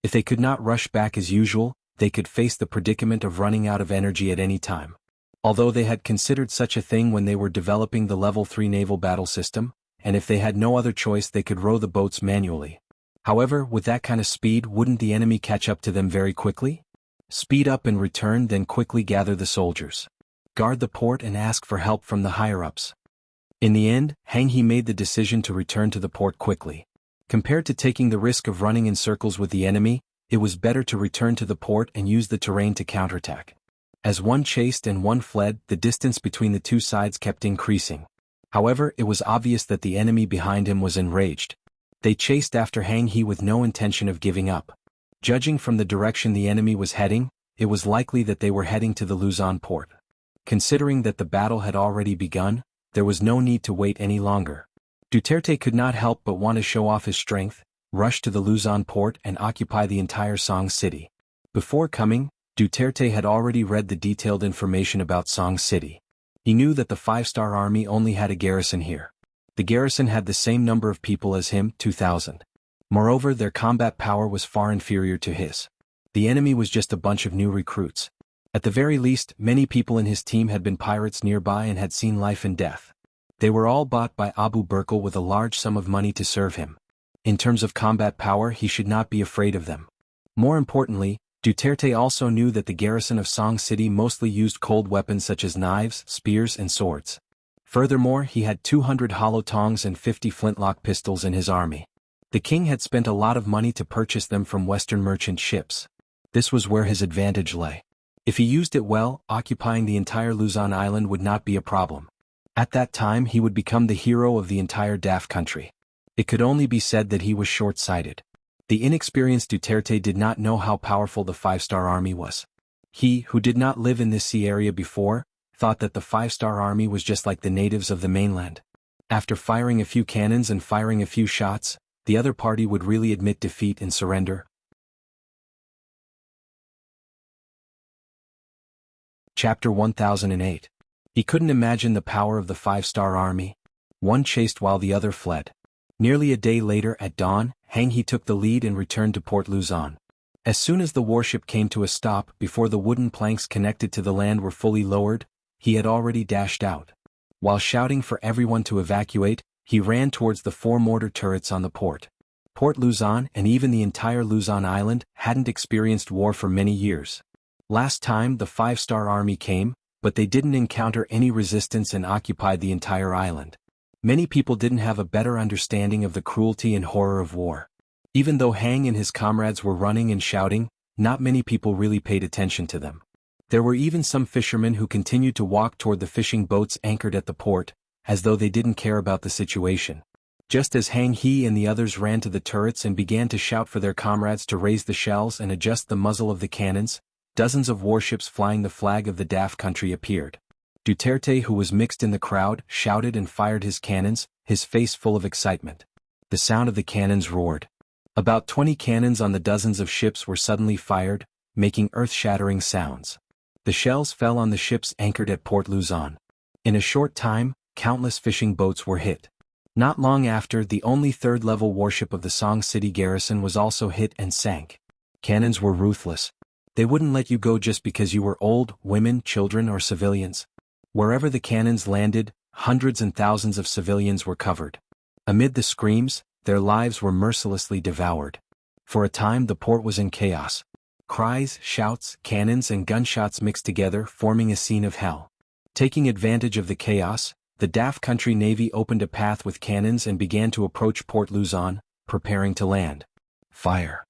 [SPEAKER 1] If they could not rush back as usual, they could face the predicament of running out of energy at any time. Although they had considered such a thing when they were developing the Level 3 naval battle system, and if they had no other choice they could row the boats manually. However, with that kind of speed, wouldn't the enemy catch up to them very quickly? Speed up and return, then quickly gather the soldiers. Guard the port and ask for help from the higher-ups. In the end, Hang He made the decision to return to the port quickly. Compared to taking the risk of running in circles with the enemy, it was better to return to the port and use the terrain to counterattack. As one chased and one fled, the distance between the two sides kept increasing. However, it was obvious that the enemy behind him was enraged. They chased after Hang He with no intention of giving up. Judging from the direction the enemy was heading, it was likely that they were heading to the Luzon port. Considering that the battle had already begun, there was no need to wait any longer. Duterte could not help but want to show off his strength, rush to the Luzon port and occupy the entire Song City. Before coming, Duterte had already read the detailed information about Song City. He knew that the 5-star army only had a garrison here. The garrison had the same number of people as him, 2,000. Moreover, their combat power was far inferior to his. The enemy was just a bunch of new recruits. At the very least, many people in his team had been pirates nearby and had seen life and death. They were all bought by Abu Burkle with a large sum of money to serve him. In terms of combat power, he should not be afraid of them. More importantly, Duterte also knew that the garrison of Song City mostly used cold weapons such as knives, spears and swords. Furthermore, he had 200 hollow tongs and 50 flintlock pistols in his army. The king had spent a lot of money to purchase them from Western merchant ships. This was where his advantage lay. If he used it well, occupying the entire Luzon island would not be a problem. At that time he would become the hero of the entire Daf country. It could only be said that he was short-sighted. The inexperienced Duterte did not know how powerful the 5-star army was. He, who did not live in this sea area before, thought that the 5-star army was just like the natives of the mainland. After firing a few cannons and firing a few shots, the other party would really admit defeat and surrender. Chapter 1008. He couldn't imagine the power of the 5-star army. One chased while the other fled. Nearly a day later at dawn, Hang He took the lead and returned to Port Luzon. As soon as the warship came to a stop, before the wooden planks connected to the land were fully lowered, he had already dashed out. While shouting for everyone to evacuate, he ran towards the 4 mortar turrets on the port. Port Luzon and even the entire Luzon island hadn't experienced war for many years. Last time the 5-star army came, but they didn't encounter any resistance and occupied the entire island. Many people didn't have a better understanding of the cruelty and horror of war. Even though Hang and his comrades were running and shouting, not many people really paid attention to them. There were even some fishermen who continued to walk toward the fishing boats anchored at the port, as though they didn't care about the situation. Just as Hang He and the others ran to the turrets and began to shout for their comrades to raise the shells and adjust the muzzle of the cannons, dozens of warships flying the flag of the Daf country appeared. Duterte, who was mixed in the crowd, shouted and fired his cannons, his face full of excitement. The sound of the cannons roared. About 20 cannons on the dozens of ships were suddenly fired, making earth-shattering sounds. The shells fell on the ships anchored at Port Luzon. In a short time, countless fishing boats were hit. Not long after, the only 3rd-level warship of the Song City garrison was also hit and sank. Cannons were ruthless. They wouldn't let you go just because you were old, women, children, or civilians. Wherever the cannons landed, hundreds and thousands of civilians were covered. Amid the screams, their lives were mercilessly devoured. For a time the port was in chaos. Cries, shouts, cannons and gunshots mixed together, forming a scene of hell. Taking advantage of the chaos, the Daf country navy opened a path with cannons and began to approach Port Luzon, preparing to land. Fire.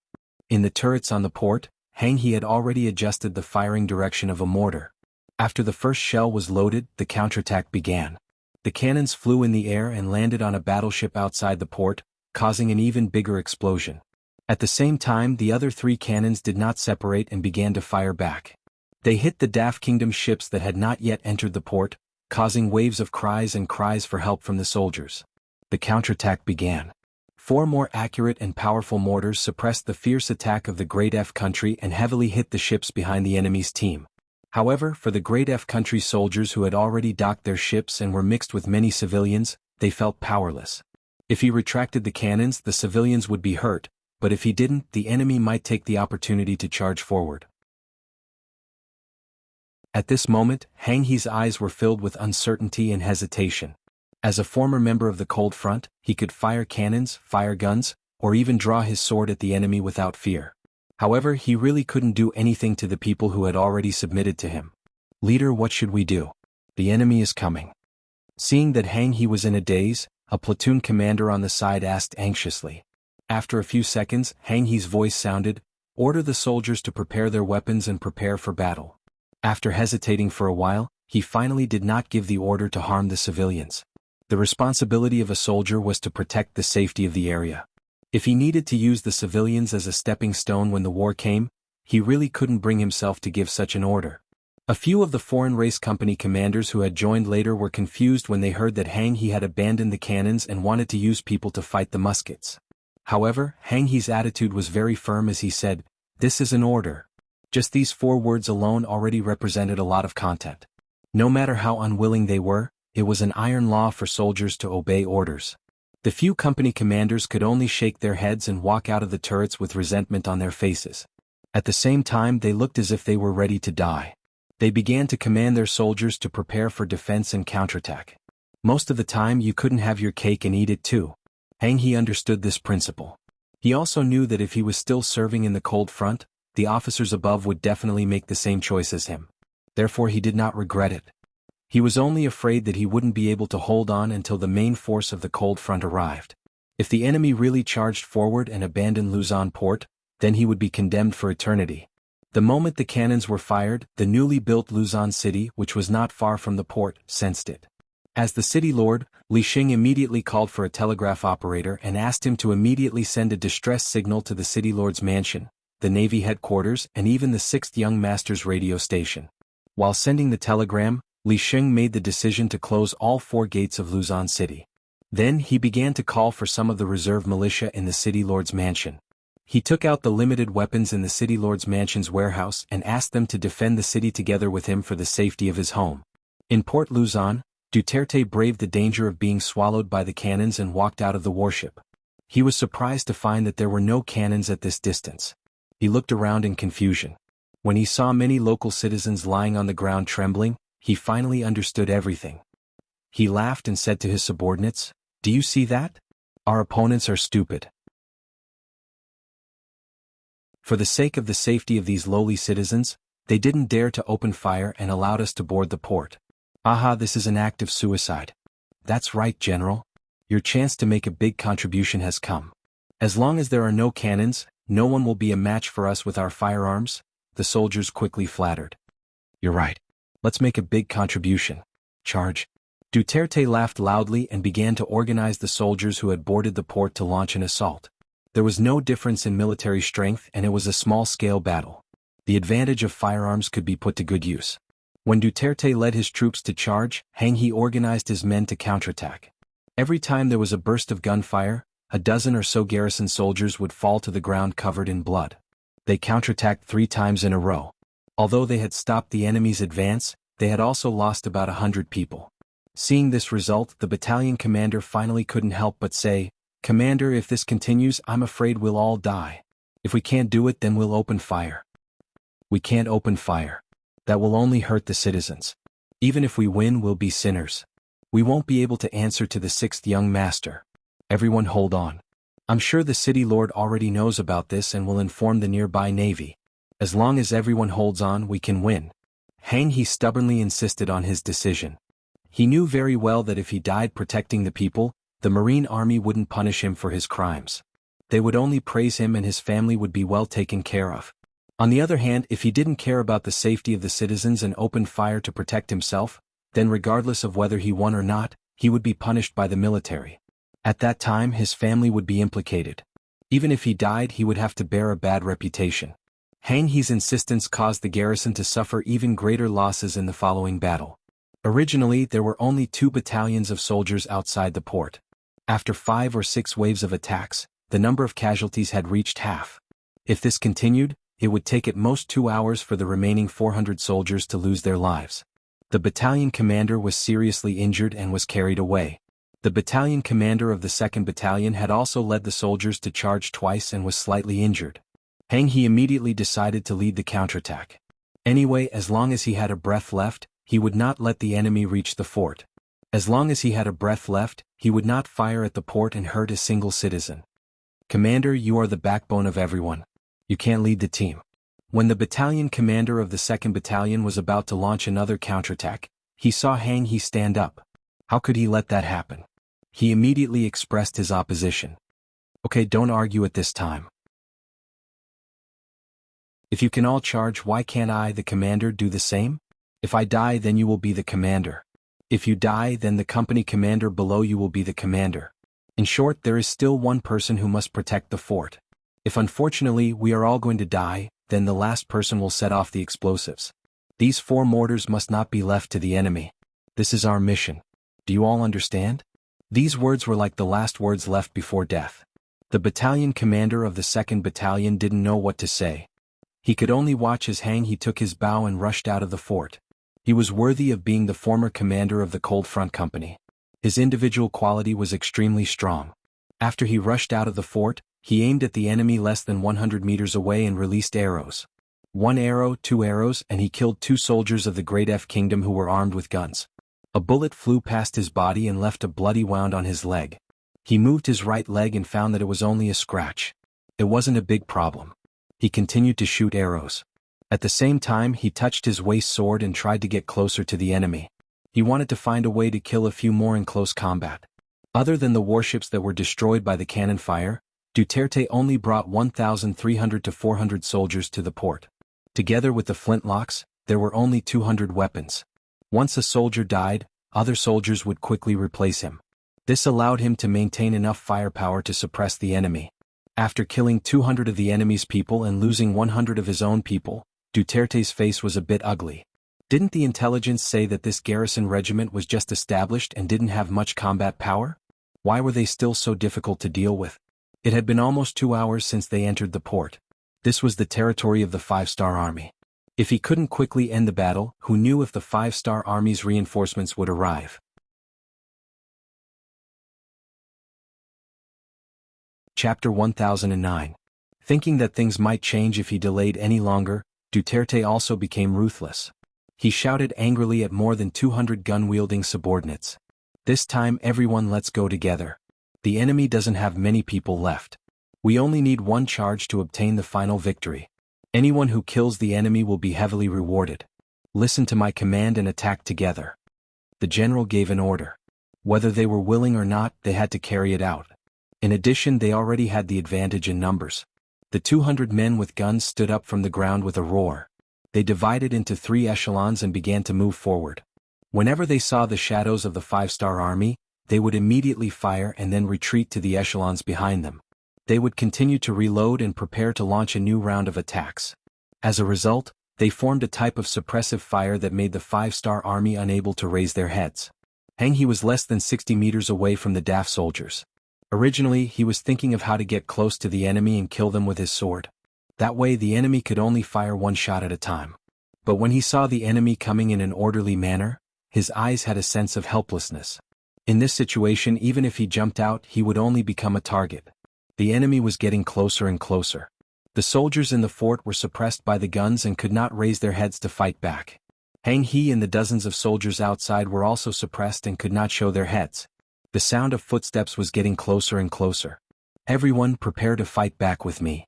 [SPEAKER 1] In the turrets on the port, Hang He had already adjusted the firing direction of a mortar. After the first shell was loaded, the counterattack began. The cannons flew in the air and landed on a battleship outside the port, causing an even bigger explosion. At the same time, the other 3 cannons did not separate and began to fire back. They hit the Daf Kingdom ships that had not yet entered the port, causing waves of cries and cries for help from the soldiers. The counterattack began. 4 more accurate and powerful mortars suppressed the fierce attack of the Great F country and heavily hit the ships behind the enemy's team. However, for the Great F country soldiers who had already docked their ships and were mixed with many civilians, they felt powerless. If he retracted the cannons, the civilians would be hurt, but if he didn't, the enemy might take the opportunity to charge forward. At this moment, Hang He's eyes were filled with uncertainty and hesitation. As a former member of the Cold Front, he could fire cannons, fire guns, or even draw his sword at the enemy without fear. However, he really couldn't do anything to the people who had already submitted to him. "Leader, what should we do? The enemy is coming." Seeing that Hang He was in a daze, a platoon commander on the side asked anxiously. After a few seconds, Hang He's voice sounded, "Order the soldiers to prepare their weapons and prepare for battle." After hesitating for a while, he finally did not give the order to harm the civilians. The responsibility of a soldier was to protect the safety of the area. If he needed to use the civilians as a stepping stone when the war came, he really couldn't bring himself to give such an order. A few of the foreign race company commanders who had joined later were confused when they heard that Hang He had abandoned the cannons and wanted to use people to fight the muskets. However, Hang He's attitude was very firm as he said, "This is an order." Just these 4 words alone already represented a lot of content. No matter how unwilling they were, it was an iron law for soldiers to obey orders. The few company commanders could only shake their heads and walk out of the turrets with resentment on their faces. At the same time, they looked as if they were ready to die. They began to command their soldiers to prepare for defense and counterattack. Most of the time you couldn't have your cake and eat it too. Hang He understood this principle. He also knew that if he was still serving in the cold front, the officers above would definitely make the same choice as him. Therefore he did not regret it. He was only afraid that he wouldn't be able to hold on until the main force of the cold front arrived. If the enemy really charged forward and abandoned Luzon port, then he would be condemned for eternity. The moment the cannons were fired, the newly built Luzon city, which was not far from the port, sensed it. As the city lord, Li Xing immediately called for a telegraph operator and asked him to immediately send a distress signal to the city lord's mansion, the Navy headquarters, and even the 6th Young Master's radio station. While sending the telegram, Li Xing made the decision to close all 4 gates of Luzon city. Then he began to call for some of the reserve militia in the city lord's mansion. He took out the limited weapons in the city lord's mansion's warehouse and asked them to defend the city together with him for the safety of his home. In Port Luzon, Duterte braved the danger of being swallowed by the cannons and walked out of the warship. He was surprised to find that there were no cannons at this distance. He looked around in confusion. When he saw many local citizens lying on the ground trembling, he finally understood everything. He laughed and said to his subordinates, "Do you see that? Our opponents are stupid. For the sake of the safety of these lowly citizens, they didn't dare to open fire and allowed us to board the port. Aha, this is an act of suicide." "That's right, General. Your chance to make a big contribution has come. As long as there are no cannons, no one will be a match for us with our firearms," the soldiers quickly flattered. "You're right. Let's make a big contribution. Charge." Duterte laughed loudly and began to organize the soldiers who had boarded the port to launch an assault. There was no difference in military strength and it was a small-scale battle. The advantage of firearms could be put to good use. When Duterte led his troops to charge, Hang He organized his men to counterattack. Every time there was a burst of gunfire, a dozen or so garrison soldiers would fall to the ground covered in blood. They counterattacked 3 times in a row. Although they had stopped the enemy's advance, they had also lost about 100 people. Seeing this result, the battalion commander finally couldn't help but say, "Commander, if this continues, I'm afraid we'll all die. If we can't do it, then we'll open fire." "We can't open fire. That will only hurt the citizens. Even if we win, we'll be sinners. We won't be able to answer to the 6th Young Master. Everyone hold on. I'm sure the city lord already knows about this and will inform the nearby navy. As long as everyone holds on, we can win." Hang He stubbornly insisted on his decision. He knew very well that if he died protecting the people, the Marine Army wouldn't punish him for his crimes. They would only praise him and his family would be well taken care of. On the other hand, if he didn't care about the safety of the citizens and opened fire to protect himself, then regardless of whether he won or not, he would be punished by the military. At that time his family would be implicated. Even if he died, he would have to bear a bad reputation. Hang He's insistence caused the garrison to suffer even greater losses in the following battle. Originally there were only 2 battalions of soldiers outside the port. After 5 or 6 waves of attacks, the number of casualties had reached half. If this continued, it would take at most 2 hours for the remaining 400 soldiers to lose their lives. The battalion commander was seriously injured and was carried away. The battalion commander of the 2nd Battalion had also led the soldiers to charge twice and was slightly injured. Hang He immediately decided to lead the counterattack. Anyway, as long as he had a breath left, he would not let the enemy reach the fort. As long as he had a breath left, he would not fire at the port and hurt a single citizen. Commander, you are the backbone of everyone. You can't lead the team. When the battalion commander of the 2nd Battalion was about to launch another counterattack, he saw Hang He stand up. How could he let that happen? He immediately expressed his opposition. Okay, don't argue at this time. If you can all charge, why can't I, the commander, do the same? If I die, then you will be the commander. If you die, then the company commander below you will be the commander. In short, there is still one person who must protect the fort. If unfortunately we are all going to die, then the last person will set off the explosives. These 4 mortars must not be left to the enemy. This is our mission. Do you all understand? These words were like the last words left before death. The battalion commander of the 2nd Battalion didn't know what to say. He could only watch as Hang He took his bow and rushed out of the fort. He was worthy of being the former commander of the Cold Front Company. His individual quality was extremely strong. After he rushed out of the fort, he aimed at the enemy less than 100 meters away and released arrows. 1 arrow, 2 arrows, and he killed 2 soldiers of the Great F Kingdom who were armed with guns. A bullet flew past his body and left a bloody wound on his leg. He moved his right leg and found that it was only a scratch. It wasn't a big problem. He continued to shoot arrows. At the same time, he touched his waist sword and tried to get closer to the enemy. He wanted to find a way to kill a few more in close combat. Other than the warships that were destroyed by the cannon fire, Duterte only brought 1,300 to 400 soldiers to the port. Together with the flintlocks, there were only 200 weapons. Once a soldier died, other soldiers would quickly replace him. This allowed him to maintain enough firepower to suppress the enemy. After killing 200 of the enemy's people and losing 100 of his own people, Duterte's face was a bit ugly. Didn't the intelligence say that this garrison regiment was just established and didn't have much combat power? Why were they still so difficult to deal with? It had been almost 2 hours since they entered the port. This was the territory of the 5-star army. If he couldn't quickly end the battle, who knew if the 5-star army's reinforcements would arrive? Chapter 1009. Thinking that things might change if he delayed any longer, Duterte also became ruthless. He shouted angrily at more than 200 gun-wielding subordinates. This time everyone, let's go together. The enemy doesn't have many people left. We only need 1 charge to obtain the final victory. Anyone who kills the enemy will be heavily rewarded. Listen to my command and attack together. The general gave an order. Whether they were willing or not, they had to carry it out. In addition, they already had the advantage in numbers. The 200 men with guns stood up from the ground with a roar. They divided into 3 echelons and began to move forward. Whenever they saw the shadows of the 5-star army, they would immediately fire and then retreat to the echelons behind them. They would continue to reload and prepare to launch a new round of attacks. As a result, they formed a type of suppressive fire that made the 5-star army unable to raise their heads. Hang He was less than 60 meters away from the DAF soldiers. Originally, he was thinking of how to get close to the enemy and kill them with his sword. That way the enemy could only fire 1 shot at a time. But when he saw the enemy coming in an orderly manner, his eyes had a sense of helplessness. In this situation, even if he jumped out, he would only become a target. The enemy was getting closer and closer. The soldiers in the fort were suppressed by the guns and could not raise their heads to fight back. Hang He and the dozens of soldiers outside were also suppressed and could not show their heads. The sound of footsteps was getting closer and closer. Everyone, prepare to fight back with me.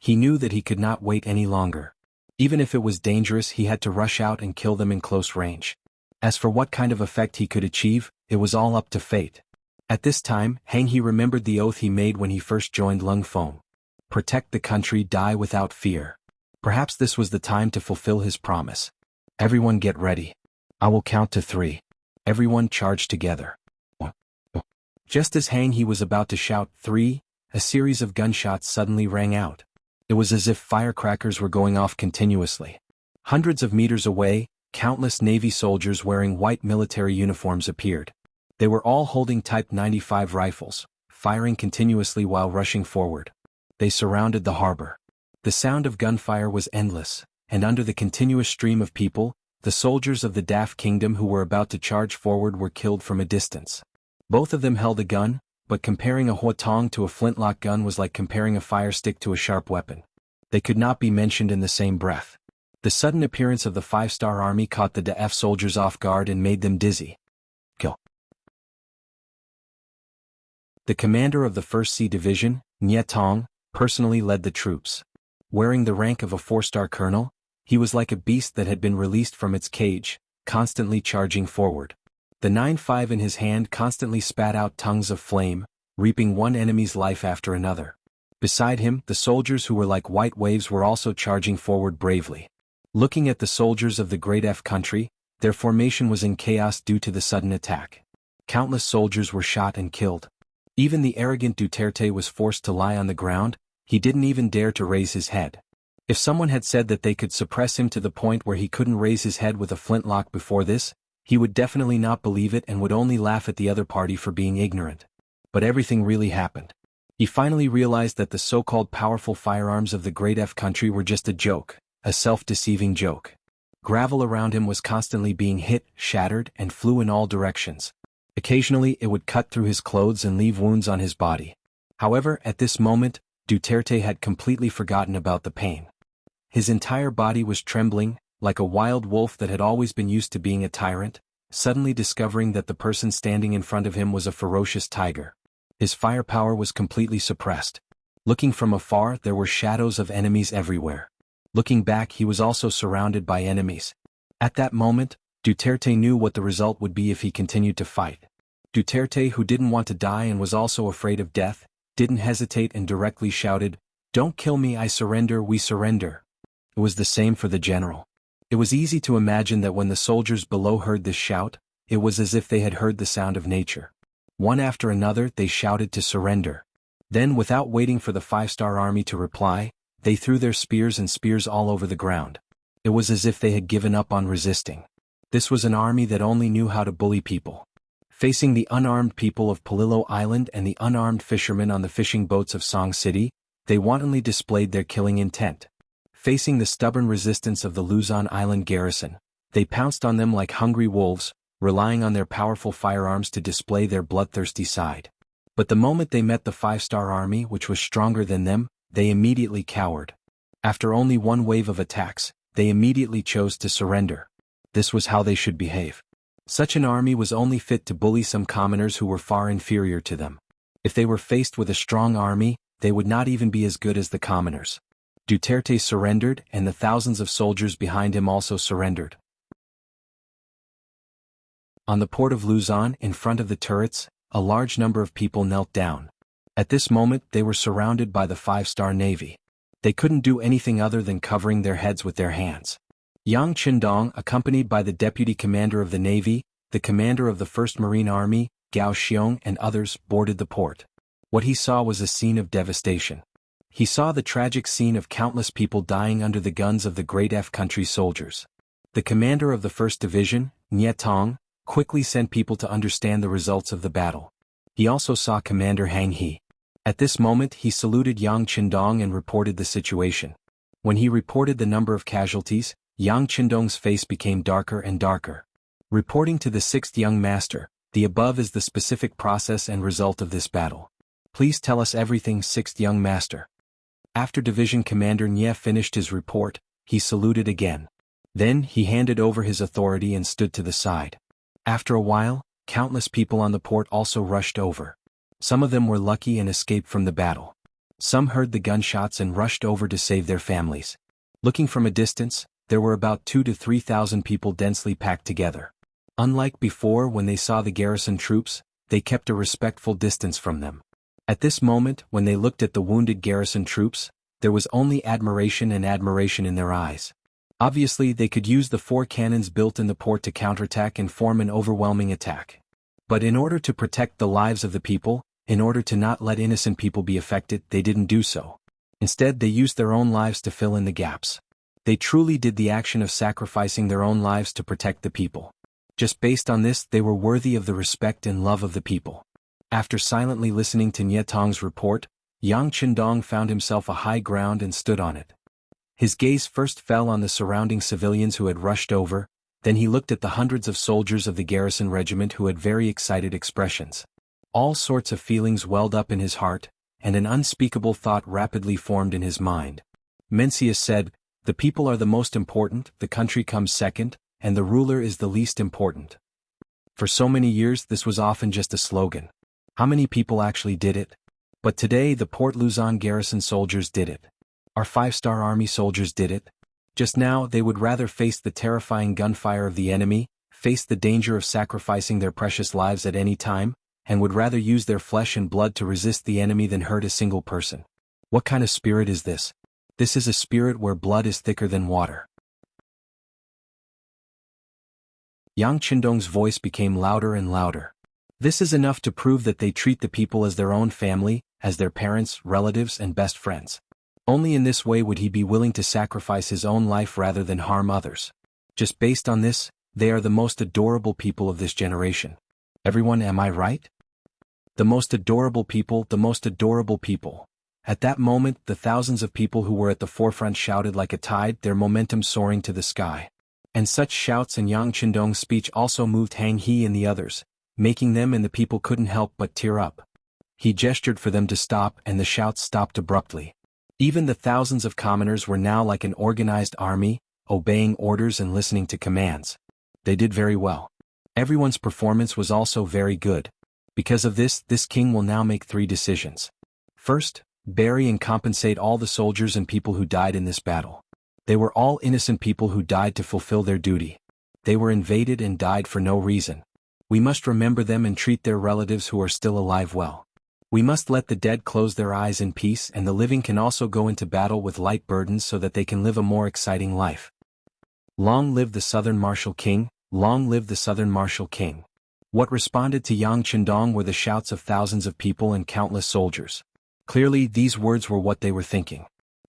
[SPEAKER 1] He knew that he could not wait any longer. Even if it was dangerous, he had to rush out and kill them in close range. As for what kind of effect he could achieve, it was all up to fate. At this time, Hang He remembered the oath he made when he first joined Lung Feng. Protect the country, die without fear. Perhaps this was the time to fulfill his promise. Everyone get ready. I will count to 3. Everyone charge together. Just as Hang He was about to shout 3, a series of gunshots suddenly rang out. It was as if firecrackers were going off continuously. Hundreds of meters away, countless Navy soldiers wearing white military uniforms appeared. They were all holding Type 95 rifles, firing continuously while rushing forward. They surrounded the harbor. The sound of gunfire was endless, and under the continuous stream of people, the soldiers of the DAF Kingdom who were about to charge forward were killed from a distance. Both of them held a gun, but comparing a huatong to a flintlock gun was like comparing a fire stick to a sharp weapon. They could not be mentioned in the same breath. The sudden appearance of the 5-star army caught the DAF soldiers off guard and made them dizzy. Go. The commander of the 1st Sea Division, Nye Tong, personally led the troops. Wearing the rank of a 4-star colonel, he was like a beast that had been released from its cage, constantly charging forward. The 9-5 in his hand constantly spat out tongues of flame, reaping one enemy's life after another. Beside him, the soldiers who were like white waves were also charging forward bravely. Looking at the soldiers of the Great F country, their formation was in chaos due to the sudden attack. Countless soldiers were shot and killed. Even the arrogant Duterte was forced to lie on the ground. He didn't even dare to raise his head. If someone had said that they could suppress him to the point where he couldn't raise his head with a flintlock before this, he would definitely not believe it and would only laugh at the other party for being ignorant. But everything really happened. He finally realized that the so-called powerful firearms of the Great F country were just a joke, a self-deceiving joke. Gravel around him was constantly being hit, shattered, and flew in all directions. Occasionally it would cut through his clothes and leave wounds on his body. However, at this moment, Duterte had completely forgotten about the pain. His entire body was trembling, like a wild wolf that had always been used to being a tyrant, suddenly discovering that the person standing in front of him was a ferocious tiger. His firepower was completely suppressed. Looking from afar, there were shadows of enemies everywhere. Looking back, he was also surrounded by enemies. At that moment, Duterte knew what the result would be if he continued to fight. Duterte, who didn't want to die and was also afraid of death, didn't hesitate and directly shouted, "Don't kill me, I surrender, we surrender." It was the same for the general. It was easy to imagine that when the soldiers below heard this shout, it was as if they had heard the sound of nature. One after another, they shouted to surrender. Then, without waiting for the 5-star army to reply, they threw their spears and spears all over the ground. It was as if they had given up on resisting. This was an army that only knew how to bully people. Facing the unarmed people of Polillo Island and the unarmed fishermen on the fishing boats of Song City, they wantonly displayed their killing intent. Facing the stubborn resistance of the Luzon Island garrison, they pounced on them like hungry wolves, relying on their powerful firearms to display their bloodthirsty side. But the moment they met the 5-star army, which was stronger than them, they immediately cowered. After only one wave of attacks, they immediately chose to surrender. This was how they should behave. Such an army was only fit to bully some commoners who were far inferior to them. If they were faced with a strong army, they would not even be as good as the commoners. Duterte surrendered, and the thousands of soldiers behind him also surrendered. On the port of Luzon, in front of the turrets, a large number of people knelt down. At this moment, they were surrounded by the 5-star Navy. They couldn't do anything other than covering their heads with their hands. Yang Qindong, accompanied by the deputy commander of the Navy, the commander of the 1st Marine Army, Gao Xiong, and others, boarded the port. What he saw was a scene of devastation. He saw the tragic scene of countless people dying under the guns of the Great F country soldiers. The commander of the 1st Division, Nye Tong, quickly sent people to understand the results of the battle. He also saw Commander Hang He. At this moment, he saluted Yang Qindong and reported the situation. When he reported the number of casualties, Yang Qindong's face became darker and darker. Reporting to the 6th young master, the above is the specific process and result of this battle. Please tell us everything, 6th young master. After Division Commander Nye finished his report, he saluted again. Then, he handed over his authority and stood to the side. After a while, countless people on the port also rushed over. Some of them were lucky and escaped from the battle. Some heard the gunshots and rushed over to save their families. Looking from a distance, there were about 2,000 to 3,000 people densely packed together. Unlike before when they saw the garrison troops, they kept a respectful distance from them. At this moment, when they looked at the wounded garrison troops, there was only admiration and admiration in their eyes. Obviously, they could use the 4 cannons built in the port to counterattack and form an overwhelming attack. But in order to protect the lives of the people, in order to not let innocent people be affected, they didn't do so. Instead, they used their own lives to fill in the gaps. They truly did the action of sacrificing their own lives to protect the people. Just based on this, they were worthy of the respect and love of the people. After silently listening to Nye Tong's report, Yang Qindong found himself a high ground and stood on it. His gaze first fell on the surrounding civilians who had rushed over, then he looked at the hundreds of soldiers of the garrison regiment who had very excited expressions. All sorts of feelings welled up in his heart, and an unspeakable thought rapidly formed in his mind. Mencius said, "The people are the most important, the country comes second, and the ruler is the least important." For so many years this was often just a slogan. How many people actually did it? But today the Port Luzon garrison soldiers did it. Our 5-star army soldiers did it. Just now they would rather face the terrifying gunfire of the enemy, face the danger of sacrificing their precious lives at any time, and would rather use their flesh and blood to resist the enemy than hurt a single person. What kind of spirit is this? This is a spirit where blood is thicker than water. Yang Qindong's voice became louder and louder. This is enough to prove that they treat the people as their own family, as their parents, relatives, and best friends. Only in this way would he be willing to sacrifice his own life rather than harm others. Just based on this, they are the most adorable people of this generation. Everyone, am I right? The most adorable people, the most adorable people. At that moment, the thousands of people who were at the forefront shouted like a tide, their momentum soaring to the sky. And such shouts and Yang Qindong's speech also moved Hang He and the others, making them and the people couldn't help but tear up. He gestured for them to stop and the shouts stopped abruptly. Even the thousands of commoners were now like an organized army, obeying orders and listening to commands. They did very well. Everyone's performance was also very good. Because of this king will now make 3 decisions. First, bury and compensate all the soldiers and people who died in this battle. They were all innocent people who died to fulfill their duty. They were invaded and died for no reason. We must remember them and treat their relatives who are still alive well. We must let the dead close their eyes in peace, and the living can also go into battle with light burdens so that they can live a more exciting life. Long live the Southern Martial King, long live the Southern Martial King. What responded to Yang Qindong were the shouts of thousands of people and countless soldiers. Clearly these words were what they were thinking.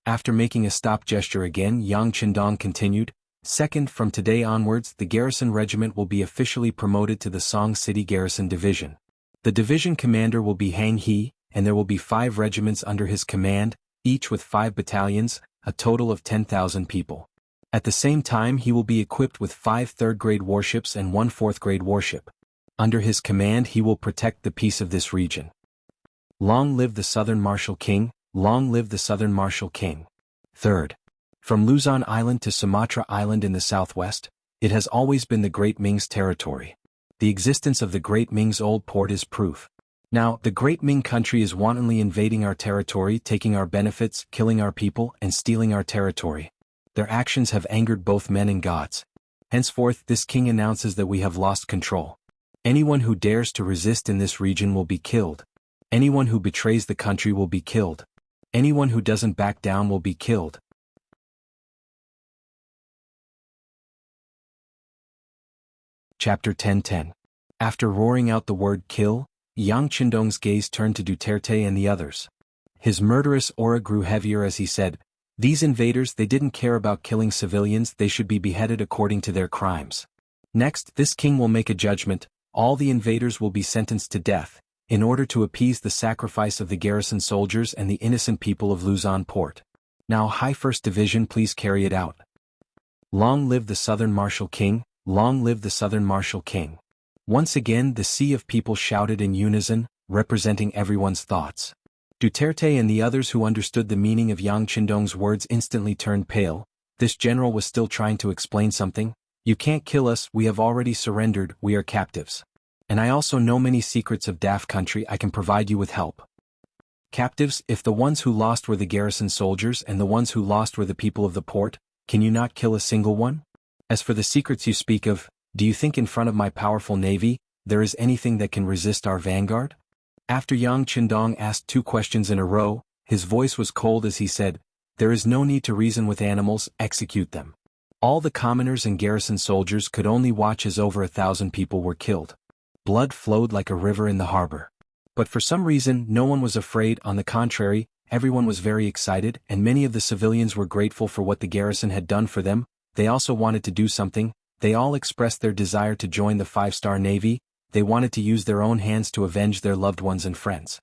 [SPEAKER 1] After making a stop gesture again, Yang Qindong continued, "Second, from today onwards the garrison regiment will be officially promoted to the Song City Garrison Division. The division commander will be Hang He, and there will be 5 regiments under his command, each with 5 battalions, a total of 10,000 people. At the same time he will be equipped with 5 third-grade warships and 1 fourth-grade warship. Under his command he will protect the peace of this region. Long live the Southern Martial King, long live the Southern Martial King. Third, from Luzon Island to Sumatra Island in the southwest, it has always been the Great Ming's territory. The existence of the Great Ming's old port is proof. Now, the Great Ming country is wantonly invading our territory, taking our benefits, killing our people, and stealing our territory. Their actions have angered both men and gods. Henceforth, this king announces that we have lost control. Anyone who dares to resist in this region will be killed. Anyone who betrays the country will be killed. Anyone who doesn't back down will be killed." Chapter 10:10. After roaring out the word kill, Yang Qindong's gaze turned to Duterte and the others. His murderous aura grew heavier as he said, "These invaders, they didn't care about killing civilians, they should be beheaded according to their crimes. Next, this king will make a judgment, all the invaders will be sentenced to death, in order to appease the sacrifice of the garrison soldiers and the innocent people of Luzon Port. Now High 1st Division, please carry it out." Long live the Southern Martial King, long live the Southern Martial King. Once again the sea of people shouted in unison, representing everyone's thoughts. Duterte and the others who understood the meaning of Yang Qindong's words instantly turned pale. This general was still trying to explain something. "You can't kill us, we have already surrendered, we are captives. And I also know many secrets of Daf country, I can provide you with help." Captives, if the ones who lost were the garrison soldiers and the ones who lost were the people of the port, can you not kill a single one? As for the secrets you speak of, do you think in front of my powerful navy, there is anything that can resist our vanguard? After Yang Qindong asked 2 questions in a row, his voice was cold as he said, "There is no need to reason with animals, execute them." All the commoners and garrison soldiers could only watch as over 1,000 people were killed. Blood flowed like a river in the harbor. But for some reason no one was afraid, on the contrary, everyone was very excited, and many of the civilians were grateful for what the garrison had done for them. They also wanted to do something. They all expressed their desire to join the 5-star Navy. They wanted to use their own hands to avenge their loved ones and friends.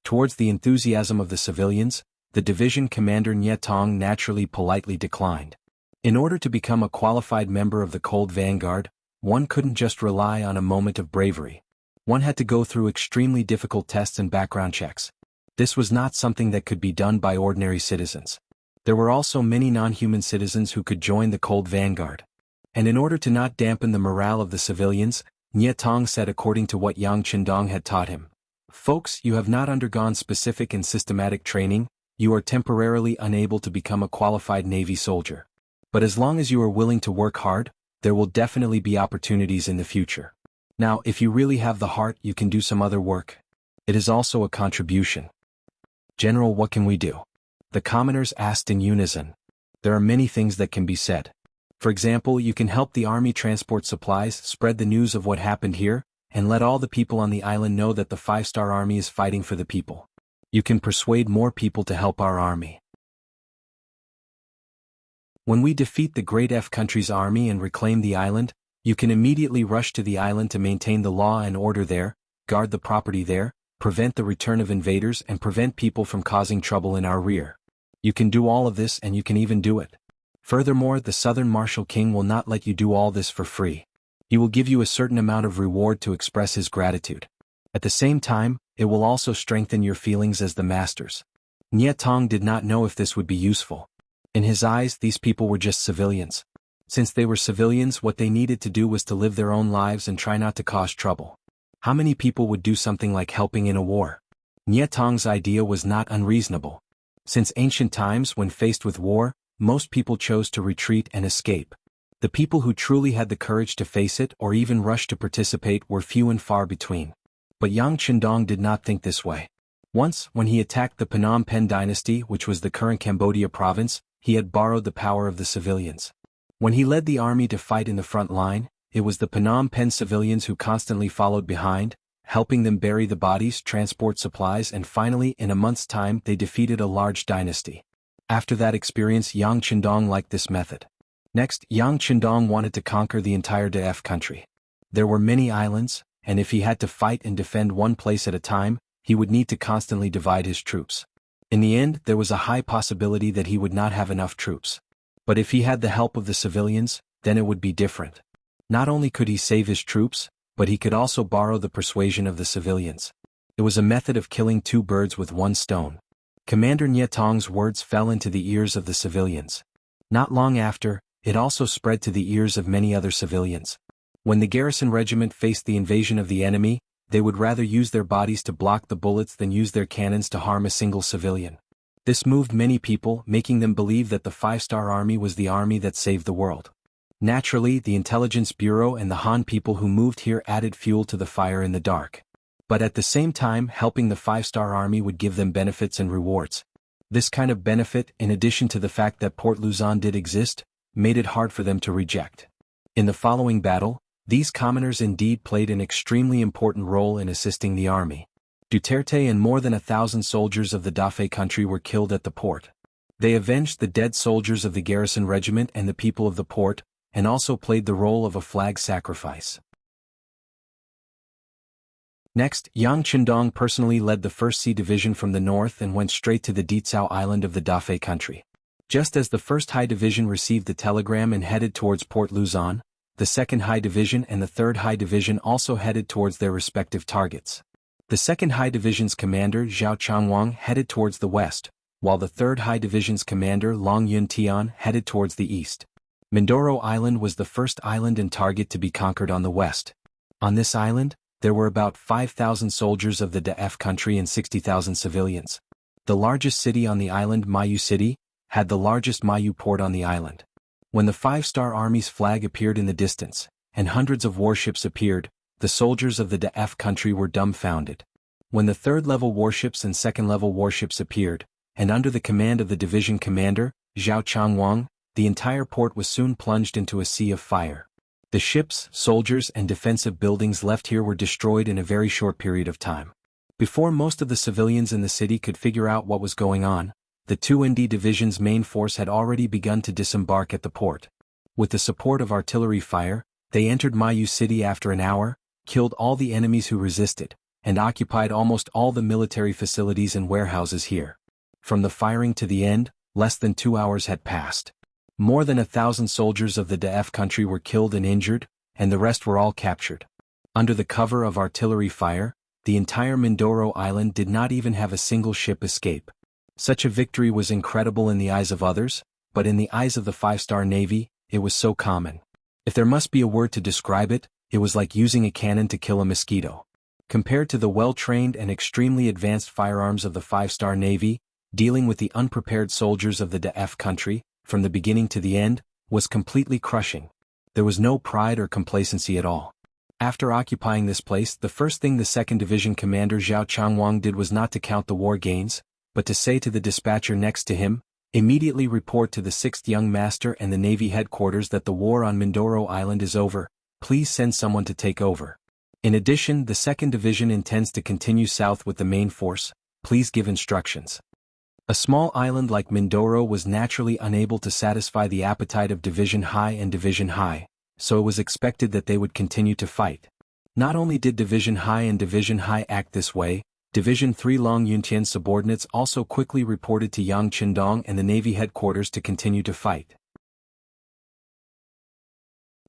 [SPEAKER 1] Towards the enthusiasm of the civilians, the division commander Nye Tong naturally politely declined. In order to become a qualified member of the Cold Vanguard, one couldn't just rely on a moment of bravery. One had to go through extremely difficult tests and background checks. This was not something that could be done by ordinary citizens. There were also many non-human citizens who could join the Cold Vanguard. And in order to not dampen the morale of the civilians, Nye Tong said according to what Yang Qindong had taught him, Folks, you have not undergone specific and systematic training, you are temporarily unable to become a qualified Navy soldier. But as long as you are willing to work hard, there will definitely be opportunities in the future. Now, if you really have the heart, you can do some other work. It is also a contribution. General, what can we do? The commoners asked in unison. There are many things that can be said. For example, you can help the army transport supplies, spread the news of what happened here, and let all the people on the island know that the 5-star army is fighting for the people. You can persuade more people to help our army. When we defeat the Great F country's army and reclaim the island, you can immediately rush to the island to maintain the law and order there, guard the property there, prevent the return of invaders and prevent people from causing trouble in our rear. You can do all of this and you can even do it. Furthermore, the Southern Marshal King will not let you do all this for free. He will give you a certain amount of reward to express his gratitude. At the same time, it will also strengthen your feelings as the masters. Nye Tong did not know if this would be useful. In his eyes, these people were just civilians. Since they were civilians, what they needed to do was to live their own lives and try not to cause trouble. How many people would do something like helping in a war? Nye Tong's idea was not unreasonable. Since ancient times, when faced with war, most people chose to retreat and escape. The people who truly had the courage to face it or even rush to participate were few and far between. But Yang Chendong did not think this way. Once, when he attacked the Phnom Penh dynasty, which was the current Cambodia province, he had borrowed the power of the civilians. When he led the army to fight in the front line, it was the Phnom Penh civilians who constantly followed behind, helping them bury the bodies, transport supplies, and finally, in a month's time, they defeated a large dynasty. After that experience, Yang Chendong liked this method. Next, Yang Chendong wanted to conquer the entire Daf country. There were many islands, and if he had to fight and defend one place at a time, he would need to constantly divide his troops. In the end, there was a high possibility that he would not have enough troops. But if he had the help of the civilians, then it would be different. Not only could he save his troops, but he could also borrow the persuasion of the civilians. It was a method of killing two birds with one stone. Commander Nye Tong's words fell into the ears of the civilians. Not long after, it also spread to the ears of many other civilians. When the garrison regiment faced the invasion of the enemy, they would rather use their bodies to block the bullets than use their cannons to harm a single civilian. This moved many people, making them believe that the 5-star army was the army that saved the world. Naturally, the intelligence bureau and the Han people who moved here added fuel to the fire in the dark. But at the same time, helping the 5-star army would give them benefits and rewards. This kind of benefit, in addition to the fact that Port Luzon did exist, made it hard for them to reject. In the following battle, these commoners indeed played an extremely important role in assisting the army. Duterte and more than 1,000 soldiers of the Dafe country were killed at the port. They avenged the dead soldiers of the garrison regiment and the people of the port, and also played the role of a flag sacrifice. Next, Yang Chendong personally led the 1st Sea Division from the north and went straight to the Dietsao Island of the Dafe country. Just as the 1st High Division received the telegram and headed towards Port Luzon, the 2nd High Division and the 3rd High Division also headed towards their respective targets. The 2nd High Division's commander Zhao Changwang headed towards the west, while the 3rd High Division's commander Long Yun Tian headed towards the east. Mindoro Island was the first island and target to be conquered on the west. On this island, there were about 5,000 soldiers of the Daf country and 60,000 civilians. The largest city on the island, Mayu City, had the largest Mayu port on the island. When the 5-star army's flag appeared in the distance, and hundreds of warships appeared, the soldiers of the Daf country were dumbfounded. When the 3rd-level warships and 2nd-level warships appeared, and under the command of the division commander, Zhao Changwang, the entire port was soon plunged into a sea of fire. The ships, soldiers, and defensive buildings left here were destroyed in a very short period of time. Before most of the civilians in the city could figure out what was going on, the 2ND Division's main force had already begun to disembark at the port. With the support of artillery fire, they entered Mayu City after an hour, killed all the enemies who resisted, and occupied almost all the military facilities and warehouses here. From the firing to the end, less than 2 hours had passed. More than 1,000 soldiers of the Daf country were killed and injured, and the rest were all captured. Under the cover of artillery fire, the entire Mindoro Island did not even have a single ship escape. Such a victory was incredible in the eyes of others, but in the eyes of the 5-star Navy, it was so common. If there must be a word to describe it, it was like using a cannon to kill a mosquito. Compared to the well-trained and extremely advanced firearms of the five-star Navy, dealing with the unprepared soldiers of the DF country, from the beginning to the end, was completely crushing. There was no pride or complacency at all. After occupying this place, the first thing the 2nd Division commander Zhao Changwang did was not to count the war gains, but to say to the dispatcher next to him, "Immediately report to the 6th Young Master and the Navy headquarters that the war on Mindoro Island is over. Please send someone to take over. In addition, the 2nd Division intends to continue south with the main force. Please give instructions." A small island like Mindoro was naturally unable to satisfy the appetite of Division High and Division High, so it was expected that they would continue to fight. Not only did Division High and Division High act this way, Division 3 Long Yuntian's subordinates also quickly reported to Yang Qindong and the Navy headquarters to continue to fight.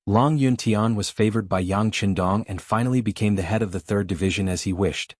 [SPEAKER 1] Long Yuntian was favored by Yang Qindong and finally became the head of the 3rd Division as he wished.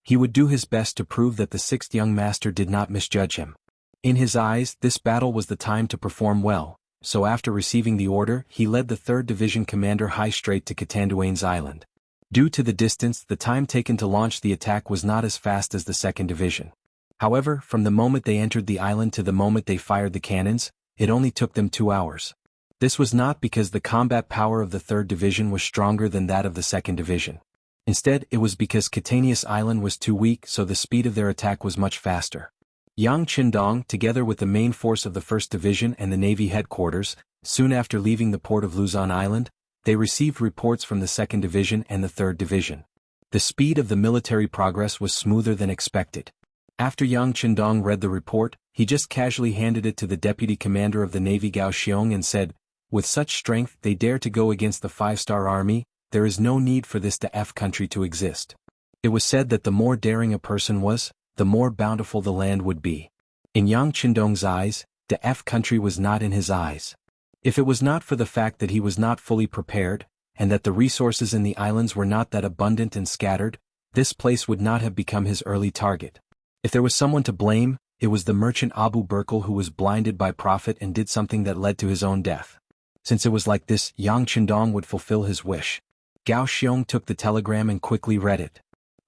[SPEAKER 1] He would do his best to prove that the 6th Young Master did not misjudge him. In his eyes, this battle was the time to perform well, so after receiving the order, he led the 3rd Division commander high straight to Katanduane's island. Due to the distance, the time taken to launch the attack was not as fast as the 2nd Division. However, from the moment they entered the island to the moment they fired the cannons, it only took them 2 hours. This was not because the combat power of the 3rd Division was stronger than that of the 2nd Division. Instead, it was because Katanius Island was too weak, so the speed of their attack was much faster. Yang Qindong, together with the main force of the 1st Division and the Navy headquarters, soon after leaving the port of Luzon Island, they received reports from the 2nd Division and the 3rd Division. The speed of the military progress was smoother than expected. After Yang Qindong read the report, he just casually handed it to the deputy commander of the Navy Gao Xiong and said, "With such strength they dare to go against the 5-star army, there is no need for this DF country to exist." It was said that the more daring a person was, the more bountiful the land would be. In Yang Qindong's eyes, DF country was not in his eyes. If it was not for the fact that he was not fully prepared, and that the resources in the islands were not that abundant and scattered, this place would not have become his early target. If there was someone to blame, it was the merchant Abu Burkle who was blinded by profit and did something that led to his own death. Since it was like this, Yang Qindong would fulfill his wish. Gao Xiong took the telegram and quickly read it.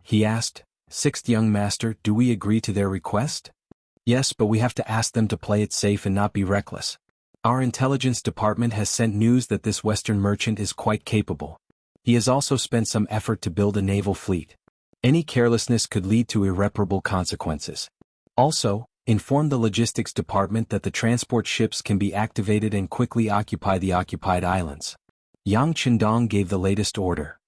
[SPEAKER 1] He asked, "6th Young Master, do we agree to their request?" "Yes, but we have to ask them to play it safe and not be reckless. Our intelligence department has sent news that this Western merchant is quite capable. He has also spent some effort to build a naval fleet. Any carelessness could lead to irreparable consequences. Also, inform the logistics department that the transport ships can be activated and quickly occupy the occupied islands." Yang Qindong gave the latest order.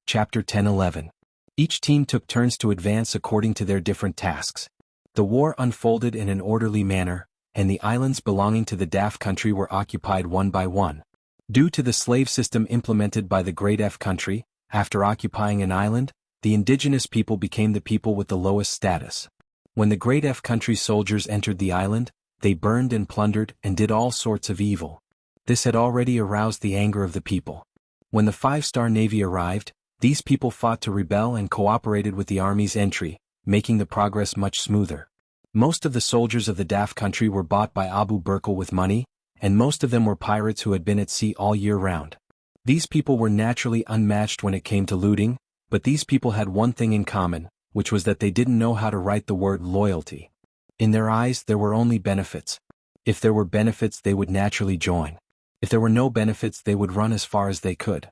[SPEAKER 1] Chapter 10-11. Each team took turns to advance according to their different tasks. The war unfolded in an orderly manner, and the islands belonging to the DAF country were occupied one by one. Due to the slave system implemented by the Great F country, after occupying an island, the indigenous people became the people with the lowest status. When the Great F country soldiers entered the island, they burned and plundered and did all sorts of evil. This had already aroused the anger of the people. When the 5-star Navy arrived, these people fought to rebel and cooperated with the army's entry, making the progress much smoother. Most of the soldiers of the DAF country were bought by Abu Burkle with money, and most of them were pirates who had been at sea all year round. These people were naturally unmatched when it came to looting, but these people had one thing in common, which was that they didn't know how to write the word loyalty. In their eyes there were only benefits. If there were benefits they would naturally join. If there were no benefits they would run as far as they could.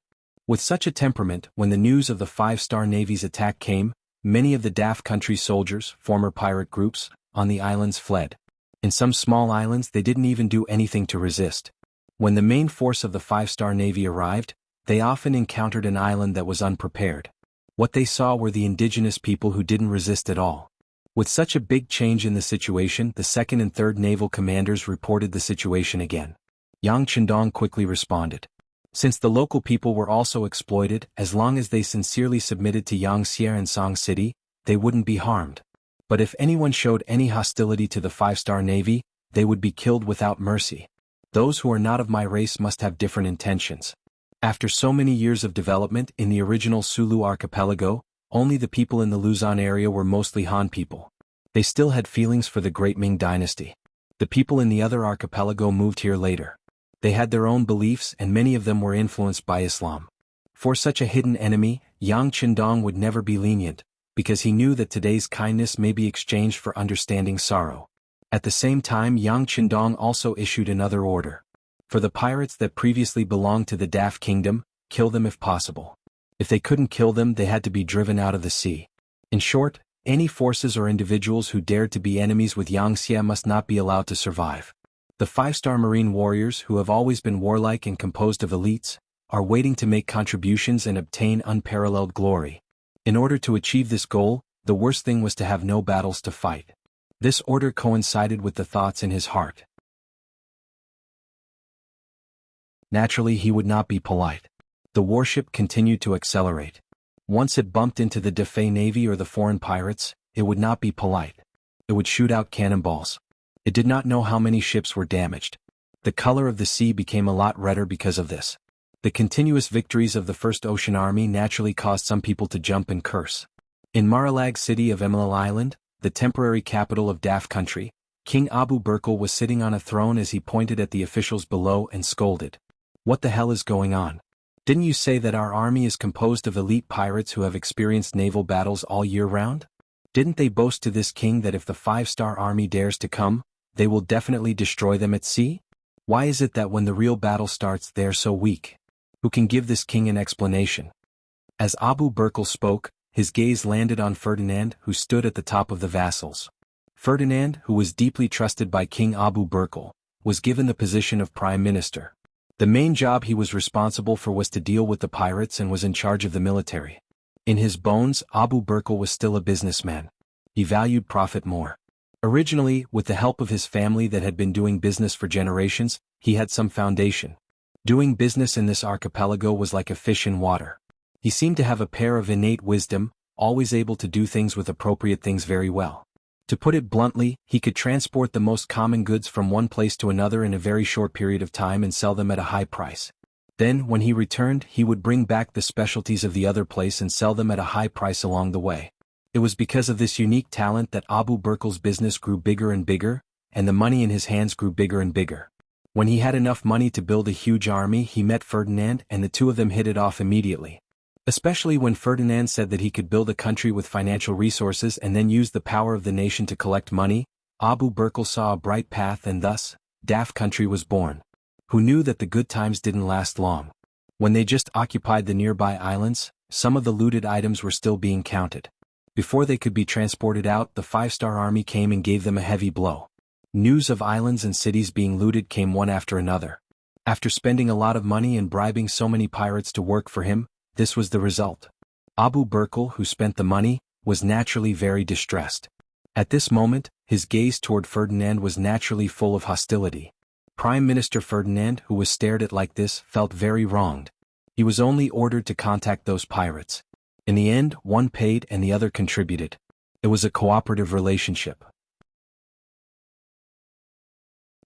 [SPEAKER 1] With such a temperament, when the news of the 5-star Navy's attack came, many of the DAF country soldiers, former pirate groups, on the islands fled. In some small islands they didn't even do anything to resist. When the main force of the 5-star Navy arrived, they often encountered an island that was unprepared. What they saw were the indigenous people who didn't resist at all. With such a big change in the situation, the 2nd and 3rd naval commanders reported the situation again. Yang Qindong quickly responded. Since the local people were also exploited, as long as they sincerely submitted to Yangtze and Song City, they wouldn't be harmed. But if anyone showed any hostility to the 5-star Navy, they would be killed without mercy. Those who are not of my race must have different intentions. After so many years of development in the original Sulu archipelago, only the people in the Luzon area were mostly Han people. They still had feelings for the great Ming dynasty. The people in the other archipelago moved here later. They had their own beliefs and many of them were influenced by Islam. For such a hidden enemy, Yang Qindong would never be lenient, because he knew that today's kindness may be exchanged for understanding sorrow. At the same time, Yang Qindong also issued another order. For the pirates that previously belonged to the Daf kingdom, kill them if possible. If they couldn't kill them, they had to be driven out of the sea. In short, any forces or individuals who dared to be enemies with Yangxia must not be allowed to survive. The 5-star Marine warriors, who have always been warlike and composed of elites, are waiting to make contributions and obtain unparalleled glory. In order to achieve this goal, the worst thing was to have no battles to fight. This order coincided with the thoughts in his heart. Naturally, he would not be polite. The warship continued to accelerate. Once it bumped into the Defei Navy or the foreign pirates, it would not be polite. It would shoot out cannonballs. It did not know how many ships were damaged. The color of the sea became a lot redder because of this. The continuous victories of the First Ocean Army naturally caused some people to jump and curse. In Marilag city of Emerald Island, the temporary capital of Daf country, King Abu Burkle was sitting on a throne as he pointed at the officials below and scolded. "What the hell is going on? Didn't you say that our army is composed of elite pirates who have experienced naval battles all year round? Didn't they boast to this king that if the 5-star army dares to come, they will definitely destroy them at sea? Why is it that when the real battle starts they are so weak? Who can give this king an explanation?" As Abu Burkle spoke, his gaze landed on Ferdinand, who stood at the top of the vassals. Ferdinand, who was deeply trusted by King Abu Burkle, was given the position of prime minister. The main job he was responsible for was to deal with the pirates and was in charge of the military. In his bones, Abu Burkle was still a businessman. He valued profit more. Originally, with the help of his family that had been doing business for generations, he had some foundation. Doing business in this archipelago was like a fish in water. He seemed to have a pair of innate wisdom, always able to do things with appropriate things very well. To put it bluntly, he could transport the most common goods from one place to another in a very short period of time and sell them at a high price. Then, when he returned, he would bring back the specialties of the other place and sell them at a high price along the way. It was because of this unique talent that Abu Burkle's business grew bigger and bigger, and the money in his hands grew bigger and bigger. When he had enough money to build a huge army, he met Ferdinand and the two of them hit it off immediately. Especially when Ferdinand said that he could build a country with financial resources and then use the power of the nation to collect money, Abu Burkle saw a bright path and thus, Daf country was born. Who knew that the good times didn't last long? When they just occupied the nearby islands, some of the looted items were still being counted. Before they could be transported out, the 5-star army came and gave them a heavy blow. News of islands and cities being looted came one after another. After spending a lot of money and bribing so many pirates to work for him, this was the result. Abu Burkle, who spent the money, was naturally very distressed. At this moment, his gaze toward Ferdinand was naturally full of hostility. Prime Minister Ferdinand, who was stared at like this, felt very wronged. He was only ordered to contact those pirates. In the end, one paid and the other contributed. It was a cooperative relationship.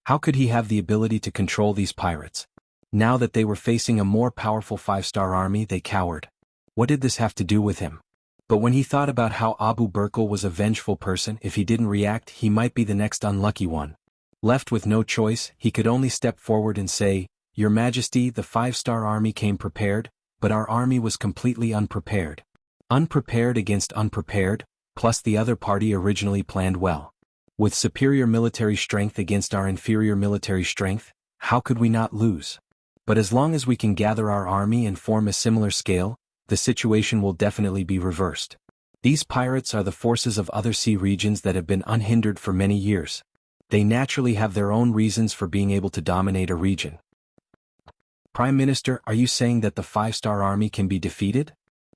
[SPEAKER 1] How could he have the ability to control these pirates? Now that they were facing a more powerful 5-star army, they cowered. What did this have to do with him? But when he thought about how Abu Burkle was a vengeful person, if he didn't react, he might be the next unlucky one. Left with no choice, he could only step forward and say, "Your Majesty, the 5-star army came prepared, but our army was completely unprepared. Unprepared against unprepared, plus the other party originally planned well. With superior military strength against our inferior military strength, how could we not lose? But as long as we can gather our army and form a similar scale, the situation will definitely be reversed. These pirates are the forces of other sea regions that have been unhindered for many years. They naturally have their own reasons for being able to dominate a region." "Prime Minister, are you saying that the 5-star army can be defeated?"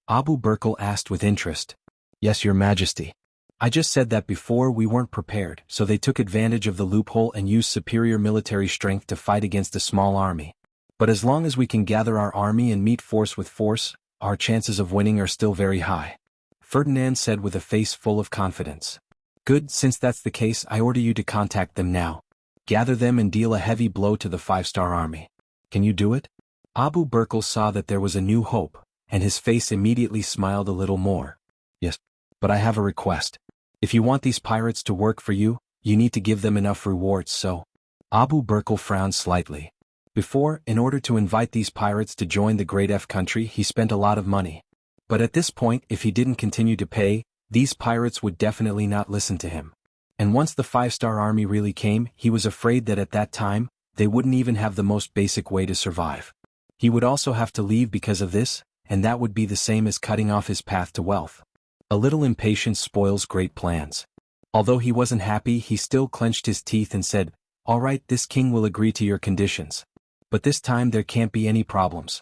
[SPEAKER 1] Abu Burkle asked with interest. "Yes, Your Majesty. I just said that before we weren't prepared, so they took advantage of the loophole and used superior military strength to fight against a small army. But as long as we can gather our army and meet force with force, our chances of winning are still very high," Ferdinand said with a face full of confidence. "Good, since that's the case, I order you to contact them now. Gather them and deal a heavy blow to the 5-star army. Can you do it?" Abu Burkle saw that there was a new hope, and his face immediately smiled a little more. "Yes, but I have a request. If you want these pirates to work for you, you need to give them enough rewards so." Abu Burkle frowned slightly. Before, in order to invite these pirates to join the Great F country, he spent a lot of money. But at this point, if he didn't continue to pay, these pirates would definitely not listen to him. And once the 5-star army really came, he was afraid that at that time, they wouldn't even have the most basic way to survive. He would also have to leave because of this, and that would be the same as cutting off his path to wealth. A little impatience spoils great plans. Although he wasn't happy, he still clenched his teeth and said, "All right, this king will agree to your conditions. But this time there can't be any problems.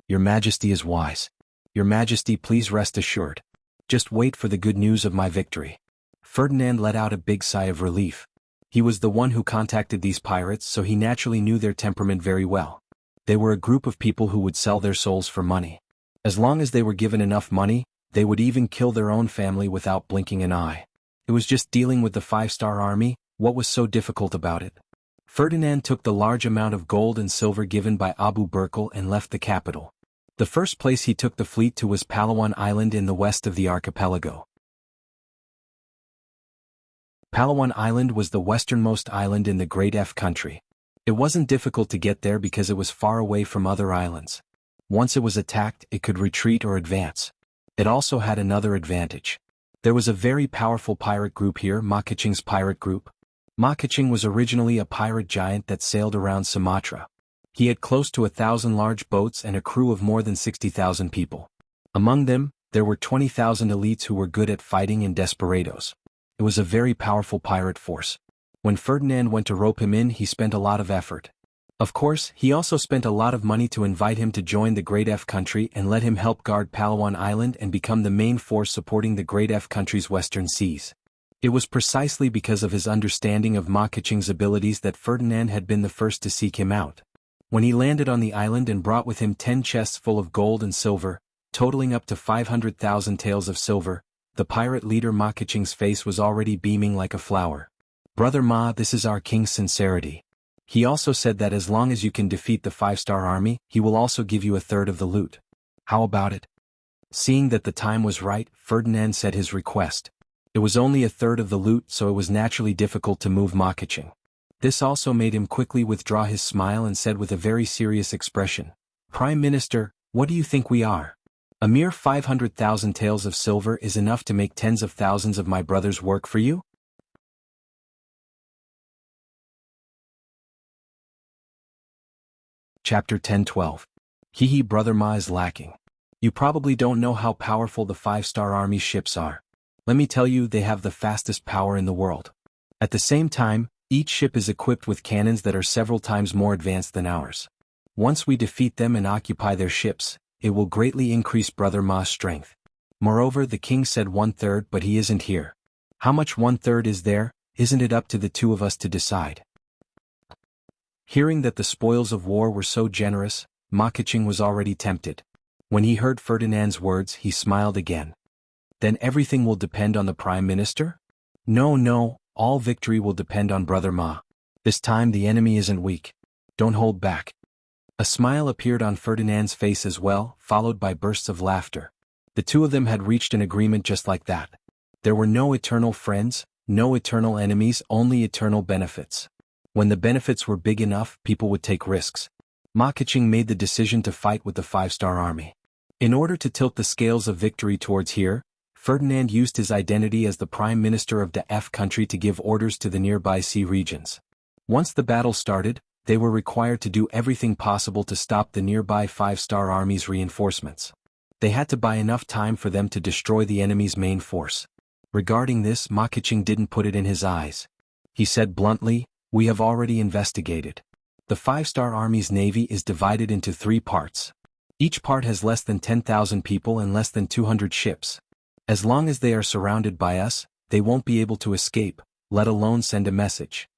[SPEAKER 1] Your Majesty is wise. Your Majesty, please rest assured. Just wait for the good news of my victory." Ferdinand let out a big sigh of relief. He was the one who contacted these pirates, so he naturally knew their temperament very well. They were a group of people who would sell their souls for money. As long as they were given enough money, they would even kill their own family without blinking an eye. It was just dealing with the 5-star army. What was so difficult about it? Ferdinand took the large amount of gold and silver given by Abu Burkle and left the capital. The first place he took the fleet to was Palawan Island in the west of the archipelago. Palawan Island was the westernmost island in the Great F country. It wasn't difficult to get there because it was far away from other islands. Once it was attacked, it could retreat or advance. It also had another advantage. There was a very powerful pirate group here, Makaching's pirate group. Makaching was originally a pirate giant that sailed around Sumatra. He had close to 1,000 large boats and a crew of more than 60,000 people. Among them, there were 20,000 elites who were good at fighting and desperados. It was a very powerful pirate force. When Ferdinand went to rope him in, he spent a lot of effort. Of course, he also spent a lot of money to invite him to join the Great F country and let him help guard Palawan Island and become the main force supporting the Great F country's western seas. It was precisely because of his understanding of Makaching's abilities that Ferdinand had been the first to seek him out. When he landed on the island and brought with him 10 chests full of gold and silver, totaling up to 500,000 taels of silver, the pirate leader Makaching's face was already beaming like a flower. "Brother Ma, this is our king's sincerity. He also said that as long as you can defeat the 5-star army, he will also give you a third of the loot. How about it?" Seeing that the time was right, Ferdinand said his request. It was only a third of the loot, so it was naturally difficult to move Makaching. This also made him quickly withdraw his smile and said with a very serious expression, "Prime Minister, what do you think we are? A mere 500,000 taels of silver is enough to make tens of thousands of my brothers work for you?" Chapter 10-12. Hehe, Brother Ma is lacking. You probably don't know how powerful the 5-star army ships are. Let me tell you, they have the fastest power in the world. At the same time, each ship is equipped with cannons that are several times more advanced than ours. Once we defeat them and occupy their ships, it will greatly increase Brother Ma's strength. Moreover, the king said 1/3, but he isn't here. How much 1/3 is there? Isn't it up to the two of us to decide? Hearing that the spoils of war were so generous, Makaching was already tempted. When he heard Ferdinand's words, he smiled again. "Then everything will depend on the Prime Minister?" No, all victory will depend on Brother Ma. This time the enemy isn't weak. Don't hold back." A smile appeared on Ferdinand's face as well, followed by bursts of laughter. The two of them had reached an agreement just like that. There were no eternal friends, no eternal enemies, only eternal benefits. When the benefits were big enough, people would take risks. Makaching made the decision to fight with the 5-star army. In order to tilt the scales of victory towards here, Ferdinand used his identity as the Prime Minister of the F country to give orders to the nearby sea regions. Once the battle started, they were required to do everything possible to stop the nearby 5-star army's reinforcements. They had to buy enough time for them to destroy the enemy's main force. Regarding this, Makaching didn't put it in his eyes. He said bluntly, "We have already investigated. The 5-star army's navy is divided into 3 parts. Each part has less than 10,000 people and less than 200 ships. As long as they are surrounded by us, they won't be able to escape, let alone send a message."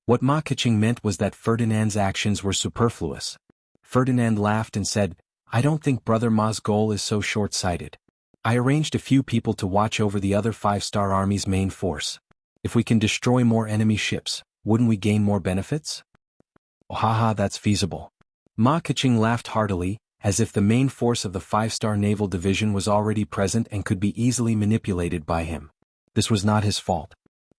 [SPEAKER 1] What Makaching meant was that Ferdinand's actions were superfluous. Ferdinand laughed and said, "I don't think Brother Ma's goal is so short-sighted. I arranged a few people to watch over the other 5-star army's main force. If we can destroy more enemy ships, wouldn't we gain more benefits?" "Oh, haha, that's feasible." Makaching laughed heartily, as if the main force of the 5-star naval division was already present and could be easily manipulated by him. This was not his fault.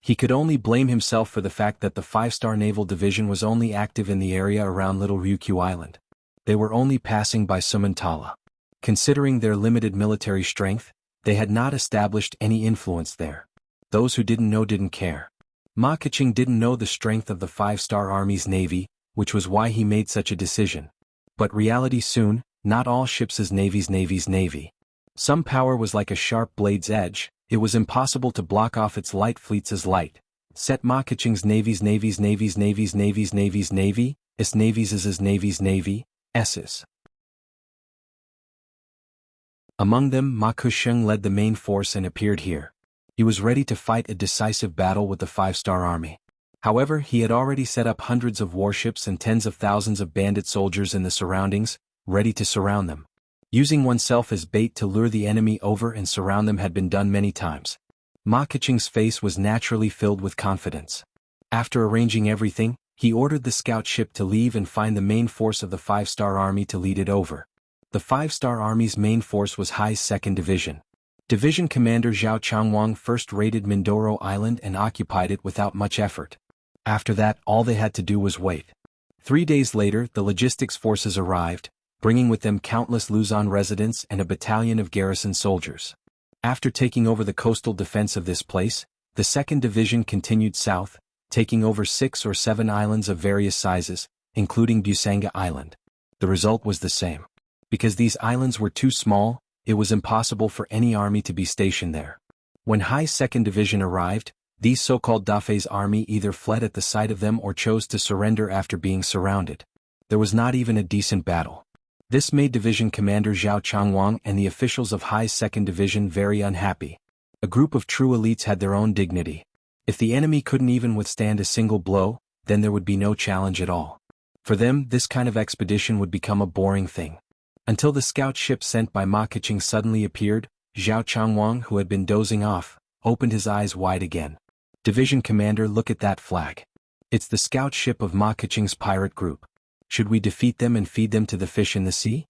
[SPEAKER 1] He could only blame himself for the fact that the 5-star Naval Division was only active in the area around Little Ryukyu Island. They were only passing by Sumantala. Considering their limited military strength, they had not established any influence there. Those who didn't know didn't care. Ma Keqing didn't know the strength of the 5-star Army's navy, which was why he made such a decision. But reality soon, not all ships' navy's navy. Some power was like a sharp blade's edge, it was impossible to block off its light fleets as light. Set Ma Keqing's navy's navy, its navy, S's. Among them Ma Keqing led the main force and appeared here. He was ready to fight a decisive battle with the 5-star army. However, he had already set up hundreds of warships and tens of thousands of bandit soldiers in the surroundings, ready to surround them. Using oneself as bait to lure the enemy over and surround them had been done many times. Ma Keqing's face was naturally filled with confidence. After arranging everything, he ordered the scout ship to leave and find the main force of the 5-star army to lead it over. The 5-star army's main force was Hai's 2nd Division. Division Commander Zhao Changwang first raided Mindoro Island and occupied it without much effort. After that, all they had to do was wait. 3 days later, the logistics forces arrived, bringing with them countless Luzon residents and a battalion of garrison soldiers. After taking over the coastal defense of this place, the 2nd Division continued south, taking over 6 or 7 islands of various sizes, including Busanga Island. The result was the same. Because these islands were too small, it was impossible for any army to be stationed there. When Hai's 2nd Division arrived, these so-called Dafei's army either fled at the sight of them or chose to surrender after being surrounded. There was not even a decent battle. This made Division Commander Zhao Changwang and the officials of Hai's 2nd Division very unhappy. A group of true elites had their own dignity. If the enemy couldn't even withstand a single blow, then there would be no challenge at all. For them, this kind of expedition would become a boring thing. Until the scout ship sent by Ma Keqing suddenly appeared, Zhao Changwang, who had been dozing off, opened his eyes wide again. Division Commander, look at that flag. It's the scout ship of Ma Keqing's pirate group. Should we defeat them and feed them to the fish in the sea?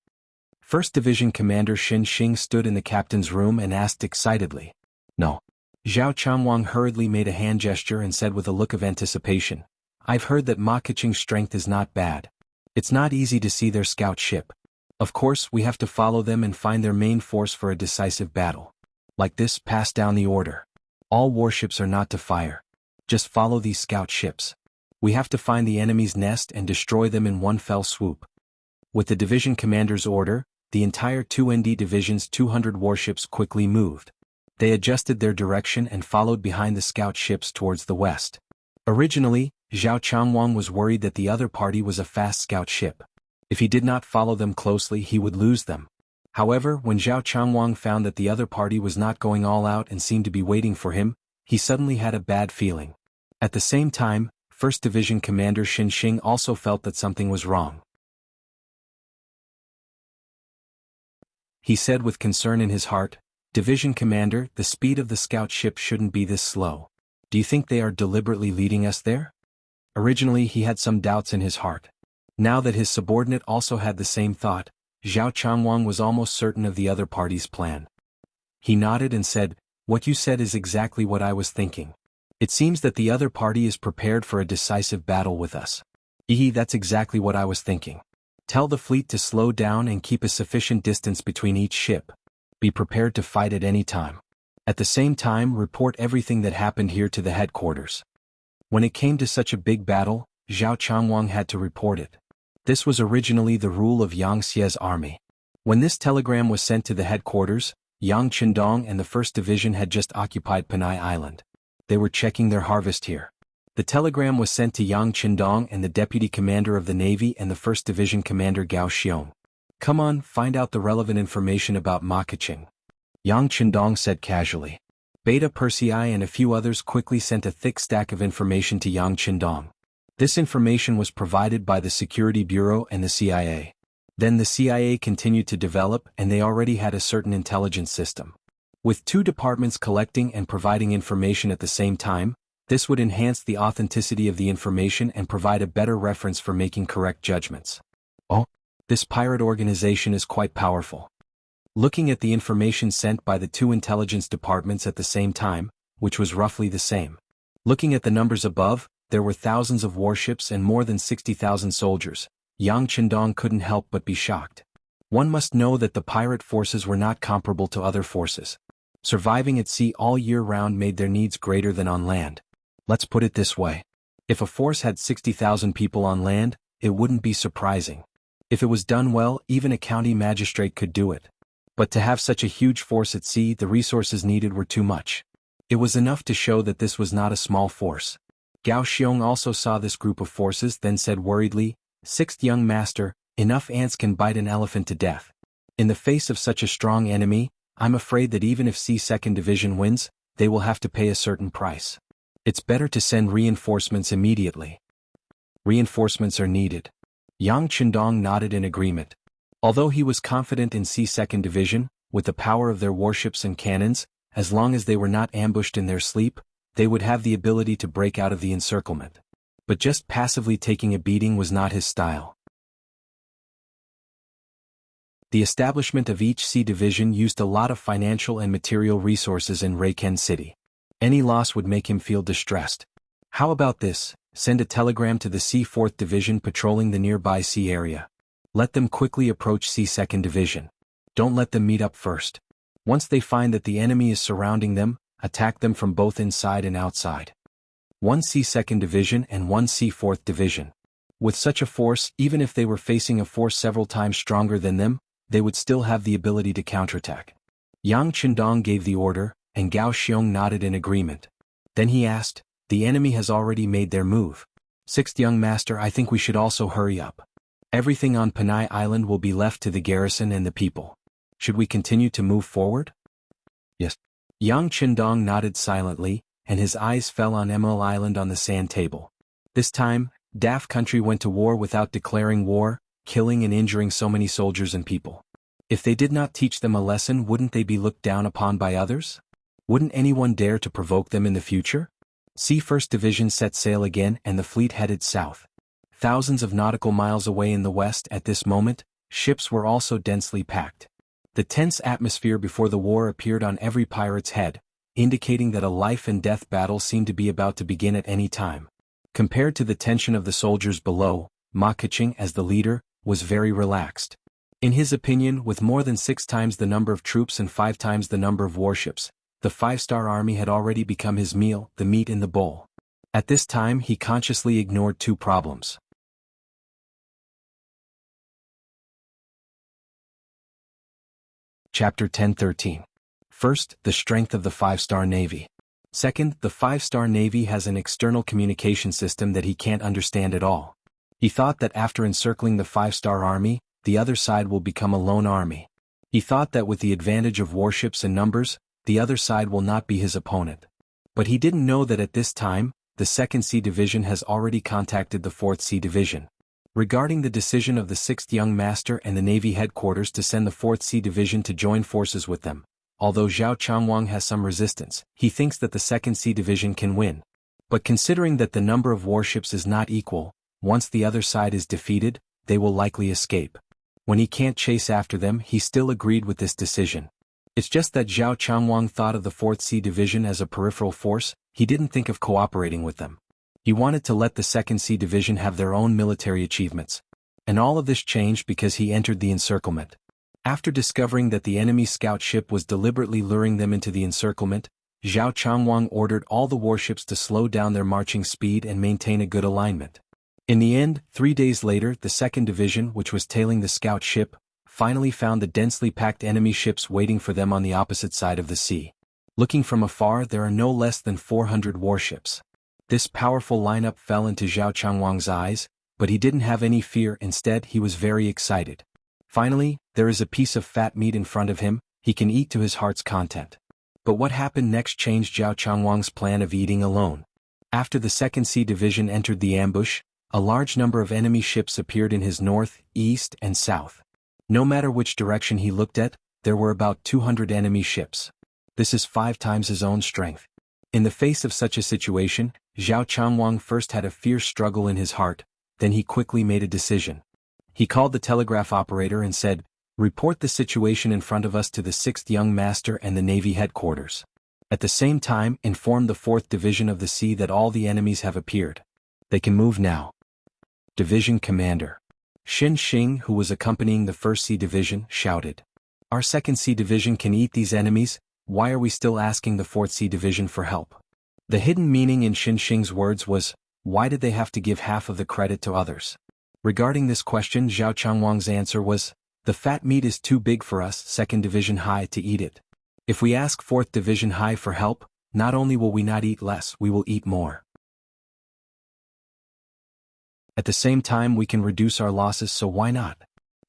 [SPEAKER 1] 1st Division Commander Xin Xing stood in the captain's room and asked excitedly. No. Zhao Changwang hurriedly made a hand gesture and said with a look of anticipation, I've heard that Ma Keqing's strength is not bad. It's not easy to see their scout ship. Of course, we have to follow them and find their main force for a decisive battle. Like this, pass down the order. All warships are not to fire. Just follow these scout ships. We have to find the enemy's nest and destroy them in one fell swoop. With the division commander's order, the entire 2ND division's 200 warships quickly moved. They adjusted their direction and followed behind the scout ships towards the west. Originally, Zhao Changwang was worried that the other party was a fast scout ship. If he did not follow them closely, he would lose them. However, when Zhao Changwang found that the other party was not going all out and seemed to be waiting for him, he suddenly had a bad feeling. At the same time, 1st Division Commander Xin Xing also felt that something was wrong. He said with concern in his heart, Division Commander, the speed of the scout ship shouldn't be this slow. Do you think they are deliberately leading us there? Originally he had some doubts in his heart. Now that his subordinate also had the same thought, Zhao Changwang was almost certain of the other party's plan. He nodded and said, What you said is exactly what I was thinking. It seems that the other party is prepared for a decisive battle with us. That's exactly what I was thinking. Tell the fleet to slow down and keep a sufficient distance between each ship. Be prepared to fight at any time. At the same time, report everything that happened here to the headquarters. When it came to such a big battle, Zhao Changwang had to report it. This was originally the rule of Yang Xie's army. When this telegram was sent to the headquarters, Yang Qindong and the 1st Division had just occupied Panay Island. They were checking their harvest here. The telegram was sent to Yang Qindong and the Deputy Commander of the Navy and the 1st Division Commander Gao Xiong. Come on, find out the relevant information about Ma Keqing. Yang Qindong said casually. Beta Persei and a few others quickly sent a thick stack of information to Yang Qindong. This information was provided by the Security Bureau and the CIA. Then the CIA continued to develop and they already had a certain intelligence system. With 2 departments collecting and providing information at the same time, this would enhance the authenticity of the information and provide a better reference for making correct judgments. Oh, this pirate organization is quite powerful. Looking at the information sent by the 2 intelligence departments at the same time, which was roughly the same, Looking at the numbers above, there were thousands of warships and more than 60,000 soldiers. Yang Qindong couldn't help but be shocked. One must know that the pirate forces were not comparable to other forces. Surviving at sea all year round made their needs greater than on land. Let's put it this way. If a force had 60,000 people on land, it wouldn't be surprising. If it was done well, even a county magistrate could do it. But to have such a huge force at sea, the resources needed were too much. It was enough to show that this was not a small force. Gao Xiong also saw this group of forces, then said worriedly, "Sixth young master, enough ants can bite an elephant to death. In the face of such a strong enemy, I'm afraid that even if C-2nd Division wins, they will have to pay a certain price. It's better to send reinforcements immediately." Reinforcements are needed. Yang Qindong nodded in agreement. Although he was confident in C-2nd Division, with the power of their warships and cannons, as long as they were not ambushed in their sleep, they would have the ability to break out of the encirclement. But just passively taking a beating was not his style. The establishment of each C division used a lot of financial and material resources in Reiken City. Any loss would make him feel distressed. How about this? Send a telegram to the C-4th Division patrolling the nearby sea area. Let them quickly approach C-2nd Division. Don't let them meet up first. Once they find that the enemy is surrounding them, attack them from both inside and outside. One C-2nd Division and one C-4th Division. With such a force, even if they were facing a force several times stronger than them, they would still have the ability to counterattack. Yang Qindong gave the order, and Gao Xiong nodded in agreement. Then he asked, "The enemy has already made their move. Sixth young master, I think we should also hurry up. Everything on Panay Island will be left to the garrison and the people. Should we continue to move forward?" "Yes." Yang Qindong nodded silently, and his eyes fell on Emerald Island on the sand table. This time, Daft Country went to war without declaring war, killing and injuring so many soldiers and people. If they did not teach them a lesson, wouldn't they be looked down upon by others? Wouldn't anyone dare to provoke them in the future? C-1st Division set sail again and the fleet headed south. Thousands of nautical miles away in the west at this moment, ships were also densely packed. The tense atmosphere before the war appeared on every pirate's head, indicating that a life-and-death battle seemed to be about to begin at any time. Compared to the tension of the soldiers below, Ma Keqing, as the leader, was very relaxed. In his opinion, with more than 6 times the number of troops and 5 times the number of warships, the 5-star army had already become his meal, the meat in the bowl. At this time he consciously ignored 2 problems. Chapter 10-13. First, the strength of the 5-star Navy. Second, the 5-star Navy has an external communication system that he can't understand at all. He thought that after encircling the 5-star army, the other side will become a lone army. He thought that with the advantage of warships and numbers, the other side will not be his opponent. But he didn't know that at this time, the 2nd C Division has already contacted the 4th C Division. Regarding the decision of the 6th Young Master and the Navy headquarters to send the 4th C Division to join forces with them, although Zhao Changwang has some resistance, he thinks that the 2nd C Division can win. But considering that the number of warships is not equal, once the other side is defeated, they will likely escape. When he can't chase after them, he still agreed with this decision. It's just that Zhao Changwang thought of the 4th C Division as a peripheral force, he didn't think of cooperating with them. He wanted to let the 2nd C Division have their own military achievements. And all of this changed because he entered the encirclement. After discovering that the enemy scout ship was deliberately luring them into the encirclement, Zhao Changwang ordered all the warships to slow down their marching speed and maintain a good alignment. In the end, 3 days later, the 2nd Division, which was tailing the scout ship, finally found the densely packed enemy ships waiting for them on the opposite side of the sea. Looking from afar, there are no less than 400 warships. This powerful lineup fell into Zhao Changwang's eyes, but he didn't have any fear. Instead, he was very excited. Finally, there is a piece of fat meat in front of him, he can eat to his heart's content. But what happened next changed Zhao Changwang's plan of eating alone. After the 2nd C Division entered the ambush, a large number of enemy ships appeared in his north, east, and south. No matter which direction he looked at, there were about 200 enemy ships. This is 5 times his own strength. In the face of such a situation, Zhao Changwang first had a fierce struggle in his heart, then he quickly made a decision. He called the telegraph operator and said, "Report the situation in front of us to the 6th Young Master and the Navy headquarters." At the same time, inform the 4th Division of the Sea that all the enemies have appeared. They can move now. Division Commander Xin Xing, who was accompanying the 1st Sea Division, shouted. Our 2nd Sea Division can eat these enemies, why are we still asking the 4th Sea Division for help? The hidden meaning in Xin Xing's words was, why did they have to give half of the credit to others? Regarding this question, Zhao Changwang's answer was, the fat meat is too big for us, 2nd Division High, to eat it. If we ask 4th Division High for help, not only will we not eat less, we will eat more. At the same time, we can reduce our losses, so why not?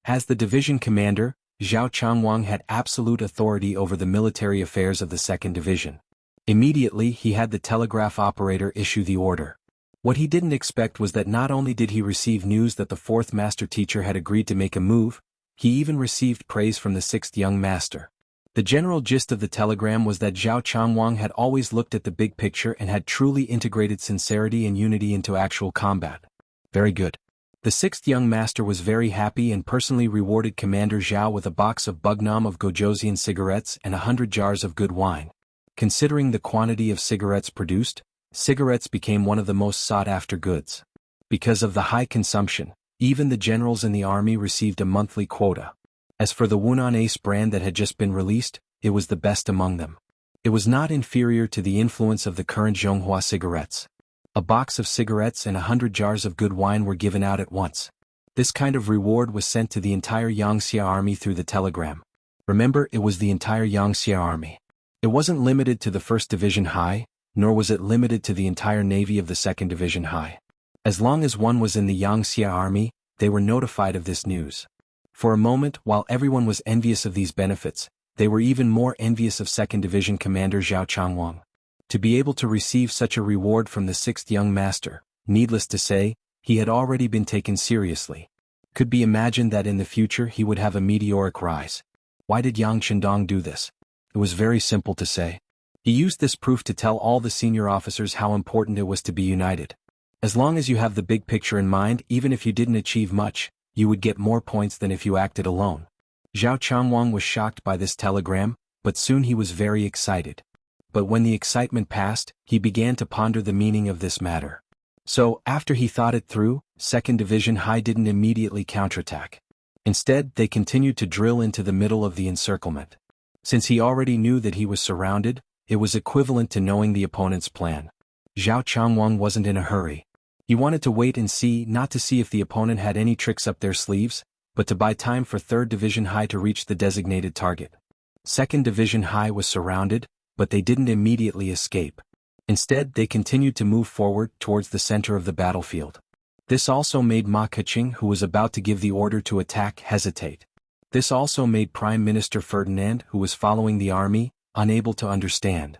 [SPEAKER 1] As the division commander, Zhao Changwang had absolute authority over the military affairs of the 2nd Division. Immediately, he had the telegraph operator issue the order. What he didn't expect was that not only did he receive news that the 4th master teacher had agreed to make a move, he even received praise from the 6th young master. The general gist of the telegram was that Zhao Changwang had always looked at the big picture and had truly integrated sincerity and unity into actual combat. Very good. The 6th young master was very happy and personally rewarded Commander Zhao with a box of Bugnam of Gojosian cigarettes and 100 jars of good wine. Considering the quantity of cigarettes produced, cigarettes became one of the most sought-after goods. Because of the high consumption, even the generals in the army received a monthly quota. As for the Wunan Ace brand that had just been released, it was the best among them. It was not inferior to the influence of the current Zhonghua cigarettes. A box of cigarettes and 100 jars of good wine were given out at once. This kind of reward was sent to the entire Yangxia army through the telegram. Remember, it was the entire Yangxia army. It wasn't limited to the 1st Division High, nor was it limited to the entire navy of the 2nd Division High. As long as one was in the Yangxia army, they were notified of this news. For a moment, while everyone was envious of these benefits, they were even more envious of 2nd Division Commander Zhao Changwang. To be able to receive such a reward from the 6th young master, needless to say, he had already been taken seriously. Could be imagined that in the future he would have a meteoric rise. Why did Yang Chendong do this? It was very simple to say. He used this proof to tell all the senior officers how important it was to be united. As long as you have the big picture in mind, even if you didn't achieve much, you would get more points than if you acted alone. Zhao Changwang was shocked by this telegram, but soon he was very excited. But when the excitement passed, he began to ponder the meaning of this matter. So, after he thought it through, 2nd Division High didn't immediately counterattack. Instead, they continued to drill into the middle of the encirclement. Since he already knew that he was surrounded, it was equivalent to knowing the opponent's plan. Zhao Changwang wasn't in a hurry. He wanted to wait and see, not to see if the opponent had any tricks up their sleeves, but to buy time for 3rd Division High to reach the designated target. 2nd Division High was surrounded, but they didn't immediately escape. Instead, they continued to move forward towards the center of the battlefield. This also made Ma Keqing, who was about to give the order to attack, hesitate. This also made Prime Minister Ferdinand, who was following the army, unable to understand.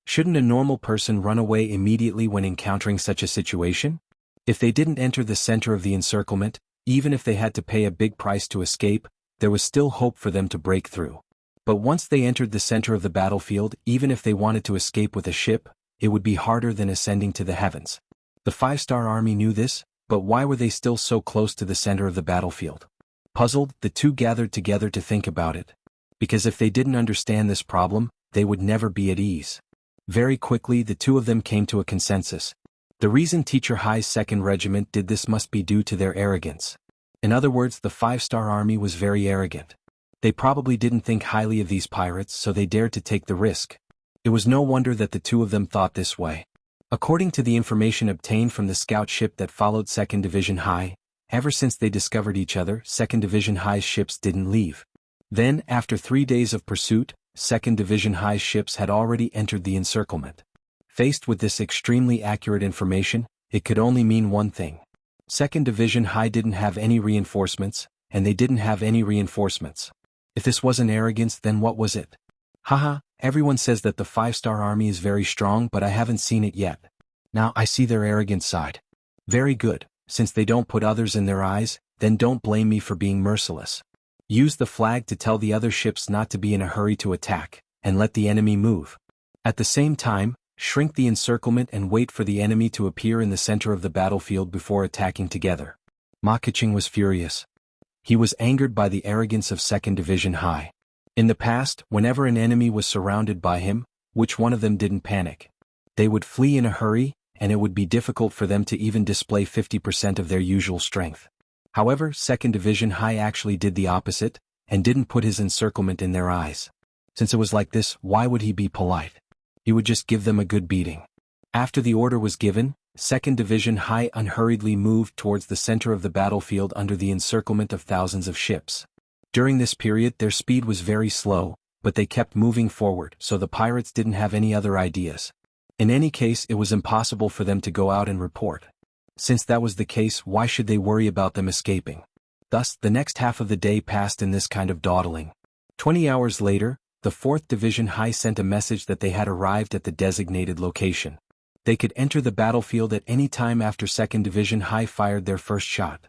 [SPEAKER 1] Shouldn't a normal person run away immediately when encountering such a situation? If they didn't enter the center of the encirclement, even if they had to pay a big price to escape, there was still hope for them to break through. But once they entered the center of the battlefield, even if they wanted to escape with a ship, it would be harder than ascending to the heavens. The 5-star army knew this, but why were they still so close to the center of the battlefield? Puzzled, the two gathered together to think about it. Because if they didn't understand this problem, they would never be at ease. Very quickly, the two of them came to a consensus. The reason Teacher Hai's 2nd Regiment did this must be due to their arrogance. In other words, the 5-star army was very arrogant. They probably didn't think highly of these pirates, so they dared to take the risk. It was no wonder that the two of them thought this way. According to the information obtained from the scout ship that followed 2nd Division High, ever since they discovered each other, 2nd Division High's ships didn't leave. Then, after 3 days of pursuit, 2nd Division High's ships had already entered the encirclement. Faced with this extremely accurate information, it could only mean one thing. 2nd Division High didn't have any reinforcements, and they didn't have any reinforcements. If this wasn't arrogance, then what was it? Haha, everyone says that the 5-star army is very strong, but I haven't seen it yet. Now I see their arrogant side. Very good, since they don't put others in their eyes, then don't blame me for being merciless. Use the flag to tell the other ships not to be in a hurry to attack, and let the enemy move. At the same time, shrink the encirclement and wait for the enemy to appear in the center of the battlefield before attacking together. Ma Keqing was furious. He was angered by the arrogance of 2nd Division High. In the past, whenever an enemy was surrounded by him, which one of them didn't panic? They would flee in a hurry, and it would be difficult for them to even display 50% of their usual strength. However, 2nd Division High actually did the opposite, and didn't put his encirclement in their eyes. Since it was like this, why would he be polite? He would just give them a good beating. After the order was given, 2nd Division High unhurriedly moved towards the center of the battlefield under the encirclement of thousands of ships. During this period their speed was very slow, but they kept moving forward, so the pirates didn't have any other ideas. In any case, it was impossible for them to go out and report. Since that was the case, why should they worry about them escaping? Thus, the next half of the day passed in this kind of dawdling. 20 hours later, the 4th Division High sent a message that they had arrived at the designated location. They could enter the battlefield at any time after 2nd Division High fired their first shot.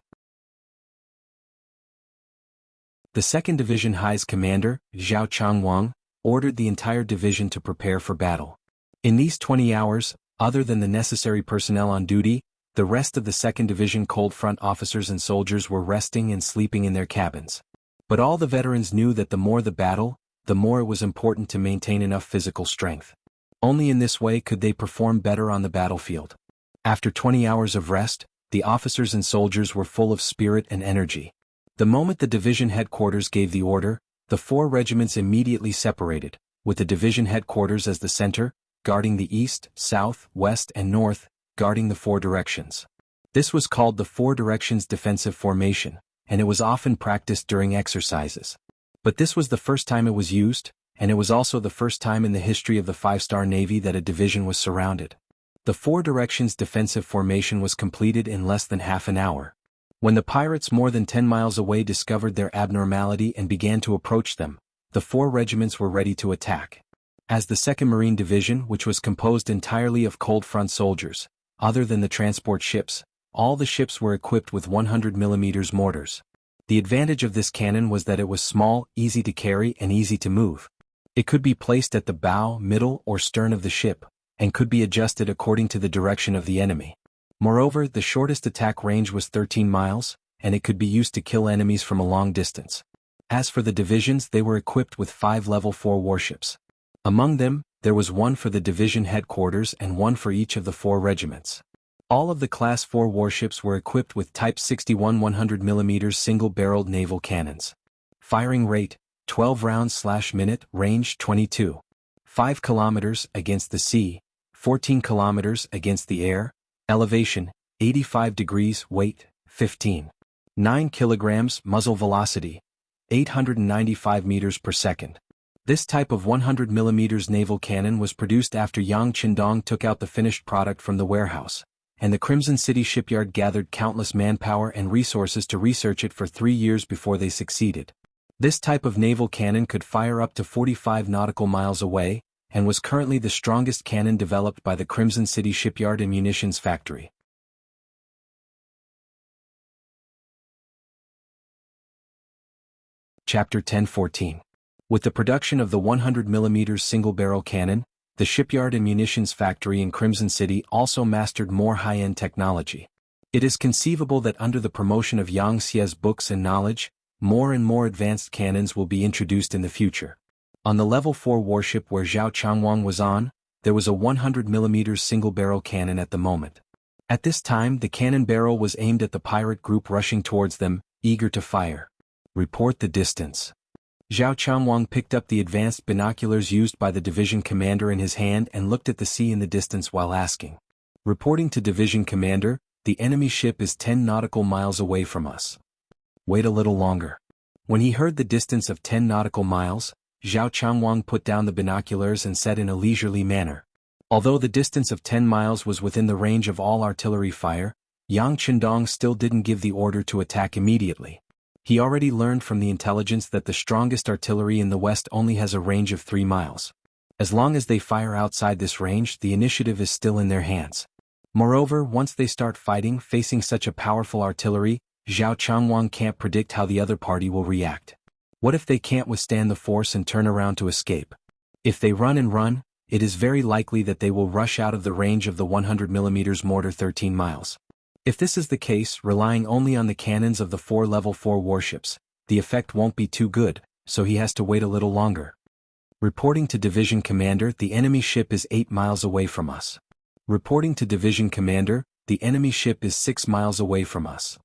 [SPEAKER 1] The 2nd Division High's commander, Zhao Changwang, ordered the entire division to prepare for battle. In these 20 hours, other than the necessary personnel on duty, the rest of the 2nd Division Cold Front officers and soldiers were resting and sleeping in their cabins. But all the veterans knew that the more the battle, the more it was important to maintain enough physical strength. Only in this way could they perform better on the battlefield. After 20 hours of rest, the officers and soldiers were full of spirit and energy. The moment the division headquarters gave the order, the 4 regiments immediately separated, with the division headquarters as the center, guarding the east, south, west and north, guarding the 4 directions. This was called the 4 directions defensive formation, and it was often practiced during exercises. But this was the first time it was used, and it was also the first time in the history of the 5-star Navy that a division was surrounded. The 4 directions defensive formation was completed in less than half an hour. When the pirates more than 10 miles away discovered their abnormality and began to approach them, the 4 regiments were ready to attack. As the 2nd Marine Division, which was composed entirely of cold front soldiers, other than the transport ships, all the ships were equipped with 100 mm mortars. The advantage of this cannon was that it was small, easy to carry and easy to move. It could be placed at the bow, middle or stern of the ship, and could be adjusted according to the direction of the enemy. Moreover, the shortest attack range was 13 miles, and it could be used to kill enemies from a long distance. As for the divisions, they were equipped with 5 level 4 warships. Among them, there was one for the division headquarters and one for each of the 4 regiments. All of the Class 4 warships were equipped with Type 61 100 mm single-barreled naval cannons. Firing rate, 12 rounds/minute, range 22. 5 kilometers against the sea, 14 kilometers against the air, elevation, 85 degrees, weight, 15. 9 kilograms, muzzle velocity, 895 meters per second. This type of 100 mm naval cannon was produced after Yang Qindong took out the finished product from the warehouse, and the Crimson City shipyard gathered countless manpower and resources to research it for 3 years before they succeeded. This type of naval cannon could fire up to 45 nautical miles away, and was currently the strongest cannon developed by the Crimson City Shipyard and Munitions Factory. Chapter 10:14. With the production of the 100 mm single-barrel cannon, the shipyard and munitions factory in Crimson City also mastered more high-end technology. It is conceivable that under the promotion of Yang Xie's books and knowledge, more and more advanced cannons will be introduced in the future. On the level 4 warship where Zhao Changwang was on, there was a 100 mm single-barrel cannon at the moment. At this time, the cannon barrel was aimed at the pirate group rushing towards them, eager to fire. Report the distance. Zhao Changwang picked up the advanced binoculars used by the division commander in his hand and looked at the sea in the distance while asking. Reporting to division commander, the enemy ship is 10 nautical miles away from us. Wait a little longer. When he heard the distance of 10 nautical miles, Zhao Changwang put down the binoculars and said in a leisurely manner. Although the distance of 10 miles was within the range of all artillery fire, Yang Qindong still didn't give the order to attack immediately. He already learned from the intelligence that the strongest artillery in the west only has a range of 3 miles. As long as they fire outside this range, the initiative is still in their hands. Moreover, once they start fighting facing such a powerful artillery, Zhao Changwang can't predict how the other party will react. What if they can't withstand the force and turn around to escape? If they run and run, it is very likely that they will rush out of the range of the 100 mm mortar 13 miles. If this is the case, relying only on the cannons of the 4 level 4 warships, the effect won't be too good, so he has to wait a little longer. Reporting to Division Commander, the enemy ship is 8 miles away from us. Reporting to Division Commander, the enemy ship is 6 miles away from us.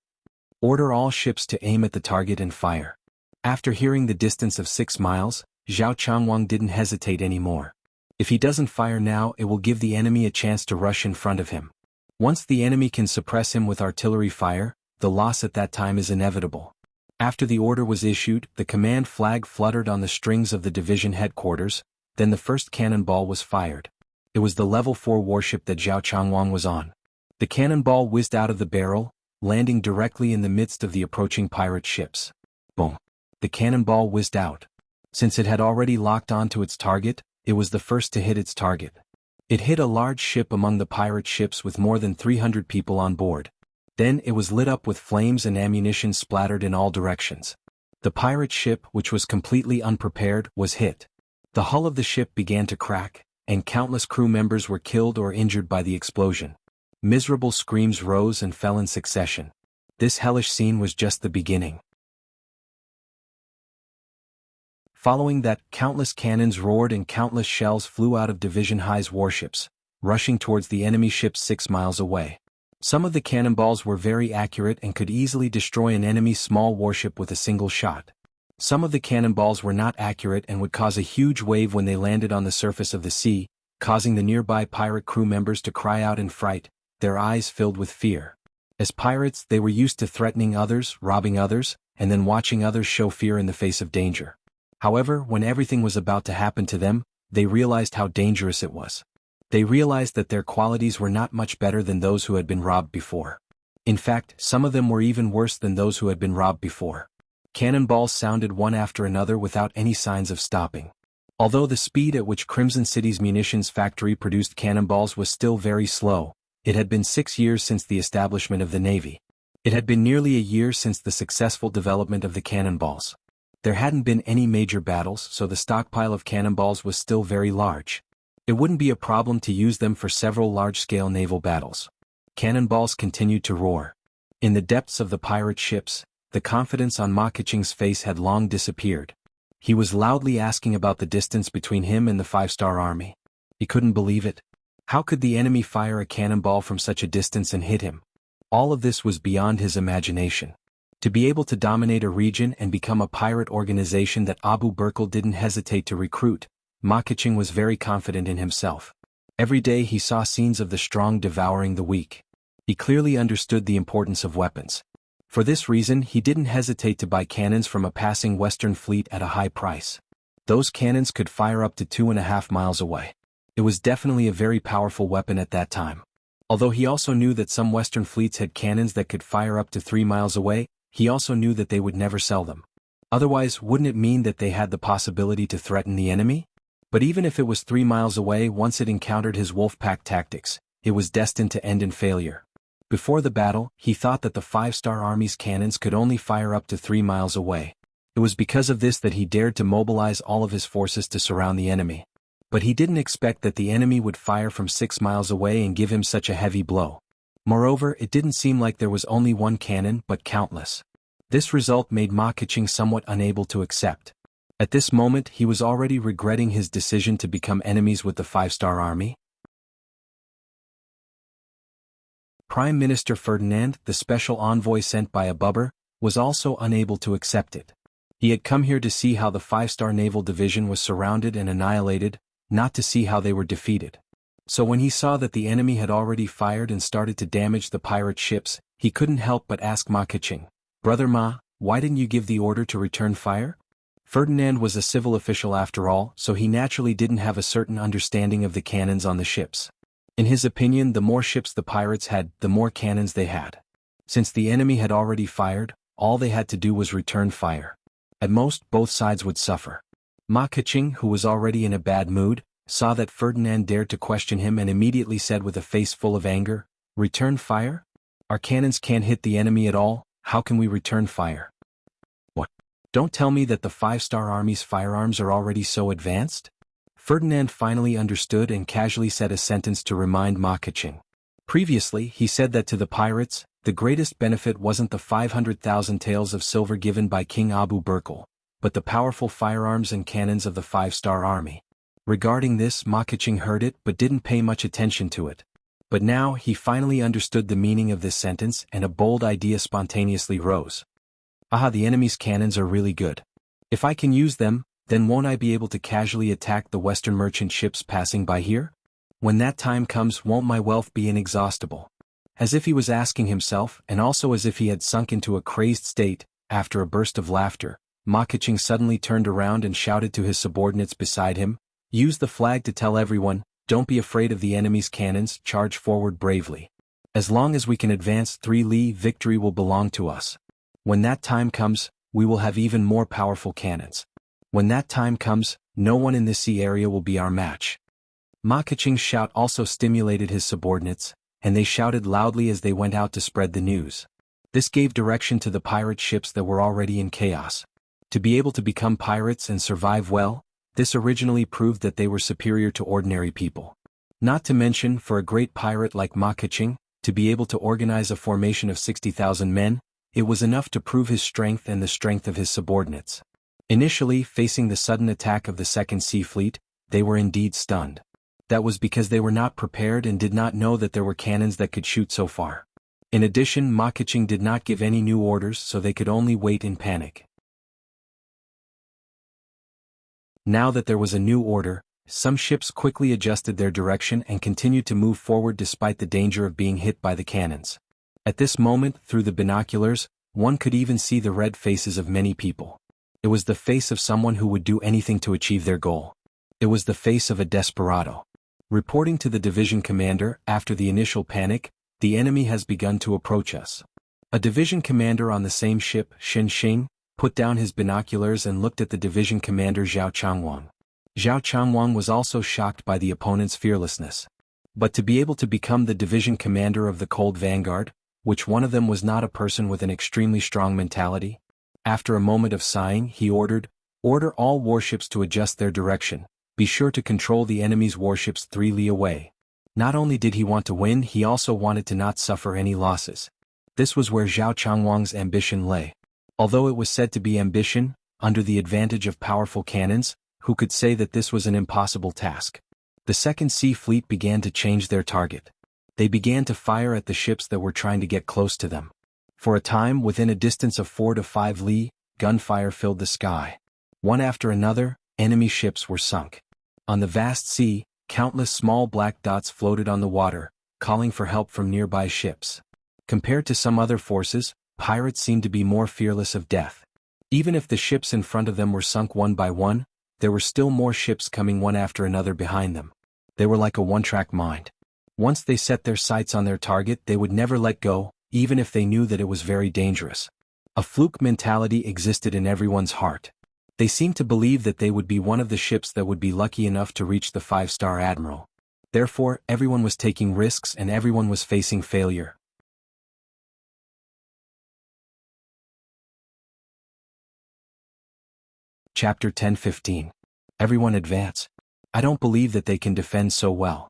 [SPEAKER 1] Order all ships to aim at the target and fire. After hearing the distance of 6 miles, Zhao Changwang didn't hesitate anymore. If he doesn't fire now, it will give the enemy a chance to rush in front of him. Once the enemy can suppress him with artillery fire, the loss at that time is inevitable. After the order was issued, the command flag fluttered on the strings of the division headquarters, then the first cannonball was fired. It was the level 4 warship that Zhao Changwang was on. The cannonball whizzed out of the barrel, landing directly in the midst of the approaching pirate ships. Boom! The cannonball whizzed out. Since it had already locked onto its target, it was the first to hit its target. It hit a large ship among the pirate ships with more than 300 people on board. Then it was lit up with flames and ammunition splattered in all directions. The pirate ship, which was completely unprepared, was hit. The hull of the ship began to crack, and countless crew members were killed or injured by the explosion. Miserable screams rose and fell in succession. This hellish scene was just the beginning. Following that, countless cannons roared and countless shells flew out of Division High's warships, rushing towards the enemy ships 6 miles away. Some of the cannonballs were very accurate and could easily destroy an enemy's small warship with a single shot. Some of the cannonballs were not accurate and would cause a huge wave when they landed on the surface of the sea, causing the nearby pirate crew members to cry out in fright, their eyes filled with fear. As pirates, they were used to threatening others, robbing others, and then watching others show fear in the face of danger. However, when everything was about to happen to them, they realized how dangerous it was. They realized that their qualities were not much better than those who had been robbed before. In fact, some of them were even worse than those who had been robbed before. Cannonballs sounded one after another without any signs of stopping. Although the speed at which Crimson City's munitions factory produced cannonballs was still very slow, it had been 6 years since the establishment of the Navy. It had been nearly a year since the successful development of the cannonballs. There hadn't been any major battles, so the stockpile of cannonballs was still very large. It wouldn't be a problem to use them for several large-scale naval battles. Cannonballs continued to roar. In the depths of the pirate ships, the confidence on Ma Keqing's face had long disappeared. He was loudly asking about the distance between him and the 5-star army. He couldn't believe it. How could the enemy fire a cannonball from such a distance and hit him? All of this was beyond his imagination. To be able to dominate a region and become a pirate organization that Abu Bakr didn't hesitate to recruit, Ma Keqing was very confident in himself. Every day he saw scenes of the strong devouring the weak. He clearly understood the importance of weapons. For this reason, he didn't hesitate to buy cannons from a passing Western fleet at a high price. Those cannons could fire up to 2.5 miles away. It was definitely a very powerful weapon at that time. Although he also knew that some Western fleets had cannons that could fire up to 3 miles away, he also knew that they would never sell them. Otherwise, wouldn't it mean that they had the possibility to threaten the enemy? But even if it was 3 miles away, once it encountered his wolf-pack tactics, it was destined to end in failure. Before the battle, he thought that the 5-star army's cannons could only fire up to 3 miles away. It was because of this that he dared to mobilize all of his forces to surround the enemy. But he didn't expect that the enemy would fire from 6 miles away and give him such a heavy blow. Moreover, it didn't seem like there was only one cannon but countless. This result made Ma Keqing somewhat unable to accept. At this moment he was already regretting his decision to become enemies with the 5-star army. Prime Minister Ferdinand, the special envoy sent by Abubar, was also unable to accept it. He had come here to see how the 5-star naval division was surrounded and annihilated, not to see how they were defeated. So when he saw that the enemy had already fired and started to damage the pirate ships, he couldn't help but ask Ma Keqing, "Brother Ma, why didn't you give the order to return fire?" Ferdinand was a civil official after all, so he naturally didn't have a certain understanding of the cannons on the ships. In his opinion, the more ships the pirates had, the more cannons they had. Since the enemy had already fired, all they had to do was return fire. At most, both sides would suffer. Ma Keqing, who was already in a bad mood, saw that Ferdinand dared to question him and immediately said with a face full of anger, "Return fire? Our cannons can't hit the enemy at all, how can we return fire?" "What? Don't tell me that the 5-star army's firearms are already so advanced?" Ferdinand finally understood and casually said a sentence to remind Ma Keqing. Previously, he said that to the pirates, the greatest benefit wasn't the 500,000 taels of silver given by King Abu Bakr, but the powerful firearms and cannons of the 5-star army. Regarding this, Ma Keqing heard it but didn't pay much attention to it. But now he finally understood the meaning of this sentence, and a bold idea spontaneously rose. Aha, the enemy's cannons are really good. If I can use them, then won't I be able to casually attack the Western merchant ships passing by here? When that time comes, won't my wealth be inexhaustible? As if he was asking himself, and also as if he had sunk into a crazed state, after a burst of laughter, Ma Keqing suddenly turned around and shouted to his subordinates beside him, "Use the flag to tell everyone, don't be afraid of the enemy's cannons, charge forward bravely. As long as we can advance 3 li, victory will belong to us. When that time comes, we will have even more powerful cannons. When that time comes, no one in this sea area will be our match." Ma Keqing's shout also stimulated his subordinates, and they shouted loudly as they went out to spread the news. This gave direction to the pirate ships that were already in chaos. To be able to become pirates and survive well, this originally proved that they were superior to ordinary people. Not to mention, for a great pirate like Ma Keqing, to be able to organize a formation of 60,000 men, it was enough to prove his strength and the strength of his subordinates. Initially, facing the sudden attack of the Second Sea Fleet, they were indeed stunned. That was because they were not prepared and did not know that there were cannons that could shoot so far. In addition, Ma Keqing did not give any new orders, so they could only wait in panic. Now that there was a new order, some ships quickly adjusted their direction and continued to move forward despite the danger of being hit by the cannons. At this moment, through the binoculars, one could even see the red faces of many people. It was the face of someone who would do anything to achieve their goal. It was the face of a desperado. Reporting to the division commander, after the initial panic, "The enemy has begun to approach us." A division commander on the same ship, Shen Xing, put down his binoculars and looked at the division commander Zhao Changwang. Zhao Changwang was also shocked by the opponent's fearlessness. But to be able to become the division commander of the Cold Vanguard, which one of them was not a person with an extremely strong mentality? After a moment of sighing, he ordered all warships to adjust their direction. Be sure to control the enemy's warships 3 li away. Not only did he want to win, he also wanted to not suffer any losses. This was where Zhao Changwang's ambition lay. Although it was said to be ambition, under the advantage of powerful cannons, who could say that this was an impossible task? The Second Sea Fleet began to change their target. They began to fire at the ships that were trying to get close to them. For a time, within a distance of 4 to 5 li, gunfire filled the sky. One after another, enemy ships were sunk. On the vast sea, countless small black dots floated on the water, calling for help from nearby ships. Compared to some other forces, pirates seemed to be more fearless of death. Even if the ships in front of them were sunk one by one, there were still more ships coming one after another behind them. They were like a one-track mind. Once they set their sights on their target, they would never let go, even if they knew that it was very dangerous. A fluke mentality existed in everyone's heart. They seemed to believe that they would be one of the ships that would be lucky enough to reach the 5-star admiral. Therefore, everyone was taking risks and everyone was facing failure. Chapter 10-15. Everyone advance. I don't believe that they can defend so well.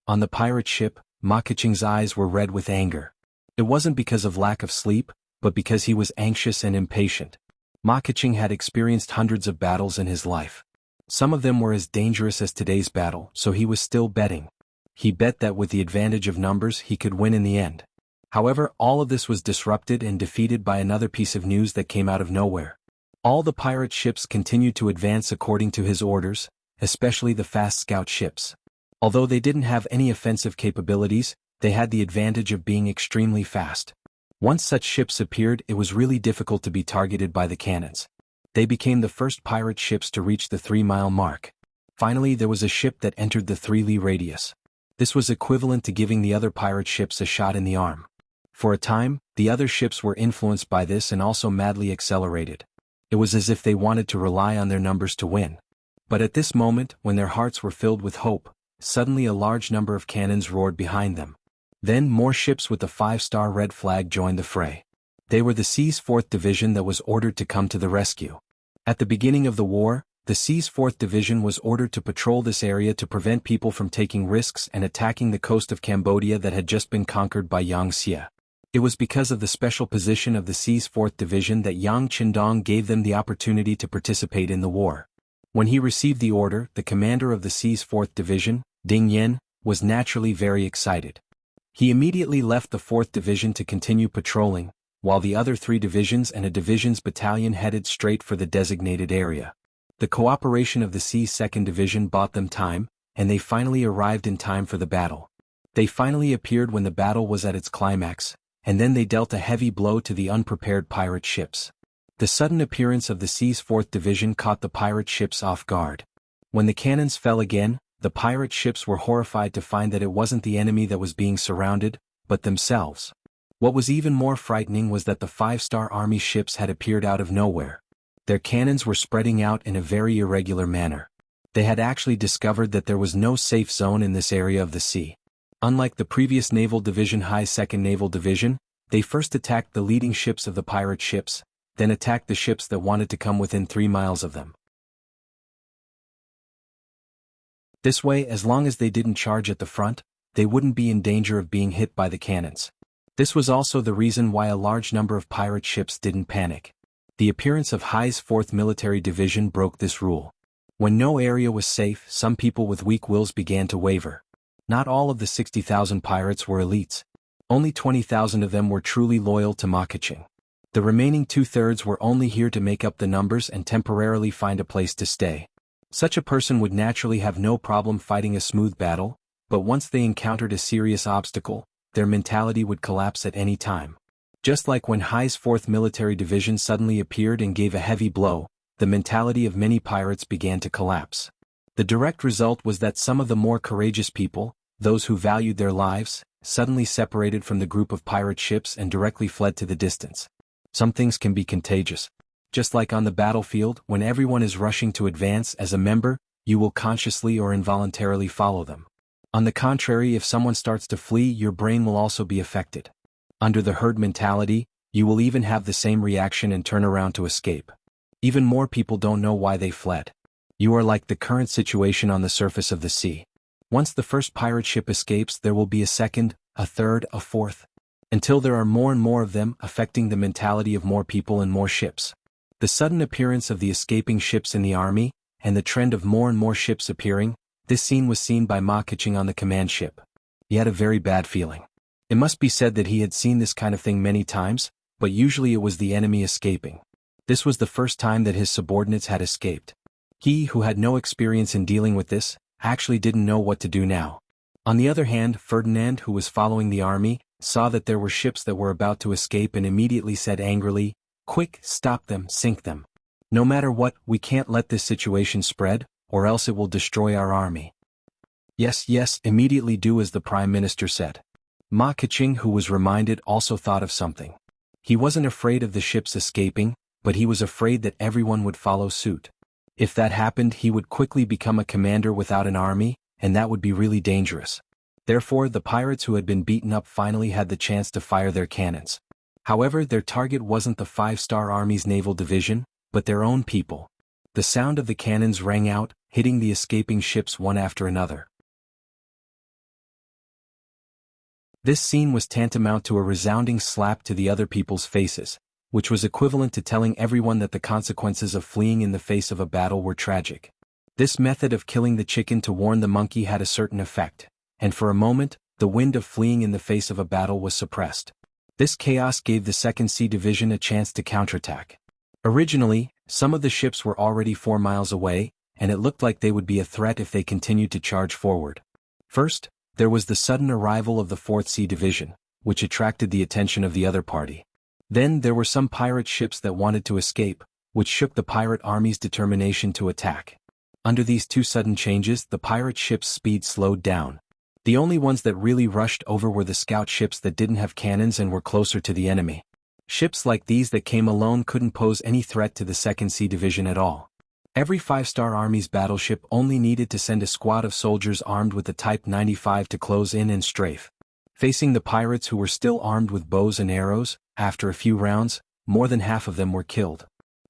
[SPEAKER 1] On the pirate ship, Ma Keqing's eyes were red with anger. It wasn't because of lack of sleep, but because he was anxious and impatient. Ma Keqing had experienced hundreds of battles in his life. Some of them were as dangerous as today's battle, so he was still betting. He bet that with the advantage of numbers he could win in the end. However, all of this was disrupted and defeated by another piece of news that came out of nowhere. All the pirate ships continued to advance according to his orders, especially the fast scout ships. Although they didn't have any offensive capabilities, they had the advantage of being extremely fast. Once such ships appeared, it was really difficult to be targeted by the cannons. They became the first pirate ships to reach the 3-mile mark. Finally, there was a ship that entered the 3 li radius. This was equivalent to giving the other pirate ships a shot in the arm. For a time, the other ships were influenced by this and also madly accelerated. It was as if they wanted to rely on their numbers to win. But at this moment, when their hearts were filled with hope, suddenly a large number of cannons roared behind them. Then more ships with the 5-star red flag joined the fray. They were the Sea's 4th Division that was ordered to come to the rescue. At the beginning of the war, the Sea's 4th Division was ordered to patrol this area to prevent people from taking risks and attacking the coast of Cambodia that had just been conquered by Wuxia. It was because of the special position of the Sea's 4th Division that Yang Qindong gave them the opportunity to participate in the war. When he received the order, the commander of the Sea's 4th Division, Ding Yan, was naturally very excited. He immediately left the 4th Division to continue patrolling, while the other 3 divisions and a division's battalion headed straight for the designated area. The cooperation of the Sea's 2nd Division bought them time, and they finally arrived in time for the battle. They finally appeared when the battle was at its climax, and then they dealt a heavy blow to the unprepared pirate ships. The sudden appearance of the Sea's 4th Division caught the pirate ships off guard. When the cannons fell again, the pirate ships were horrified to find that it wasn't the enemy that was being surrounded, but themselves. What was even more frightening was that the 5-star army ships had appeared out of nowhere. Their cannons were spreading out in a very irregular manner. They had actually discovered that there was no safe zone in this area of the sea. Unlike the previous Naval Division High 2nd Naval Division, they first attacked the leading ships of the pirate ships, then attacked the ships that wanted to come within 3 miles of them. This way, as long as they didn't charge at the front, they wouldn't be in danger of being hit by the cannons. This was also the reason why a large number of pirate ships didn't panic. The appearance of Hai's 4th Military Division broke this rule. When no area was safe, some people with weak wills began to waver. Not all of the 60,000 pirates were elites. Only 20,000 of them were truly loyal to Ma Keqing. The remaining 2/3 were only here to make up the numbers and temporarily find a place to stay. Such a person would naturally have no problem fighting a smooth battle, but once they encountered a serious obstacle, their mentality would collapse at any time. Just like when Hai's 4th Military Division suddenly appeared and gave a heavy blow, the mentality of many pirates began to collapse. The direct result was that some of the more courageous people, those who valued their lives, suddenly separated from the group of pirate ships and directly fled to the distance. Some things can be contagious. Just like on the battlefield, when everyone is rushing to advance as a member, you will consciously or involuntarily follow them. On the contrary, if someone starts to flee, your brain will also be affected. Under the herd mentality, you will even have the same reaction and turn around to escape. Even more people don't know why they fled. You are like the current situation on the surface of the sea. Once the first pirate ship escapes, there will be a second, a third, a fourth, until there are more and more of them, affecting the mentality of more people and more ships. The sudden appearance of the escaping ships in the army, and the trend of more and more ships appearing, this scene was seen by Ma Keqing on the command ship. He had a very bad feeling. It must be said that he had seen this kind of thing many times, but usually it was the enemy escaping. This was the first time that his subordinates had escaped. He, who had no experience in dealing with this, actually didn't know what to do now. On the other hand, Ferdinand, who was following the army, saw that there were ships that were about to escape and immediately said angrily, "Quick, stop them, sink them. No matter what, we can't let this situation spread, or else it will destroy our army." Yes, yes, immediately do as the Prime Minister said. Ma Keqing, who was reminded, also thought of something. He wasn't afraid of the ships escaping, but he was afraid that everyone would follow suit. If that happened, he would quickly become a commander without an army, and that would be really dangerous. Therefore, the pirates who had been beaten up finally had the chance to fire their cannons. However, their target wasn't the 5-star Army's naval division, but their own people. The sound of the cannons rang out, hitting the escaping ships one after another. This scene was tantamount to a resounding slap to the other people's faces, which was equivalent to telling everyone that the consequences of fleeing in the face of a battle were tragic. This method of killing the chicken to warn the monkey had a certain effect, and for a moment, the wind of fleeing in the face of a battle was suppressed. This chaos gave the 2nd Sea Division a chance to counterattack. Originally, some of the ships were already 4 miles away, and it looked like they would be a threat if they continued to charge forward. First, there was the sudden arrival of the 4th Sea Division, which attracted the attention of the other party. Then there were some pirate ships that wanted to escape, which shook the pirate army's determination to attack. Under these two sudden changes, the pirate ships' speed slowed down. The only ones that really rushed over were the scout ships that didn't have cannons and were closer to the enemy. Ships like these that came alone couldn't pose any threat to the 2nd Sea Division at all. Every 5-star Army's battleship only needed to send a squad of soldiers armed with the Type 95 to close in and strafe. Facing the pirates who were still armed with bows and arrows, after a few rounds, more than half of them were killed.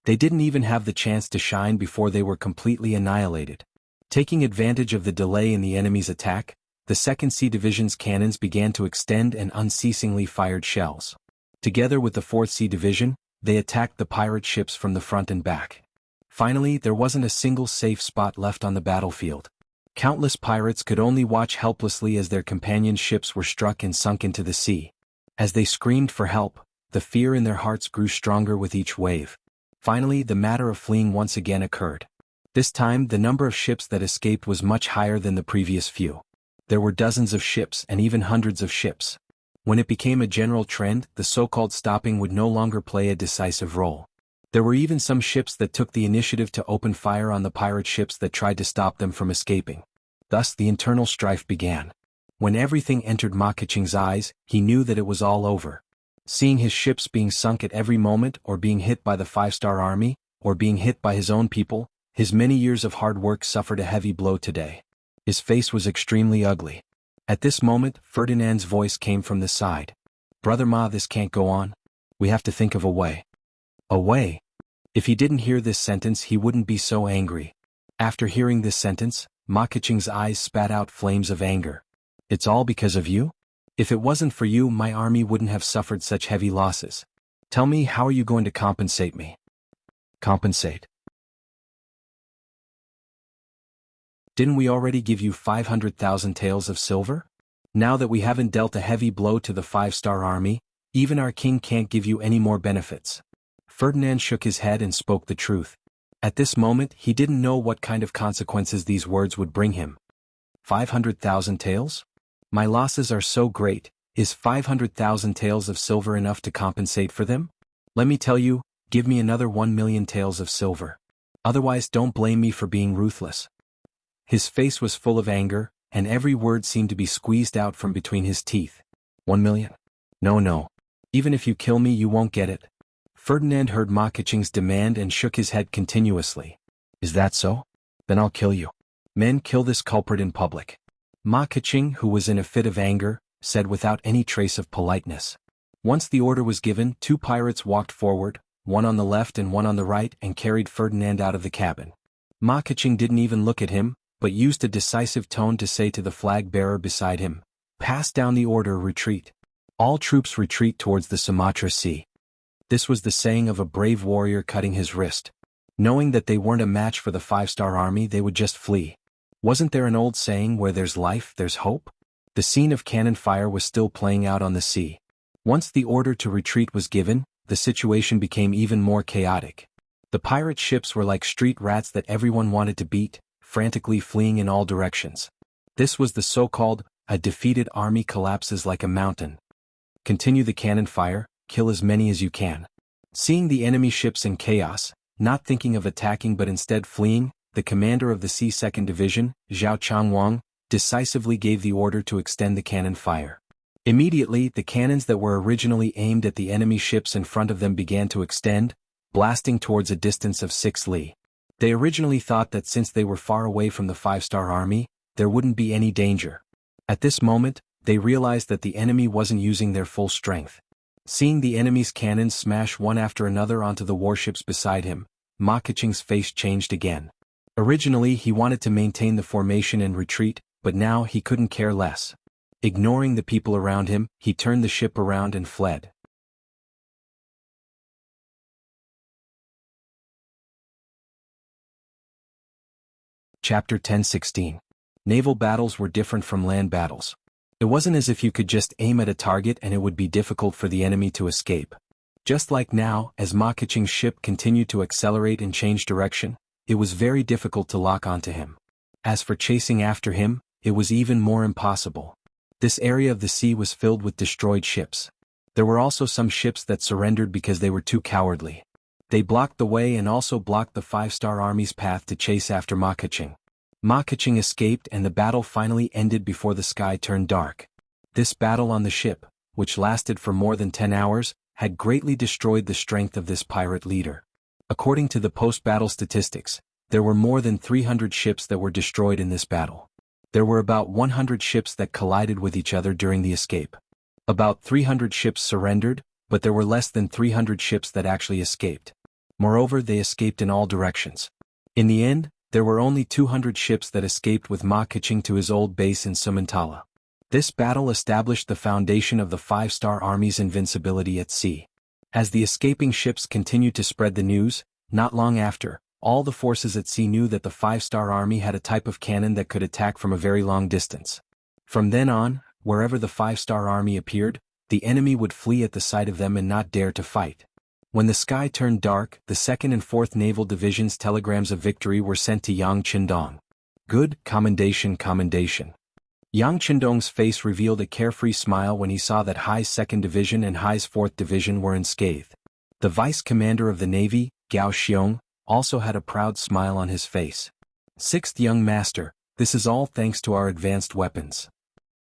[SPEAKER 1] They didn't even have the chance to shine before they were completely annihilated. Taking advantage of the delay in the enemy's attack, the 2nd Sea Division's cannons began to extend and unceasingly fired shells. Together with the 4th Sea Division, they attacked the pirate ships from the front and back. Finally, there wasn't a single safe spot left on the battlefield. Countless pirates could only watch helplessly as their companion ships were struck and sunk into the sea. As they screamed for help, the fear in their hearts grew stronger with each wave. Finally, the matter of fleeing once again occurred. This time, the number of ships that escaped was much higher than the previous few. There were dozens of ships and even hundreds of ships. When it became a general trend, the so-called stopping would no longer play a decisive role. There were even some ships that took the initiative to open fire on the pirate ships that tried to stop them from escaping. Thus the internal strife began. When everything entered Ma Keqing's eyes, he knew that it was all over. Seeing his ships being sunk at every moment, or being hit by the 5-star army, or being hit by his own people, his many years of hard work suffered a heavy blow today. His face was extremely ugly. At this moment, Ferdinand's voice came from the side. "Brother Ma, this can't go on. We have to think of a way." A way? If he didn't hear this sentence, he wouldn't be so angry. After hearing this sentence, Ma Keqing's eyes spat out flames of anger. "It's all because of you? If it wasn't for you, my army wouldn't have suffered such heavy losses. Tell me, how are you going to compensate me?" Compensate? Didn't we already give you 500,000 taels of silver? Now that we haven't dealt a heavy blow to the 5-star army, even our king can't give you any more benefits. Ferdinand shook his head and spoke the truth. At this moment, he didn't know what kind of consequences these words would bring him. 500,000 taels? My losses are so great, is 500,000 taels of silver enough to compensate for them? Let me tell you, give me another 1 million taels of silver. Otherwise, don't blame me for being ruthless. His face was full of anger, and every word seemed to be squeezed out from between his teeth. 1 million? No. Even if you kill me, you won't get it. Ferdinand heard Ma Keqing's demand and shook his head continuously. Is that so? Then I'll kill you. Men, kill this culprit in public. Ma Keqing, who was in a fit of anger, said without any trace of politeness. Once the order was given, 2 pirates walked forward, one on the left and one on the right, and carried Ferdinand out of the cabin. Ma Keqing didn't even look at him, but used a decisive tone to say to the flag-bearer beside him, "Pass down the order, retreat. All troops retreat towards the Sumatra Sea." This was the saying of a brave warrior cutting his wrist. Knowing that they weren't a match for the 5-star army, they would just flee. Wasn't there an old saying, where there's life, there's hope? The scene of cannon fire was still playing out on the sea. Once the order to retreat was given, the situation became even more chaotic. The pirate ships were like street rats that everyone wanted to beat, frantically fleeing in all directions. This was the so-called, "a defeated army collapses like a mountain." Continue the cannon fire, kill as many as you can. Seeing the enemy ships in chaos, not thinking of attacking but instead fleeing, the commander of the C-2nd Division, Zhao Changwang, decisively gave the order to extend the cannon fire. Immediately, the cannons that were originally aimed at the enemy ships in front of them began to extend, blasting towards a distance of 6 li. They originally thought that since they were far away from the 5-star army, there wouldn't be any danger. At this moment, they realized that the enemy wasn't using their full strength. Seeing the enemy's cannons smash one after another onto the warships beside him, Ma Keqing's face changed again. Originally, he wanted to maintain the formation and retreat, but now he couldn't care less. Ignoring the people around him, he turned the ship around and fled. Chapter 10:16. Naval battles were different from land battles. It wasn't as if you could just aim at a target and it would be difficult for the enemy to escape. Just like now, as Ma Keqing's ship continued to accelerate and change direction, it was very difficult to lock onto him. As for chasing after him, it was even more impossible. This area of the sea was filled with destroyed ships. There were also some ships that surrendered because they were too cowardly. They blocked the way and also blocked the 5-star army's path to chase after Ma Keqing. Ma Keqing escaped and the battle finally ended before the sky turned dark. This battle on the ship, which lasted for more than 10 hours, had greatly destroyed the strength of this pirate leader. According to the post-battle statistics, there were more than 300 ships that were destroyed in this battle. There were about 100 ships that collided with each other during the escape. About 300 ships surrendered, but there were less than 300 ships that actually escaped. Moreover, they escaped in all directions. In the end, There were only 200 ships that escaped with Ma Keqing to his old base in Sumantala. This battle established the foundation of the Five-Star Army's invincibility at sea. As the escaping ships continued to spread the news, not long after, all the forces at sea knew that the Five-Star Army had a type of cannon that could attack from a very long distance. From then on, wherever the Five-Star Army appeared, the enemy would flee at the sight of them and not dare to fight. When the sky turned dark, the 2nd and 4th Naval Division's telegrams of victory were sent to Yang Qindong. Good, commendation, commendation. Yang Qindong's face revealed a carefree smile when he saw that Hai's 2nd Division and Hai's 4th Division were unscathed. The Vice Commander of the Navy, Gao Xiong, also had a proud smile on his face. 6th Young Master, this is all thanks to our advanced weapons.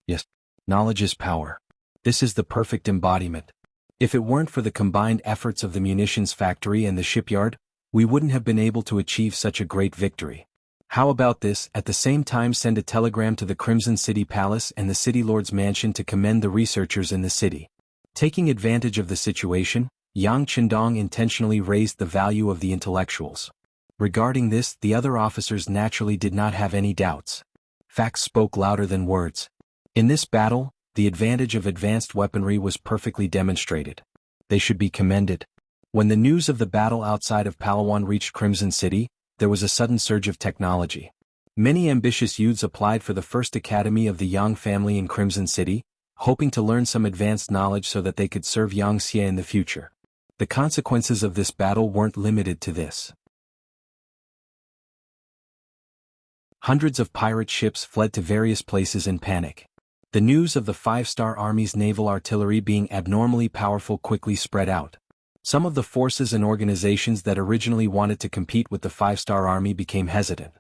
[SPEAKER 1] Yes, knowledge is power. This is the perfect embodiment. If it weren't for the combined efforts of the munitions factory and the shipyard, we wouldn't have been able to achieve such a great victory. How about this? At the same time, send a telegram to the Crimson City Palace and the City Lord's mansion to commend the researchers in the city. Taking advantage of the situation, Yang Qindong intentionally raised the value of the intellectuals. Regarding this, the other officers naturally did not have any doubts. Facts spoke louder than words. In this battle, the advantage of advanced weaponry was perfectly demonstrated. They should be commended. When the news of the battle outside of Palawan reached Crimson City, there was a sudden surge of technology. Many ambitious youths applied for the first academy of the Yang family in Crimson City, hoping to learn some advanced knowledge so that they could serve Yangtze in the future. The consequences of this battle weren't limited to this. Hundreds of pirate ships fled to various places in panic. The news of the Five-Star Army's naval artillery being abnormally powerful quickly spread out. Some of the forces and organizations that originally wanted to compete with the Five-Star Army became hesitant.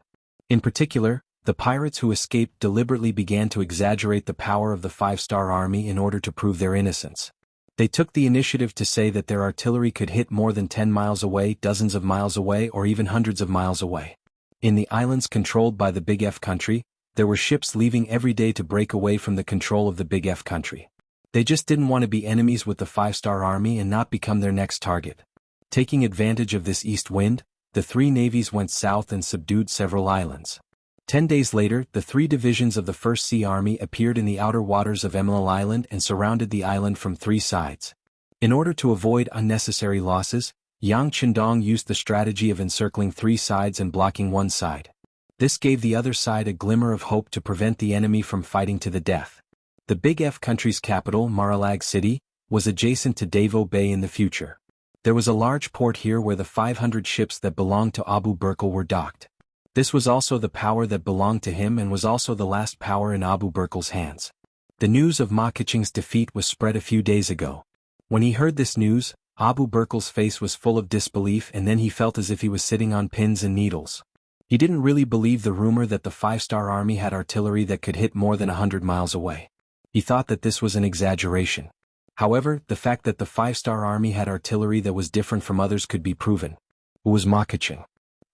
[SPEAKER 1] In particular, the pirates who escaped deliberately began to exaggerate the power of the Five-Star Army in order to prove their innocence. They took the initiative to say that their artillery could hit more than 10 miles away, dozens of miles away, or even hundreds of miles away. In the islands controlled by the Big F country, there were ships leaving every day to break away from the control of the Big F country. They just didn't want to be enemies with the Five-Star Army and not become their next target. Taking advantage of this east wind, the three navies went south and subdued several islands. 10 days later, the three divisions of the First Sea Army appeared in the outer waters of Emerald Island and surrounded the island from three sides. In order to avoid unnecessary losses, Yang Qindong used the strategy of encircling three sides and blocking one side. This gave the other side a glimmer of hope to prevent the enemy from fighting to the death. The Big F country's capital, Marilag City, was adjacent to Davao Bay in the future. There was a large port here where the 500 ships that belonged to Abu Burkal were docked. This was also the power that belonged to him and was also the last power in Abu Burkal's hands. The news of Ma Keqing's defeat was spread a few days ago. When he heard this news, Abu Burkal's face was full of disbelief, and then he felt as if he was sitting on pins and needles. He didn't really believe the rumor that the Five-Star Army had artillery that could hit more than 100 miles away. He thought that this was an exaggeration. However, the fact that the Five-Star Army had artillery that was different from others could be proven. Who was Ma Keqing?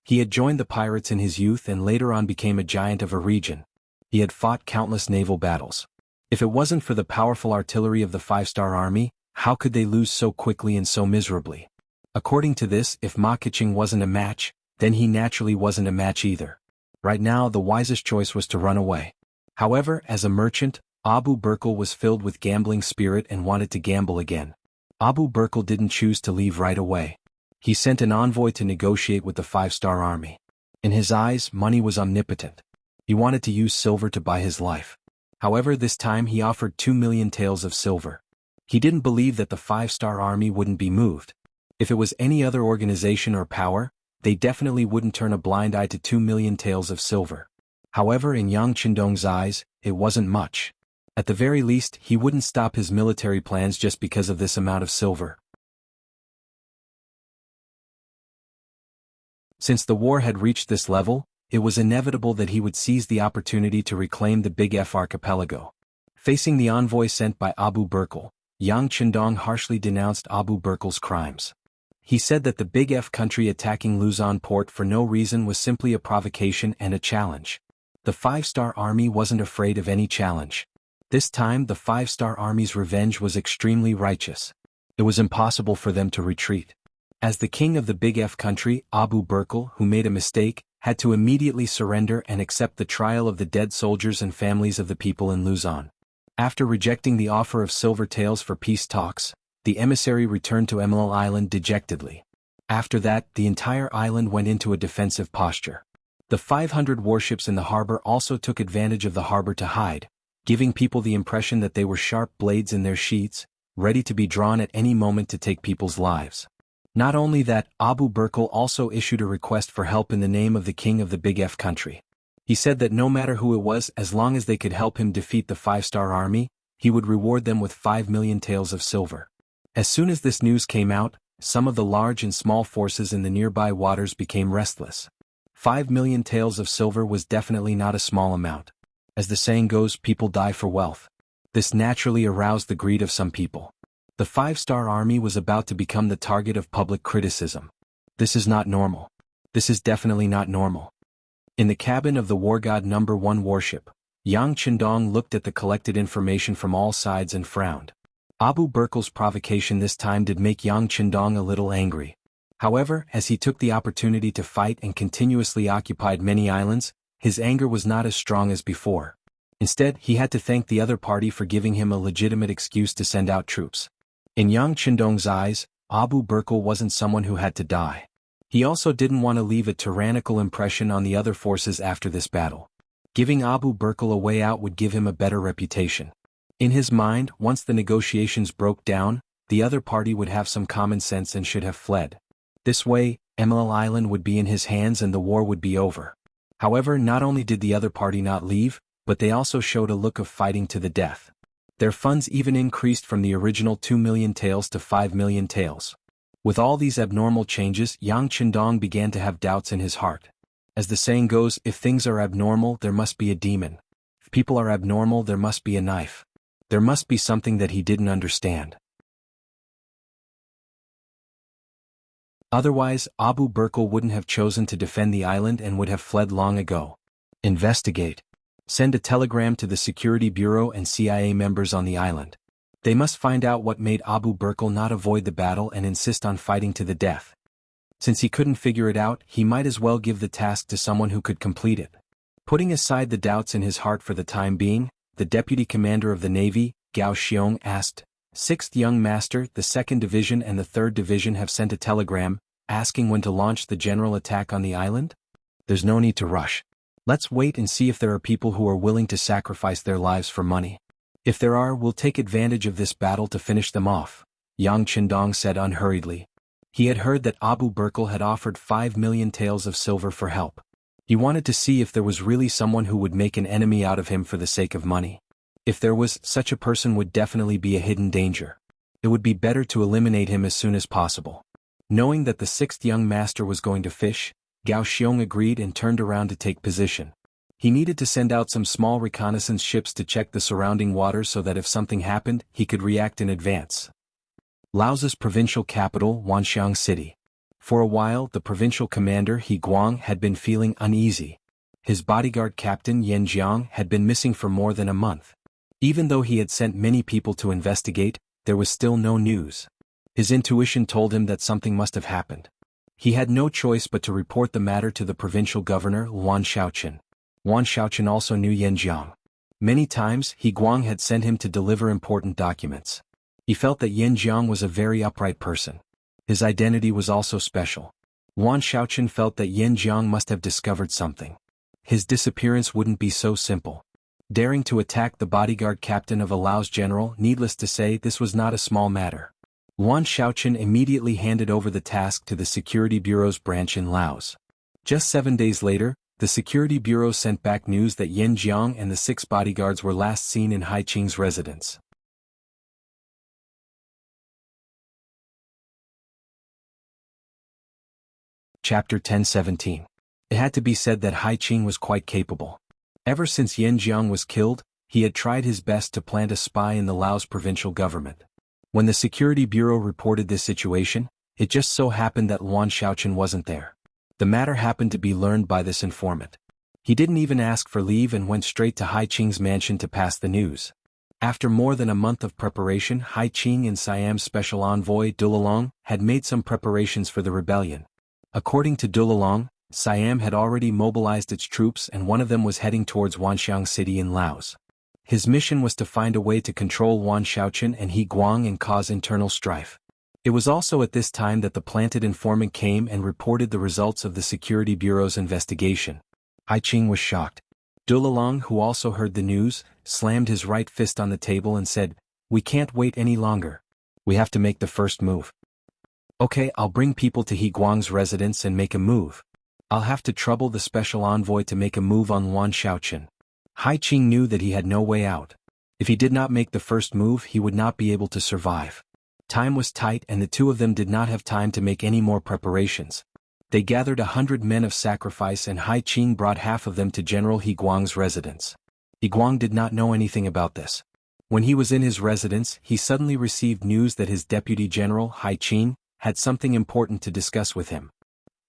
[SPEAKER 1] He had joined the pirates in his youth and later on became a giant of a region. He had fought countless naval battles. If it wasn't for the powerful artillery of the Five-Star Army, how could they lose so quickly and so miserably? According to this, if Ma Keqing wasn't a match, then he naturally wasn't a match either. Right now, the wisest choice was to run away. However, as a merchant, Abu Burkal was filled with gambling spirit and wanted to gamble again. Abu Burkal didn't choose to leave right away. He sent an envoy to negotiate with the Five-Star Army. In his eyes, money was omnipotent. He wanted to use silver to buy his life. However, this time he offered 2 million taels of silver. He didn't believe that the Five-Star Army wouldn't be moved. If it was any other organization or power, they definitely wouldn't turn a blind eye to 2 million taels of silver. However, in Yang Qindong's eyes, it wasn't much. At the very least, he wouldn't stop his military plans just because of this amount of silver. Since the war had reached this level, it was inevitable that he would seize the opportunity to reclaim the Big F archipelago. Facing the envoy sent by Abu Burkal, Yang Qindong harshly denounced Abu Burkal's crimes. He said that the Big F country attacking Luzon port for no reason was simply a provocation and a challenge. The Five-Star Army wasn't afraid of any challenge. This time the Five-Star Army's revenge was extremely righteous. It was impossible for them to retreat. As the king of the Big F country, Abu Burkal, who made a mistake, had to immediately surrender and accept the trial of the dead soldiers and families of the people in Luzon. After rejecting the offer of silver taels for peace talks, the emissary returned to Emerald Island dejectedly. After that, the entire island went into a defensive posture. The 500 warships in the harbor also took advantage of the harbor to hide, giving people the impression that they were sharp blades in their sheaths, ready to be drawn at any moment to take people's lives. Not only that, Abu Burkle also issued a request for help in the name of the king of the Big F country. He said that no matter who it was, as long as they could help him defeat the 5-star army, he would reward them with 5 million taels of silver. As soon as this news came out, some of the large and small forces in the nearby waters became restless. 5 million taels of silver was definitely not a small amount. As the saying goes, people die for wealth. This naturally aroused the greed of some people. The 5-star army was about to become the target of public criticism. This is not normal. This is definitely not normal. In the cabin of the War God No. 1 warship, Yang Qindong looked at the collected information from all sides and frowned. Abu Burkle's provocation this time did make Yang Qindong a little angry. However, as he took the opportunity to fight and continuously occupied many islands, his anger was not as strong as before. Instead, he had to thank the other party for giving him a legitimate excuse to send out troops. In Yang Qindong's eyes, Abu Burkle wasn't someone who had to die. He also didn't want to leave a tyrannical impression on the other forces after this battle. Giving Abu Burkle a way out would give him a better reputation. In his mind, once the negotiations broke down, the other party would have some common sense and should have fled. This way, Emerald Island would be in his hands and the war would be over. However, not only did the other party not leave, but they also showed a look of fighting to the death. Their funds even increased from the original 2 million taels to 5 million taels. With all these abnormal changes, Yang Qindong began to have doubts in his heart. As the saying goes, if things are abnormal, there must be a demon. If people are abnormal, there must be a knife. There must be something that he didn't understand. Otherwise, Abu Burkle wouldn't have chosen to defend the island and would have fled long ago. Investigate. Send a telegram to the Security Bureau and CIA members on the island. They must find out what made Abu Burkle not avoid the battle and insist on fighting to the death. Since he couldn't figure it out, he might as well give the task to someone who could complete it. Putting aside the doubts in his heart for the time being, the Deputy Commander of the Navy, Gao Xiong, asked, 6th Young Master, the 2nd Division and the 3rd Division have sent a telegram, asking when to launch the general attack on the island? There's no need to rush. Let's wait and see if there are people who are willing to sacrifice their lives for money. If there are, we'll take advantage of this battle to finish them off, Yang Qindong said unhurriedly. He had heard that Abu Burkle had offered 5 million taels of silver for help. He wanted to see if there was really someone who would make an enemy out of him for the sake of money. If there was, such a person would definitely be a hidden danger. It would be better to eliminate him as soon as possible. Knowing that the 6th Young Master was going to fish, Gao Xiong agreed and turned around to take position. He needed to send out some small reconnaissance ships to check the surrounding waters so that if something happened, he could react in advance. Laos's provincial capital, Wanxiang City. For a while, the provincial commander He Guang had been feeling uneasy. His bodyguard captain Yan Jiang had been missing for more than a month. Even though he had sent many people to investigate, there was still no news. His intuition told him that something must have happened. He had no choice but to report the matter to the provincial governor Wan Shaoqin. Wan Shaoqin also knew Yan Jiang. Many times, He Guang had sent him to deliver important documents. He felt that Yan Jiang was a very upright person. His identity was also special. Wan Shaoqin felt that Yan Jiang must have discovered something. His disappearance wouldn't be so simple. Daring to attack the bodyguard captain of a Laos general, needless to say, this was not a small matter. Wan Shaoqin immediately handed over the task to the Security Bureau's branch in Laos. Just 7 days later, the Security Bureau sent back news that Yan Jiang and the 6 bodyguards were last seen in Haiqing's residence. Chapter 10:17. It had to be said that Haiqing was quite capable. Ever since Yan Jiang was killed, he had tried his best to plant a spy in the Laos provincial government. When the Security Bureau reported this situation, it just so happened that Wan Shaoqin wasn't there. The matter happened to be learned by this informant. He didn't even ask for leave and went straight to Haiqing's mansion to pass the news. After more than a month of preparation, Haiqing and Siam's special envoy Dulalong had made some preparations for the rebellion. According to Dulalong, Siam had already mobilized its troops and one of them was heading towards Wanxiang City in Laos. His mission was to find a way to control Wan Shaochen and He Guang and cause internal strife. It was also at this time that the planted informant came and reported the results of the Security Bureau's investigation. Hai Qing was shocked. Dulalong, who also heard the news, slammed his right fist on the table and said, "We can't wait any longer. We have to make the first move. Okay, I'll bring people to He Guang's residence and make a move. I'll have to trouble the special envoy to make a move on Wan Shaochen." Hai Qing knew that he had no way out. If he did not make the first move, he would not be able to survive. Time was tight and the two of them did not have time to make any more preparations. They gathered 100 men of sacrifice and Hai Qing brought half of them to General He Guang's residence. He Guang did not know anything about this. When he was in his residence, he suddenly received news that his deputy general, Hai Qing, had something important to discuss with him.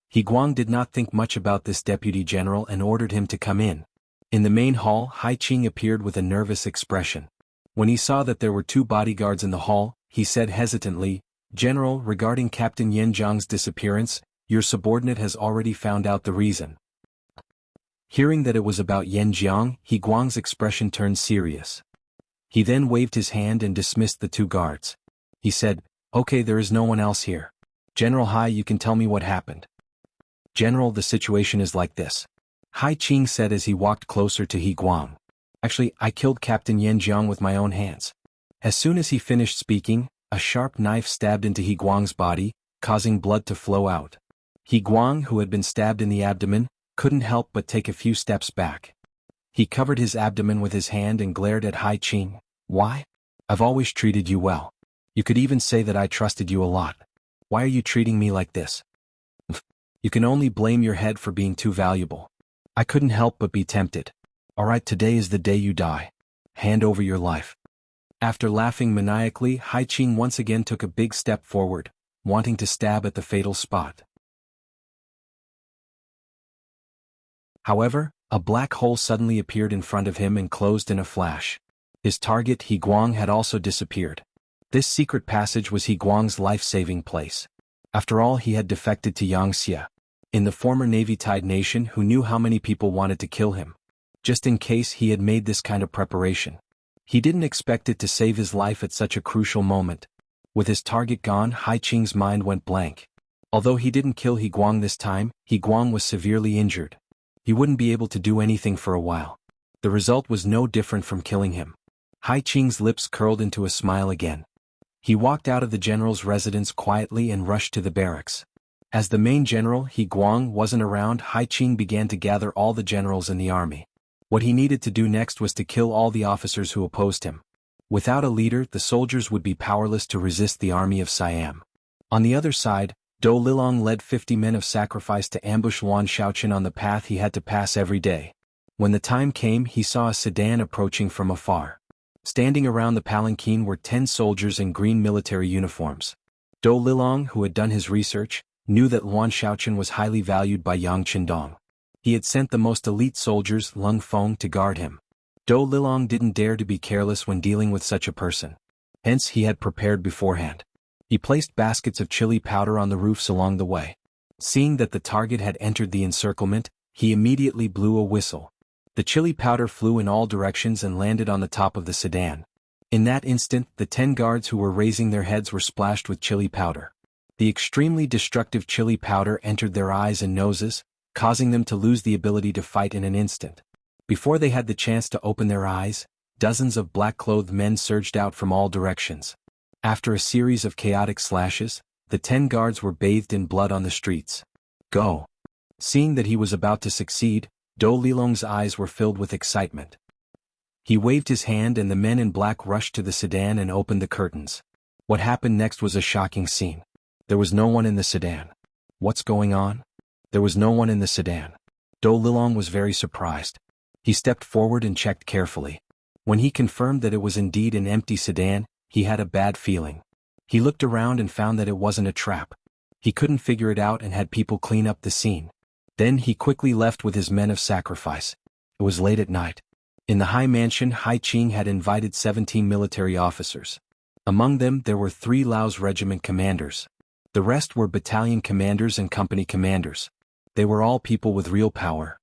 [SPEAKER 1] He Guang did not think much about this deputy general and ordered him to come in. In the main hall, Hai Qing appeared with a nervous expression. When he saw that there were 2 bodyguards in the hall, he said hesitantly, "General, regarding Captain Yan Zhang's disappearance, your subordinate has already found out the reason." Hearing that it was about Yan Jiang, He Guang's expression turned serious. He then waved his hand and dismissed the 2 guards. He said, "Okay, there is no one else here. General Hai, you can tell me what happened." "General, the situation is like this," Hai Qing said as he walked closer to He Guang. "Actually, I killed Captain Yan Jiang with my own hands." As soon as he finished speaking, a sharp knife stabbed into He Guang's body, causing blood to flow out. He Guang, who had been stabbed in the abdomen, couldn't help but take a few steps back. He covered his abdomen with his hand and glared at Hai Qing. "Why? I've always treated you well. You could even say that I trusted you a lot. Why are you treating me like this?" "You can only blame your head for being too valuable. I couldn't help but be tempted. Alright, today is the day you die. Hand over your life." After laughing maniacally, Hai Qing once again took a big step forward, wanting to stab at the fatal spot. However, a black hole suddenly appeared in front of him and closed in a flash. His target, He Guang, had also disappeared. This secret passage was He Guang's life-saving place. After all, he had defected to Wuxia, in the former Navy-tied nation, who knew how many people wanted to kill him. Just in case, he had made this kind of preparation. He didn't expect it to save his life at such a crucial moment. With his target gone, Hai Qing's mind went blank. Although he didn't kill He Guang this time, He Guang was severely injured. He wouldn't be able to do anything for a while. The result was no different from killing him. Hai Qing's lips curled into a smile again. He walked out of the general's residence quietly and rushed to the barracks. As the main general, He Guang, wasn't around, Hai Qing began to gather all the generals in the army. What he needed to do next was to kill all the officers who opposed him. Without a leader, the soldiers would be powerless to resist the army of Siam. On the other side, Do Lilong led 50 men of sacrifice to ambush Wan Shaochen on the path he had to pass every day. When the time came, he saw a sedan approaching from afar. Standing around the palanquin were 10 soldiers in green military uniforms. Do Lilong, who had done his research, knew that Wan Shaochen was highly valued by Yang Qindong. He had sent the most elite soldiers, Lung Feng, to guard him. Do Lilong didn't dare to be careless when dealing with such a person. Hence, he had prepared beforehand. He placed baskets of chili powder on the roofs along the way. Seeing that the target had entered the encirclement, he immediately blew a whistle. The chili powder flew in all directions and landed on the top of the sedan. In that instant, the 10 guards who were raising their heads were splashed with chili powder. The extremely destructive chili powder entered their eyes and noses, causing them to lose the ability to fight in an instant. Before they had the chance to open their eyes, dozens of black-clothed men surged out from all directions. After a series of chaotic slashes, the 10 guards were bathed in blood on the streets. "Go!" Seeing that he was about to succeed, Do Lilong's eyes were filled with excitement. He waved his hand and the men in black rushed to the sedan and opened the curtains. What happened next was a shocking scene. There was no one in the sedan. What's going on? There was no one in the sedan. Do Lilong was very surprised. He stepped forward and checked carefully. When he confirmed that it was indeed an empty sedan, he had a bad feeling. He looked around and found that it wasn't a trap. He couldn't figure it out and had people clean up the scene. Then he quickly left with his men of sacrifice. It was late at night. In the high mansion, Hai Qing had invited 17 military officers. Among them there were 3 Laos regiment commanders. The rest were battalion commanders and company commanders. They were all people with real power.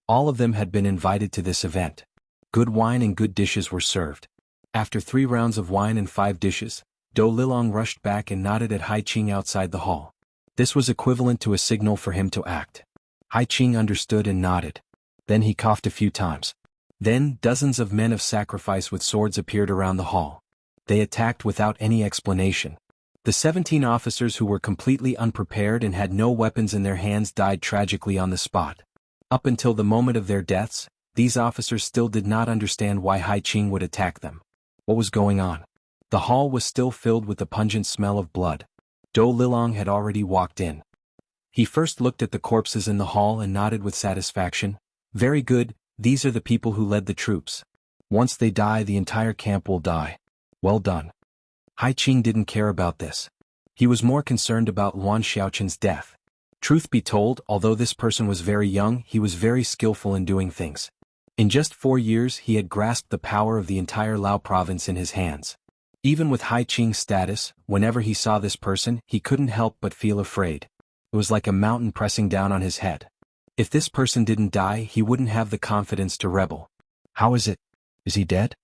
[SPEAKER 1] All of them had been invited to this event. Good wine and good dishes were served. After 3 rounds of wine and 5 dishes, Do Lilong rushed back and nodded at Hai Qing outside the hall. This was equivalent to a signal for him to act. Hai Qing understood and nodded. Then he coughed a few times. Then dozens of men of sacrifice with swords appeared around the hall. They attacked without any explanation. The 17 officers who were completely unprepared and had no weapons in their hands died tragically on the spot. Up until the moment of their deaths, these officers still did not understand why Hai Qing would attack them. What was going on? The hall was still filled with the pungent smell of blood. Do Lilong had already walked in. He first looked at the corpses in the hall and nodded with satisfaction. Very good, these are the people who led the troops. Once they die, the entire camp will die. Well done. Hai Qing didn't care about this. He was more concerned about Luan Xiaoqin's death. Truth be told, although this person was very young, he was very skillful in doing things. In just 4 years he had grasped the power of the entire Lao province in his hands. Even with Hai Qing's status, whenever he saw this person, he couldn't help but feel afraid. It was like a mountain pressing down on his head. If this person didn't die, he wouldn't have the confidence to rebel. How is it? Is he dead?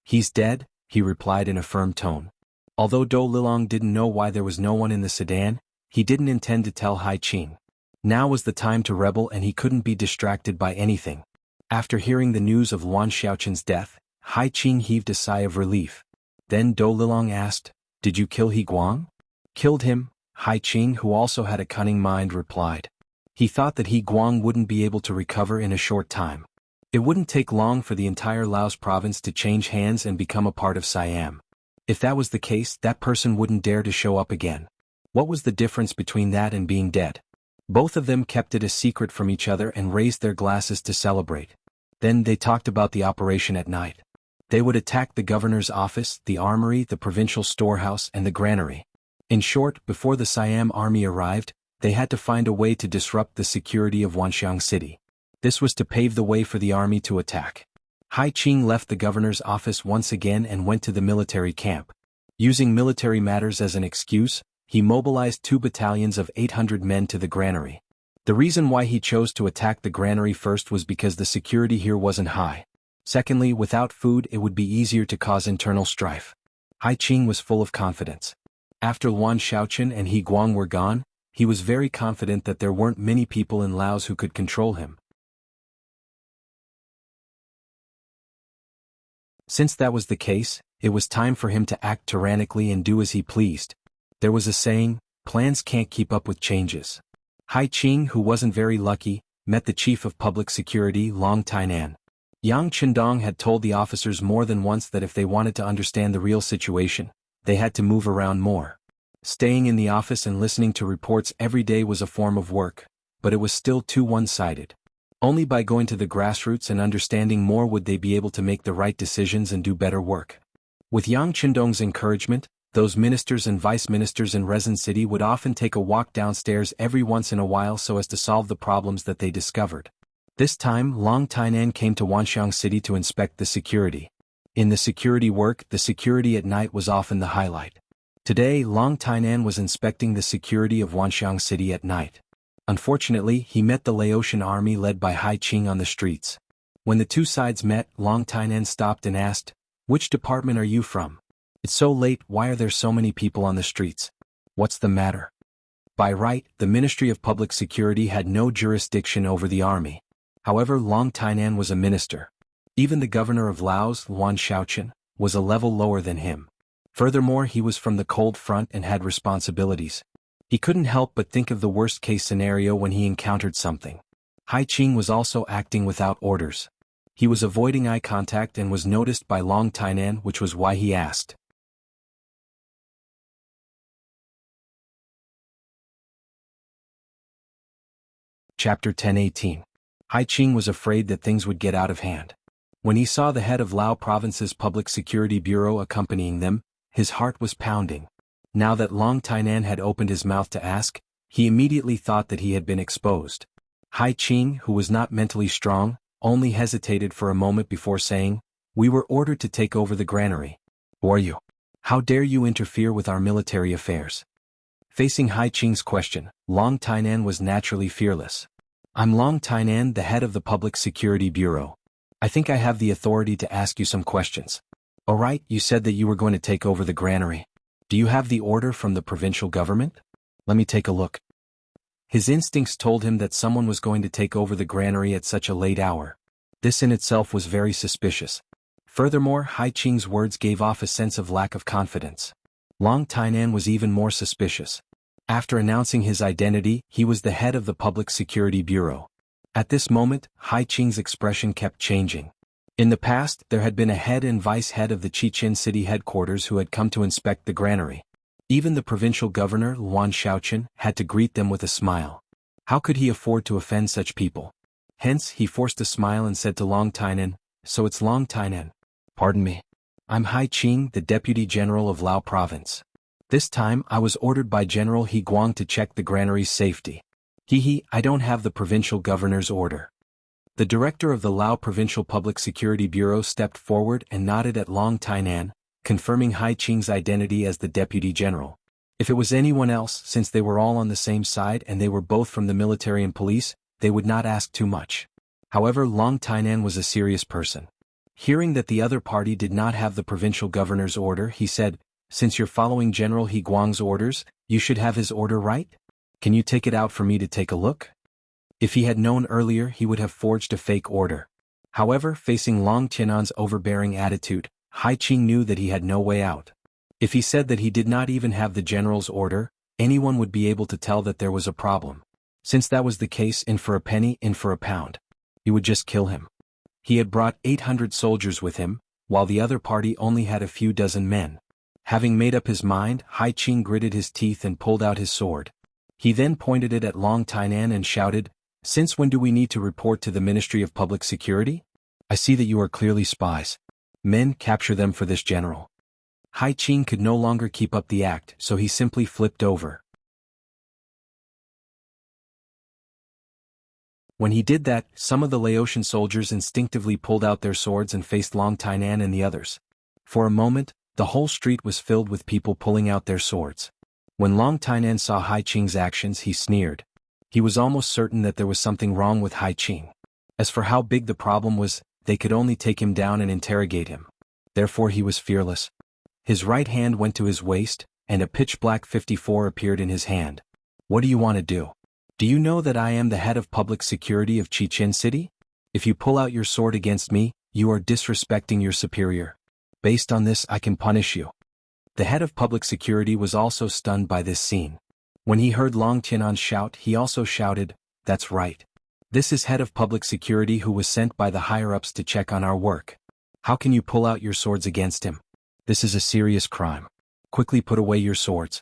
[SPEAKER 1] He's dead, he replied in a firm tone. Although Do Lilong didn't know why there was no one in the sedan, he didn't intend to tell Hai Qing. Now was the time to rebel and he couldn't be distracted by anything. After hearing the news of Luan Xiaoqin's death, Hai Qing heaved a sigh of relief. Then Do Lilong asked, "Did you kill He Guang?" "Killed him," Hai Qing, who also had a cunning mind, replied. He thought that He Guang wouldn't be able to recover in a short time. It wouldn't take long for the entire Laos province to change hands and become a part of Siam. If that was the case, that person wouldn't dare to show up again. What was the difference between that and being dead? Both of them kept it a secret from each other and raised their glasses to celebrate. Then they talked about the operation at night. They would attack the governor's office, the armory, the provincial storehouse, and the granary. In short, before the Siam army arrived, they had to find a way to disrupt the security of Wanxiang City. This was to pave the way for the army to attack. Hai Qing left the governor's office once again and went to the military camp. Using military matters as an excuse, he mobilized 2 battalions of 800 men to the granary. The reason why he chose to attack the granary first was because the security here wasn't high. Secondly, without food it would be easier to cause internal strife. Hai Qing was full of confidence. After Luan Xiaoqin and He Guang were gone, he was very confident that there weren't many people in Laos who could control him. Since that was the case, it was time for him to act tyrannically and do as he pleased. There was a saying, plans can't keep up with changes. Hai Qing, who wasn't very lucky, met the chief of public security, Long Tainan. Yang Qindong had told the officers more than once that if they wanted to understand the real situation, they had to move around more. Staying in the office and listening to reports every day was a form of work, but it was still too one-sided. Only by going to the grassroots and understanding more would they be able to make the right decisions and do better work. With Yang Qindong's encouragement, those ministers and vice ministers in Resin City would often take a walk downstairs every once in a while so as to solve the problems that they discovered. This time, Long Tainan came to Wanxiang City to inspect the security. In the security work, the security at night was often the highlight. Today, Long Tainan was inspecting the security of Wanxiang City at night. Unfortunately, he met the Laotian army led by Hai Qing on the streets. When the two sides met, Long Tainan stopped and asked, "Which department are you from? It's so late, why are there so many people on the streets? What's the matter?" By right, the Ministry of Public Security had no jurisdiction over the army. However, Long Tainan was a minister. Even the governor of Laos, Luan Xiaoqin, was a level lower than him. Furthermore, he was from the cold front and had responsibilities. He couldn't help but think of the worst-case scenario when he encountered something. Hai Qing was also acting without orders. He was avoiding eye contact and was noticed by Long Tainan, which was why he asked. Chapter 10:18. Hai Qing was afraid that things would get out of hand. When he saw the head of Lao Province's Public Security Bureau accompanying them, his heart was pounding. Now that Long Tainan had opened his mouth to ask, he immediately thought that he had been exposed. Hai Qing, who was not mentally strong, only hesitated for a moment before saying, "We were ordered to take over the granary. Who are you? How dare you interfere with our military affairs?" Facing Hai Qing's question, Long Tainan was naturally fearless. I'm Long Tainan, the head of the Public Security Bureau. I think I have the authority to ask you some questions. Alright, you said that you were going to take over the granary. Do you have the order from the provincial government? Let me take a look. His instincts told him that someone was going to take over the granary at such a late hour. This in itself was very suspicious. Furthermore, Hai Qing's words gave off a sense of lack of confidence. Long Tainan was even more suspicious. After announcing his identity, he was the head of the Public Security Bureau. At this moment, Hai Qing's expression kept changing. In the past, there had been a head and vice head of the Chichen City headquarters who had come to inspect the granary. Even the provincial governor, Luan Shaochen, had to greet them with a smile. How could he afford to offend such people? Hence, he forced a smile and said to Long Tainan, "So it's Long Tainan. Pardon me. I'm Hai Qing, the Deputy General of Lao Province. This time, I was ordered by General He Guang to check the granary's safety. I don't have the provincial governor's order." The director of the Lao Provincial Public Security Bureau stepped forward and nodded at Long Tainan, confirming Hai Qing's identity as the Deputy General. If it was anyone else, since they were all on the same side and they were both from the military and police, they would not ask too much. However, Long Tainan was a serious person. Hearing that the other party did not have the provincial governor's order, he said, "Since you're following General He Guang's orders, you should have his order, right? Can you take it out for me to take a look?" If he had known earlier, he would have forged a fake order. However, facing Long Tianan's overbearing attitude, Hai Qing knew that he had no way out. If he said that he did not even have the general's order, anyone would be able to tell that there was a problem. Since that was the case, in for a penny, in for a pound. He would just kill him. He had brought 800 soldiers with him, while the other party only had a few dozen men. Having made up his mind, Hai Qing gritted his teeth and pulled out his sword. He then pointed it at Long Tainan and shouted, "Since when do we need to report to the Ministry of Public Security? I see that you are clearly spies. Men, capture them for this general." Hai Qing could no longer keep up the act, so he simply flipped over. When he did that, some of the Laotian soldiers instinctively pulled out their swords and faced Long Tainan and the others. For a moment, the whole street was filled with people pulling out their swords. When Long Tainan saw Hai Qing's actions, he sneered. He was almost certain that there was something wrong with Hai Qing. As for how big the problem was, they could only take him down and interrogate him. Therefore he was fearless. His right hand went to his waist, and a pitch-black 54 appeared in his hand. "What do you want to do? Do you know that I am the head of public security of Chichen City? If you pull out your sword against me, you are disrespecting your superior. Based on this, I can punish you." The head of public security was also stunned by this scene. When he heard Long Tianan shout, he also shouted, "That's right. This is head of public security who was sent by the higher-ups to check on our work. How can you pull out your swords against him? This is a serious crime. Quickly put away your swords."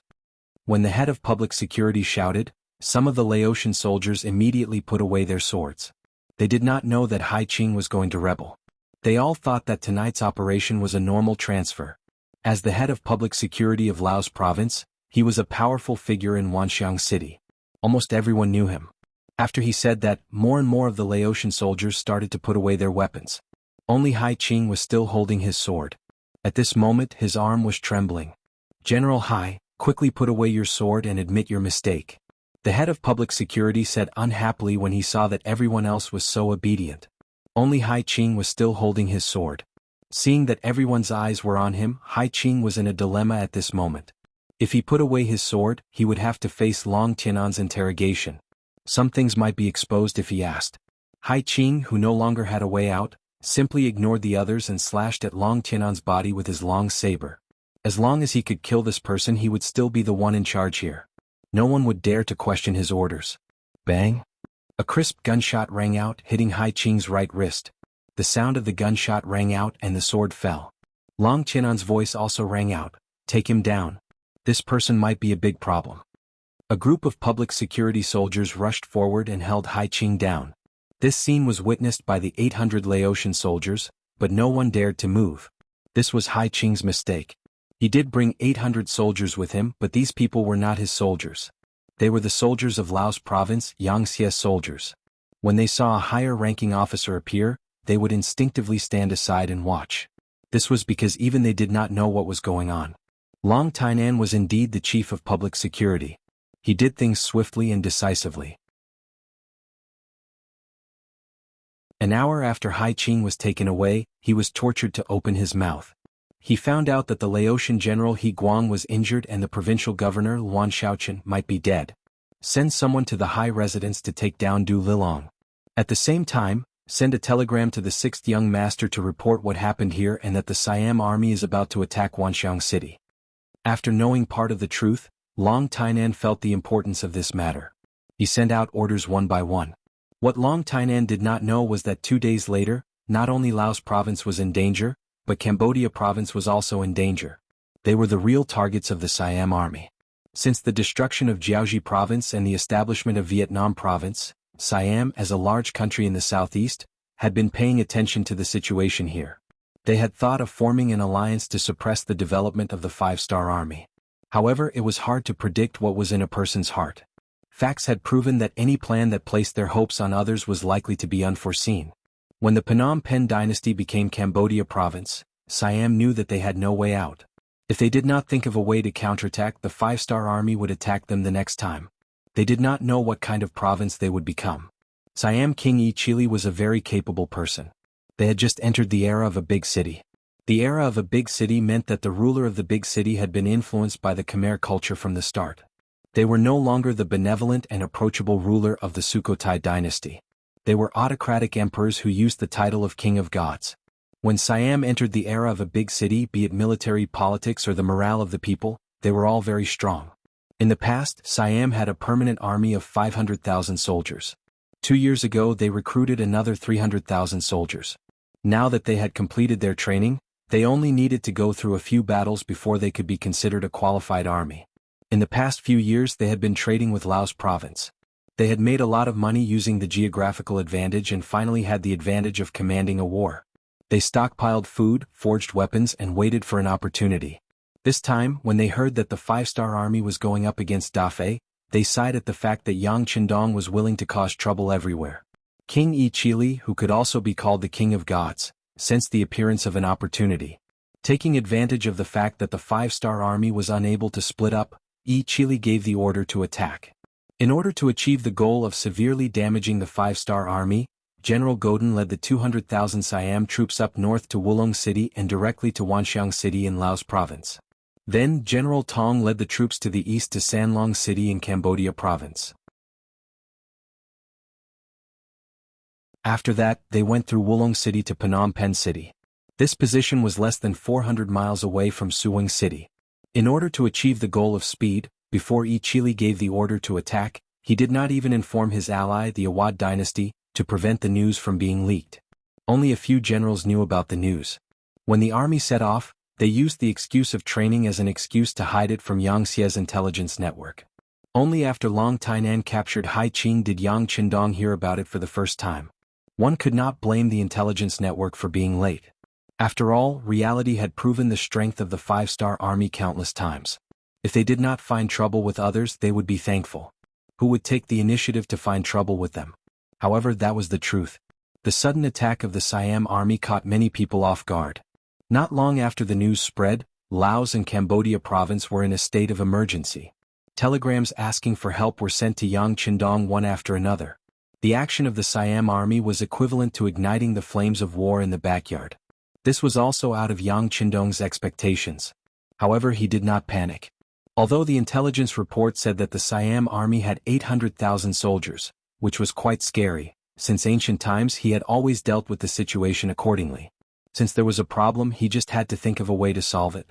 [SPEAKER 1] When the head of public security shouted, some of the Laotian soldiers immediately put away their swords. They did not know that Hai Qing was going to rebel. They all thought that tonight's operation was a normal transfer. As the head of public security of Laos province, he was a powerful figure in Wanxiang City. Almost everyone knew him. After he said that, more and more of the Laotian soldiers started to put away their weapons. Only Hai Qing was still holding his sword. At this moment, his arm was trembling. "General Hai, quickly put away your sword and admit your mistake." The head of public security said unhappily when he saw that everyone else was so obedient. Only Hai Qing was still holding his sword. Seeing that everyone's eyes were on him, Hai Qing was in a dilemma at this moment. If he put away his sword, he would have to face Long Tianan's interrogation. Some things might be exposed if he asked. Hai Qing, who no longer had a way out, simply ignored the others and slashed at Long Tianan's body with his long saber. As long as he could kill this person, he would still be the one in charge here. No one would dare to question his orders. Bang! A crisp gunshot rang out, hitting Hai Qing's right wrist. The sound of the gunshot rang out and the sword fell. Long Tianan's voice also rang out, "Take him down. This person might be a big problem." A group of public security soldiers rushed forward and held Hai Qing down. This scene was witnessed by the 800 Laotian soldiers, but no one dared to move. This was Hai Qing's mistake. He did bring 800 soldiers with him, but these people were not his soldiers. They were the soldiers of Laos province, Yangxie soldiers. When they saw a higher-ranking officer appear, they would instinctively stand aside and watch. This was because even they did not know what was going on. Long Tainan was indeed the chief of public security. He did things swiftly and decisively. An hour after Hai Qing was taken away, he was tortured to open his mouth. He found out that the Laotian general He Guang was injured and the provincial governor Luan Shaoqian might be dead. Send someone to the high residence to take down Du Lilong. At the same time, send a telegram to the 6th young master to report what happened here and that the Siam army is about to attack Wanxiang City. After knowing part of the truth, Long Tainan felt the importance of this matter. He sent out orders one by one. What Long Tainan did not know was that 2 days later, not only Laos province was in danger, but Cambodia province was also in danger. They were the real targets of the Siam army. Since the destruction of Jianghu province and the establishment of Vietnam province, Siam, as a large country in the southeast, had been paying attention to the situation here. They had thought of forming an alliance to suppress the development of the Five-Star Army. However, it was hard to predict what was in a person's heart. Facts had proven that any plan that placed their hopes on others was likely to be unforeseen. When the Phnom Penh dynasty became Cambodia province, Siam knew that they had no way out. If they did not think of a way to counterattack, the Five-Star Army would attack them the next time. They did not know what kind of province they would become. Siam King Yi Chili was a very capable person. They had just entered the era of a big city. The era of a big city meant that the ruler of the big city had been influenced by the Khmer culture from the start. They were no longer the benevolent and approachable ruler of the Sukhothai dynasty. They were autocratic emperors who used the title of King of Gods. When Siam entered the era of a big city, be it military politics or the morale of the people, they were all very strong. In the past, Siam had a permanent army of 500,000 soldiers. 2 years ago they recruited another 300,000 soldiers. Now that they had completed their training, they only needed to go through a few battles before they could be considered a qualified army. In the past few years they had been trading with Laos province. They had made a lot of money using the geographical advantage and finally had the advantage of commanding a war. They stockpiled food, forged weapons and waited for an opportunity. This time, when they heard that the Five-Star Army was going up against Dafei, they sighed at the fact that Yang Qindong was willing to cause trouble everywhere. King Yi Chili, who could also be called the King of Gods, sensed the appearance of an opportunity. Taking advantage of the fact that the Five-Star Army was unable to split up, Yi Chili gave the order to attack. In order to achieve the goal of severely damaging the Five-Star Army, General Godin led the 200,000 Siam troops up north to Wulong City and directly to Wanxiang City in Laos province. Then General Tong led the troops to the east to Sanlong City in Cambodia province. After that, they went through Wulong City to Phnom Penh City. This position was less than 400 miles away from Suwing City. In order to achieve the goal of speed, before Yi Chili gave the order to attack, he did not even inform his ally, the Awad dynasty, to prevent the news from being leaked. Only a few generals knew about the news. When the army set off, they used the excuse of training as an excuse to hide it from Yang Xie's intelligence network. Only after Long Tainan captured Hai Qing did Yang Qindong hear about it for the first time. One could not blame the intelligence network for being late. After all, reality had proven the strength of the Five-Star Army countless times. If they did not find trouble with others, they would be thankful. Who would take the initiative to find trouble with them? However, that was the truth. The sudden attack of the Siam army caught many people off guard. Not long after the news spread, Laos and Cambodia province were in a state of emergency. Telegrams asking for help were sent to Yang Qindong one after another. The action of the Siam army was equivalent to igniting the flames of war in the backyard. This was also out of Yang Qindong's expectations. However, he did not panic. Although the intelligence report said that the Siam army had 800,000 soldiers, which was quite scary, since ancient times he had always dealt with the situation accordingly. Since there was a problem, he just had to think of a way to solve it.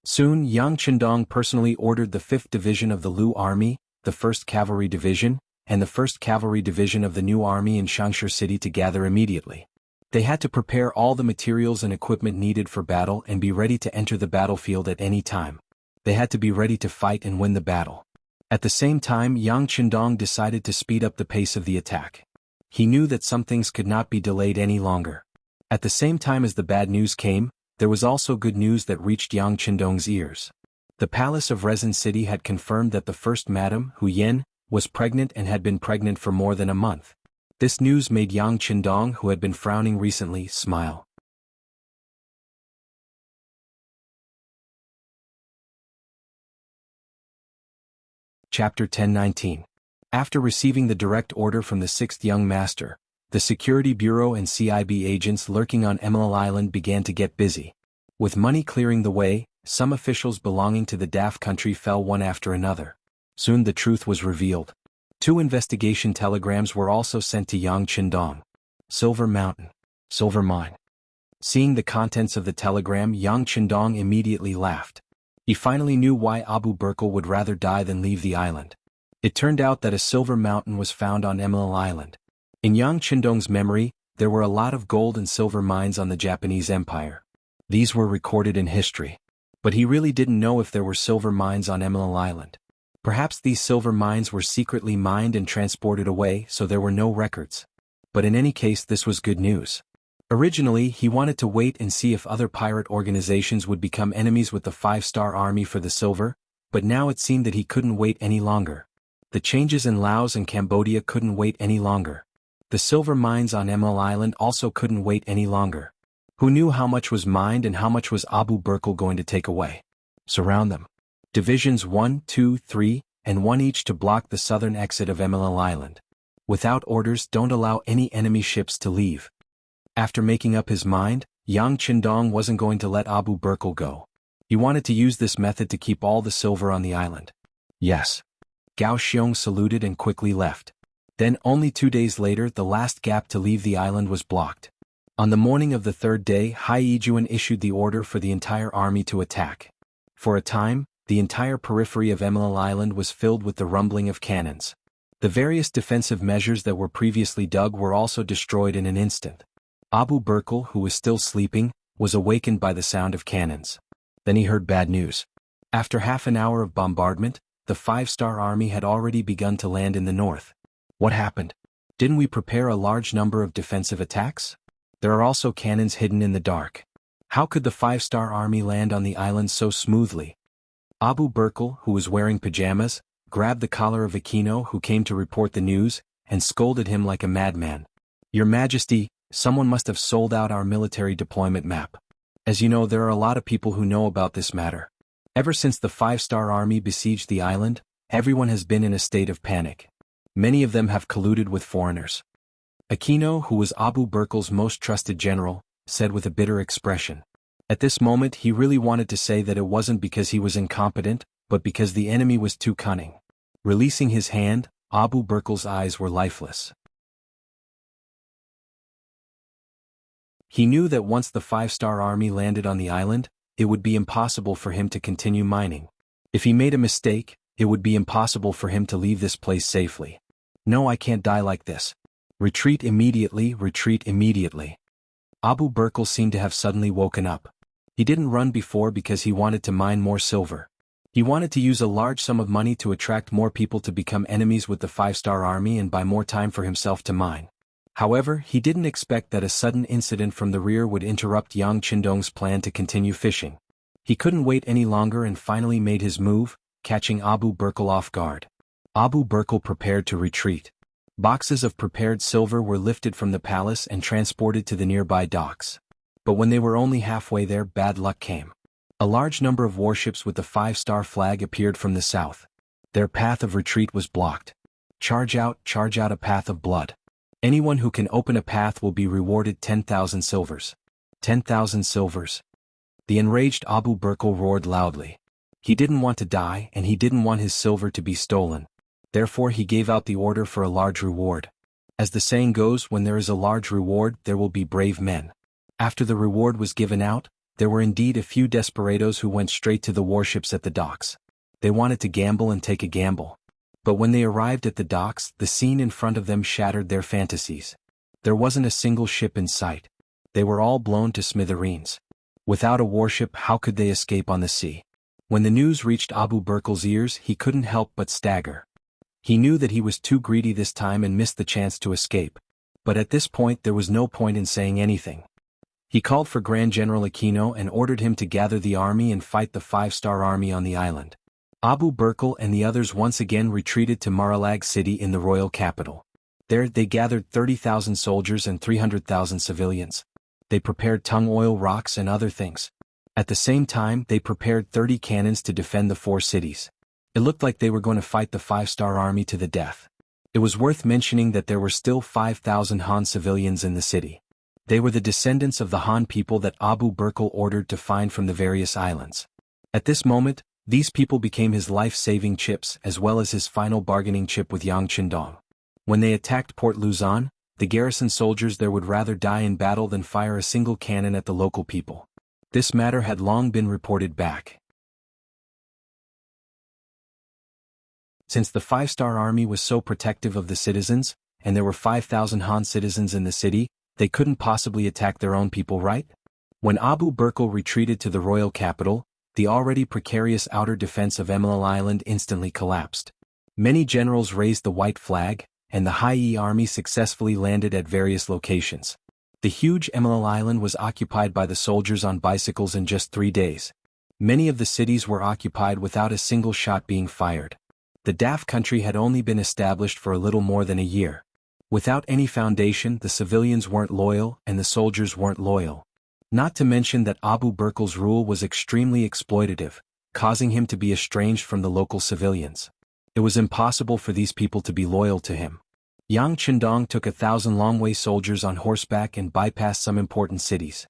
[SPEAKER 1] Soon Yang Qindong personally ordered the 5th Division of the Lu Army, the 1st Cavalry Division, and the 1st Cavalry Division of the new army in Changsha City to gather immediately. They had to prepare all the materials and equipment needed for battle and be ready to enter the battlefield at any time. They had to be ready to fight and win the battle. At the same time, Yang Qindong decided to speed up the pace of the attack. He knew that some things could not be delayed any longer. At the same time as the bad news came, there was also good news that reached Yang Qindong's ears. The palace of Resin City had confirmed that the first Madame, Hu Yen, was pregnant and had been pregnant for more than a month. This news made Yang Qindong, who had been frowning recently, smile. Chapter 1019. After receiving the direct order from the 6th Young Master, the Security Bureau and CIB agents lurking on Emerald Island began to get busy. With money clearing the way, some officials belonging to the Daft country fell one after another. Soon the truth was revealed. 2 investigation telegrams were also sent to Yang Qindong. Silver Mountain. Silver Mine. Seeing the contents of the telegram, Yang Qindong immediately laughed. He finally knew why Abu Burkle would rather die than leave the island. It turned out that a silver mountain was found on Emerald Island. In Yang Qindong's memory, there were a lot of gold and silver mines on the Japanese Empire. These were recorded in history. But he really didn't know if there were silver mines on Emerald Island. Perhaps these silver mines were secretly mined and transported away, so there were no records. But in any case, this was good news. Originally, he wanted to wait and see if other pirate organizations would become enemies with the 5-star army for the silver, but now it seemed that he couldn't wait any longer. The changes in Laos and Cambodia couldn't wait any longer. The silver mines on Emerald Island also couldn't wait any longer. Who knew how much was mined and how much was Abu Burkle going to take away? Surround them. Divisions 1, 2, 3, and 1 each to block the southern exit of Emerald Island. Without orders, don't allow any enemy ships to leave. After making up his mind, Yang Qindong wasn't going to let Abu Burkle go. He wanted to use this method to keep all the silver on the island. Yes. Gao Xiong saluted and quickly left. Then, only 2 days later, the last gap to leave the island was blocked. On the morning of the 3rd day, Hai Yijuan issued the order for the entire army to attack. For a time, the entire periphery of Emerald Island was filled with the rumbling of cannons. The various defensive measures that were previously dug were also destroyed in an instant. Abu Burkle, who was still sleeping, was awakened by the sound of cannons. Then he heard bad news. After half an hour of bombardment, the 5-star army had already begun to land in the north. What happened? Didn't we prepare a large number of defensive attacks? There are also cannons hidden in the dark. How could the 5-star army land on the island so smoothly? Abu Burkle, who was wearing pajamas, grabbed the collar of Aquino, who came to report the news, and scolded him like a madman. Your Majesty, someone must have sold out our military deployment map. As you know, there are a lot of people who know about this matter. Ever since the 5-star army besieged the island, everyone has been in a state of panic. Many of them have colluded with foreigners. Aquino, who was Abu Burkle's most trusted general, said with a bitter expression. At this moment he really wanted to say that it wasn't because he was incompetent, but because the enemy was too cunning. Releasing his hand, Abu Burkle's eyes were lifeless. He knew that once the 5-star army landed on the island, it would be impossible for him to continue mining. If he made a mistake, it would be impossible for him to leave this place safely. No, I can't die like this. Retreat immediately, retreat immediately. Abu Burkle seemed to have suddenly woken up. He didn't run before because he wanted to mine more silver. He wanted to use a large sum of money to attract more people to become enemies with the 5-star army and buy more time for himself to mine. However, he didn't expect that a sudden incident from the rear would interrupt Yang Qindong's plan to continue fishing. He couldn't wait any longer and finally made his move, catching Abu Burkle off guard. Abu Burkle prepared to retreat. Boxes of prepared silver were lifted from the palace and transported to the nearby docks. But when they were only halfway there, bad luck came. A large number of warships with the 5-star flag appeared from the south. Their path of retreat was blocked. Charge out a path of blood. Anyone who can open a path will be rewarded 10,000 silvers. 10,000 silvers. The enraged Abu Burkle roared loudly. He didn't want to die and he didn't want his silver to be stolen. Therefore he gave out the order for a large reward. As the saying goes, when there is a large reward, there will be brave men. After the reward was given out, there were indeed a few desperados who went straight to the warships at the docks. They wanted to gamble and take a gamble. But when they arrived at the docks, the scene in front of them shattered their fantasies. There wasn't a single ship in sight. They were all blown to smithereens. Without a warship, how could they escape on the sea? When the news reached Abu Burkle's ears, he couldn't help but stagger. He knew that he was too greedy this time and missed the chance to escape. But at this point there was no point in saying anything. He called for Grand General Aquino and ordered him to gather the army and fight the 5-star army on the island. Abu Burkle and the others once again retreated to Marilag City in the royal capital. There they gathered 30,000 soldiers and 300,000 civilians. They prepared tung oil rocks and other things. At the same time, they prepared 30 cannons to defend the 4 cities. It looked like they were going to fight the five-star army to the death. It was worth mentioning that there were still 5,000 Han civilians in the city. They were the descendants of the Han people that Abu Burkle ordered to find from the various islands. At this moment, these people became his life-saving chips as well as his final bargaining chip with Yang Qindong. When they attacked Port Luzon, the garrison soldiers there would rather die in battle than fire a single cannon at the local people. This matter had long been reported back. Since the five-star army was so protective of the citizens, and there were 5,000 Han citizens in the city, they couldn't possibly attack their own people, right? When Abu Burkle retreated to the royal capital, the already precarious outer defense of Emerald Island instantly collapsed. Many generals raised the white flag, and the Hai army successfully landed at various locations. The huge Emerald Island was occupied by the soldiers on bicycles in just 3 days. Many of the cities were occupied without a single shot being fired. The DAF country had only been established for a little more than a year. Without any foundation, the civilians weren't loyal and the soldiers weren't loyal. Not to mention that Abu Burkle's rule was extremely exploitative, causing him to be estranged from the local civilians. It was impossible for these people to be loyal to him. Yang Qindong took 1,000 Longwei soldiers on horseback and bypassed some important cities.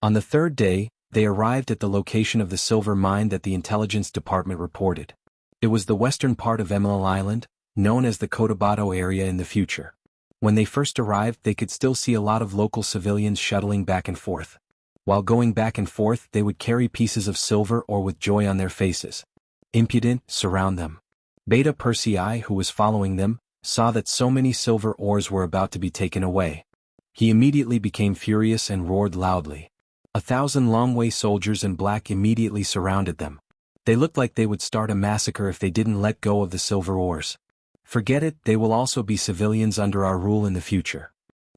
[SPEAKER 1] On the third day, they arrived at the location of the silver mine that the intelligence department reported. It was the western part of Emerald Island, known as the Cotabato area in the future. When they first arrived, they could still see a lot of local civilians shuttling back and forth. While going back and forth, they would carry pieces of silver or with joy on their faces. Impudent, surround them. Beta Persei, who was following them, saw that so many silver ores were about to be taken away. He immediately became furious and roared loudly. 1,000 Longwei soldiers in black immediately surrounded them. They looked like they would start a massacre if they didn't let go of the silver ores. Forget it, they will also be civilians under our rule in the future.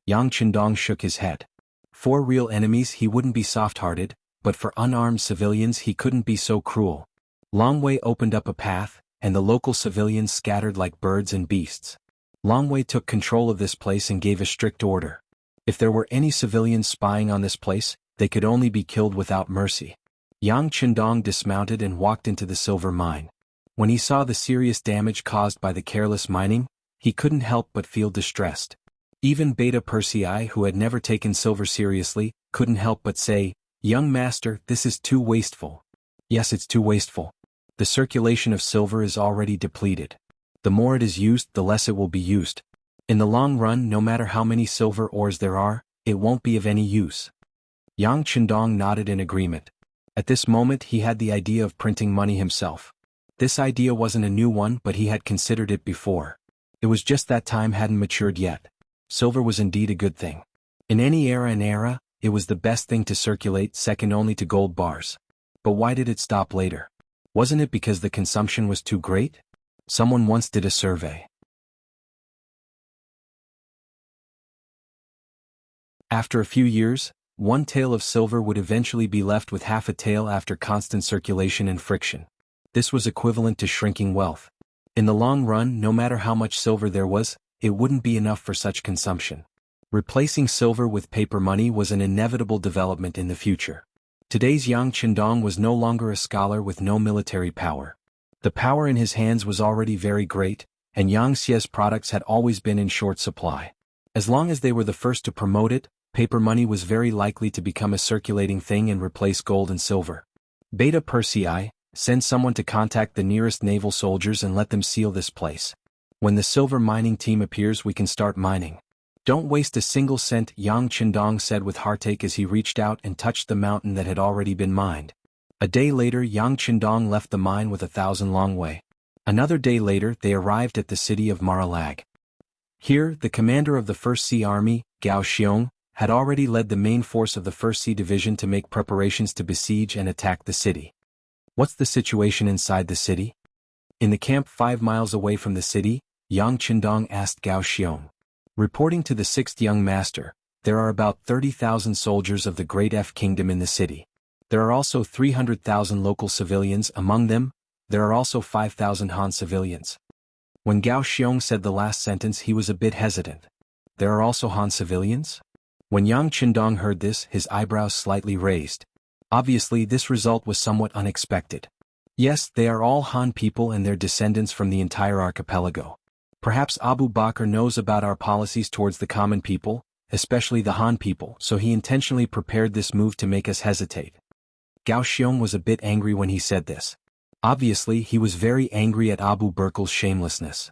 [SPEAKER 1] Yang Qindong shook his head. For real enemies he wouldn't be soft-hearted, but for unarmed civilians he couldn't be so cruel. Longwei opened up a path, and the local civilians scattered like birds and beasts. Longwei took control of this place and gave a strict order. If there were any civilians spying on this place, they could only be killed without mercy. Yang Qindong dismounted and walked into the silver mine. When he saw the serious damage caused by the careless mining, he couldn't help but feel distressed. Even Beta Persei, who had never taken silver seriously, couldn't help but say, "Young master, this is too wasteful." Yes, it's too wasteful. The circulation of silver is already depleted. The more it is used, the less it will be used. In the long run, no matter how many silver ores there are, it won't be of any use. Yang Qindong nodded in agreement. At this moment he had the idea of printing money himself. This idea wasn't a new one, but he had considered it before. It was just that time hadn't matured yet. Silver was indeed a good thing. In any era, it was the best thing to circulate, second only to gold bars. But why did it stop later? Wasn't it because the consumption was too great? Someone once did a survey. After a few years, 1 tael of silver would eventually be left with half a tael after constant circulation and friction. This was equivalent to shrinking wealth. In the long run, no matter how much silver there was, it wouldn't be enough for such consumption. Replacing silver with paper money was an inevitable development in the future. Today's Yang Qindong was no longer a scholar with no military power. The power in his hands was already very great, and Yang Xie's products had always been in short supply. As long as they were the first to promote it, paper money was very likely to become a circulating thing and replace gold and silver. Beta Persei, send someone to contact the nearest naval soldiers and let them seal this place. When the silver mining team appears, we can start mining. Don't waste a single cent, Yang Qindong said with heartache as he reached out and touched the mountain that had already been mined. A day later, Yang Qindong left the mine with 1,000 Longwei. Another day later, they arrived at the city of Marilag. Here, the commander of the First Sea Army, Gao Xiong, had already led the main force of the First Sea Division to make preparations to besiege and attack the city. What's the situation inside the city? In the camp 5 miles away from the city, Yang Qindong asked Gao Xiong. Reporting to the 6th young master, there are about 30,000 soldiers of the Great F Kingdom in the city. There are also 300,000 local civilians. Among them, there are also 5,000 Han civilians. When Gao Xiong said the last sentence, he was a bit hesitant. There are also Han civilians? When Yang Qindong heard this, his eyebrows slightly raised. Obviously, this result was somewhat unexpected. Yes, they are all Han people and their descendants from the entire archipelago. Perhaps Abu Bakr knows about our policies towards the common people, especially the Han people, so he intentionally prepared this move to make us hesitate. Gao Xiong was a bit angry when he said this. Obviously, he was very angry at Abu Bakr's shamelessness.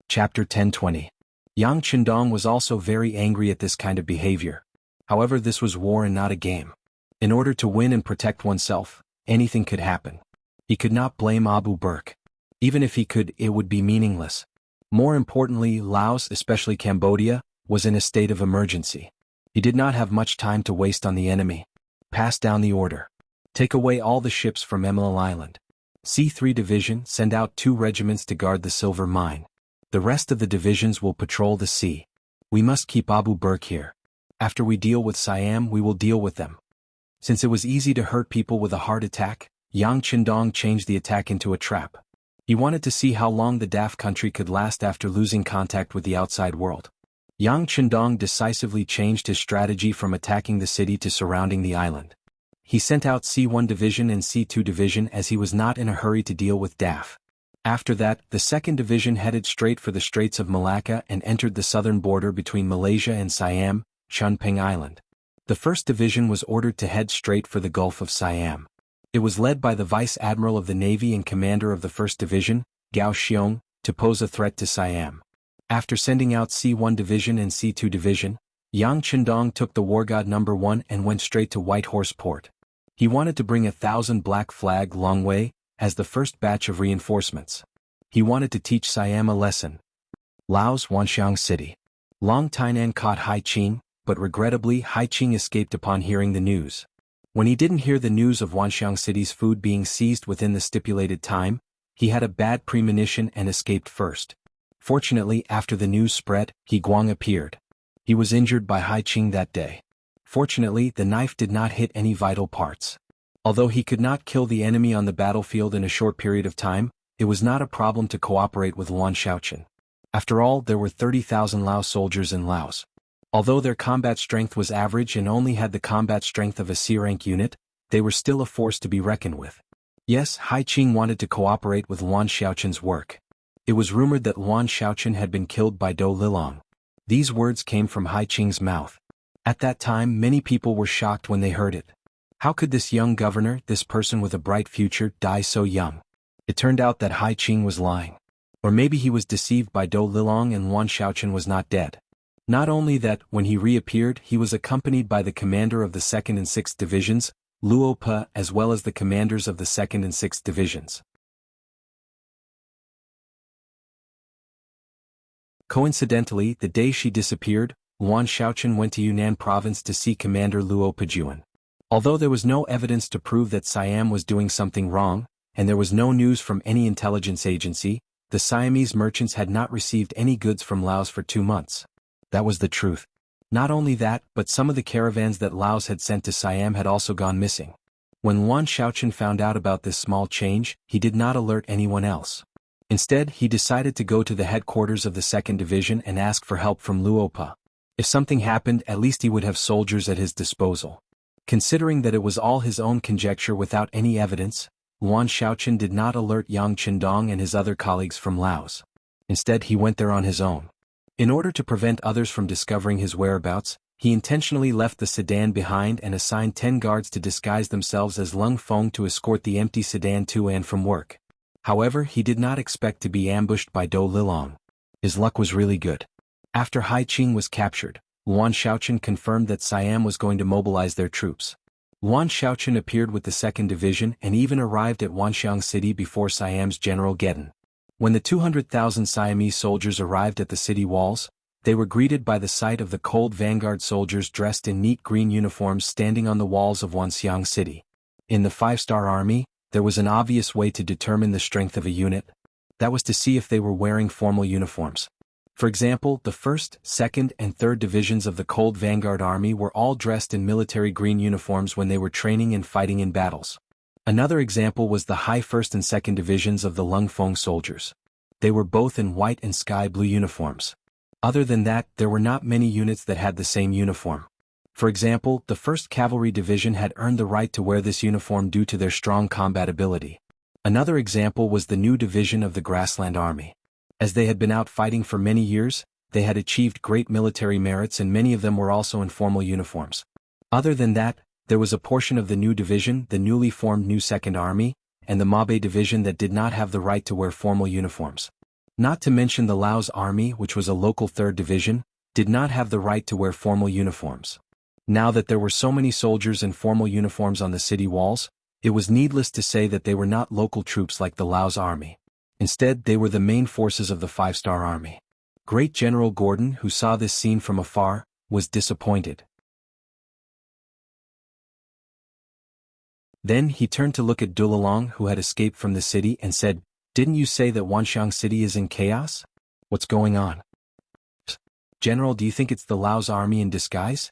[SPEAKER 1] Chapter 10:20. Yang Qindong was also very angry at this kind of behavior. However, this was war and not a game. In order to win and protect oneself, anything could happen. He could not blame Abu Bakr. Even if he could, it would be meaningless. More importantly, Laos, especially Cambodia, was in a state of emergency. He did not have much time to waste on the enemy. Pass down the order. Take away all the ships from Emerald Island. C3 Division, send out 2 regiments to guard the silver mine. The rest of the divisions will patrol the sea. We must keep Abu Bakr here. After we deal with Siam, we will deal with them. Since it was easy to hurt people with a heart attack, Yang Qindong changed the attack into a trap. He wanted to see how long the daft country could last after losing contact with the outside world. Yang Qindong decisively changed his strategy from attacking the city to surrounding the island. He sent out C1 Division and C2 Division as he was not in a hurry to deal with DAF. After that, the 2nd Division headed straight for the Straits of Malacca and entered the southern border between Malaysia and Siam, Chunping Island. The 1st Division was ordered to head straight for the Gulf of Siam. It was led by the Vice Admiral of the Navy and commander of the 1st Division, Gao Xiong, to pose a threat to Siam. After sending out C1 Division and C2 Division, Yang Qindong took the War God No. 1 and went straight to Whitehorse Port. He wanted to bring 1,000 black flag Long Way as the first batch of reinforcements. He wanted to teach Siam a lesson. Laos Wanxiang City. Long Tainan caught Hai Qing, but regrettably Hai Qing escaped upon hearing the news. When he didn't hear the news of Wanxiang City's food being seized within the stipulated time, he had a bad premonition and escaped first. Fortunately, after the news spread, He Guang appeared. He was injured by Hai Qing that day. Fortunately, the knife did not hit any vital parts. Although he could not kill the enemy on the battlefield in a short period of time, it was not a problem to cooperate with Luan Shaoqian. After all, there were 30,000 Lao soldiers in Laos. Although their combat strength was average and only had the combat strength of a C-rank unit, they were still a force to be reckoned with. Yes, Hai Qing wanted to cooperate with Luan Shaoqian's work. It was rumored that Luan Shaoqian had been killed by Do Lilong. These words came from Hai Qing's mouth. At that time, many people were shocked when they heard it. How could this young governor, this person with a bright future, die so young? It turned out that Hai Qing was lying. Or maybe he was deceived by Do Lilong and Luan Shaoqian was not dead. Not only that, when he reappeared, he was accompanied by the commander of the 2nd and 6th Divisions, Luo Pe, as well as the commanders of the 2nd and 6th Divisions. Coincidentally, the day she disappeared, Luan Shaoqian went to Yunnan province to see Commander Luo Pejuan. Although there was no evidence to prove that Siam was doing something wrong, and there was no news from any intelligence agency, the Siamese merchants had not received any goods from Laos for 2 months. That was the truth. Not only that, but some of the caravans that Laos had sent to Siam had also gone missing. When Luan Shaoqian found out about this small change, he did not alert anyone else. Instead, he decided to go to the headquarters of the 2nd Division and ask for help from Luo Pe. If something happened, at least he would have soldiers at his disposal. Considering that it was all his own conjecture without any evidence, Luan Shaoqian did not alert Yang Qindong and his other colleagues from Laos. Instead, he went there on his own. In order to prevent others from discovering his whereabouts, he intentionally left the sedan behind and assigned 10 guards to disguise themselves as Lung Feng to escort the empty sedan to and from work. However, he did not expect to be ambushed by Do Lilong. His luck was really good. After Hai Qing was captured, Luan Shaoqian confirmed that Siam was going to mobilize their troops. Luan Shaoqian appeared with the 2nd Division and even arrived at Wanxiang City before Siam's General Gedden. When the 200,000 Siamese soldiers arrived at the city walls, they were greeted by the sight of the cold vanguard soldiers dressed in neat green uniforms standing on the walls of Wanxiang City. In the 5-star army, there was an obvious way to determine the strength of a unit. That was to see if they were wearing formal uniforms. For example, the 1st, 2nd, and 3rd Divisions of the Cold Vanguard Army were all dressed in military green uniforms when they were training and fighting in battles. Another example was the High 1st and 2nd Divisions of the Lung Feng soldiers. They were both in white and sky blue uniforms. Other than that, there were not many units that had the same uniform. For example, the 1st Cavalry Division had earned the right to wear this uniform due to their strong combat ability. Another example was the new division of the Grassland Army. As they had been out fighting for many years, they had achieved great military merits and many of them were also in formal uniforms. Other than that, there was a portion of the new division, the newly formed New 2nd Army, and the Mabe Division that did not have the right to wear formal uniforms. Not to mention the Lao's Army, which was a local 3rd Division, did not have the right to wear formal uniforms. Now that there were so many soldiers in formal uniforms on the city walls, it was needless to say that they were not local troops like the Lao's Army. Instead, they were the main forces of the 5-star Army. Great General Gordon, who saw this scene from afar, was disappointed. Then he turned to look at Dulalong, who had escaped from the city, and said, "Didn't you say that Wanxiang City is in chaos? What's going on?" "General, do you think it's the Lao's army in disguise?"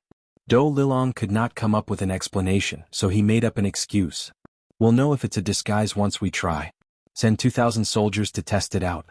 [SPEAKER 1] Do Lilong could not come up with an explanation, so he made up an excuse. "We'll know if it's a disguise once we try. Send 2,000 soldiers to test it out."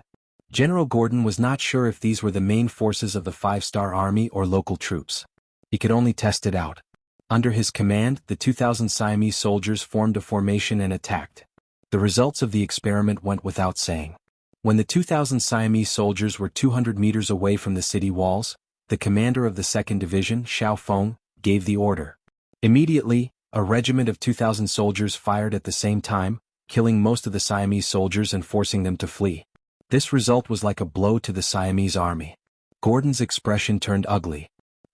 [SPEAKER 1] General Gordon was not sure if these were the main forces of the 5-star Army or local troops. He could only test it out. Under his command, the 2,000 Siamese soldiers formed a formation and attacked. The results of the experiment went without saying. When the 2,000 Siamese soldiers were 200 meters away from the city walls, the commander of the 2nd Division, Xiao Feng, gave the order. Immediately, a regiment of 2,000 soldiers fired at the same time, killing most of the Siamese soldiers and forcing them to flee. This result was like a blow to the Siamese army. Gordon's expression turned ugly.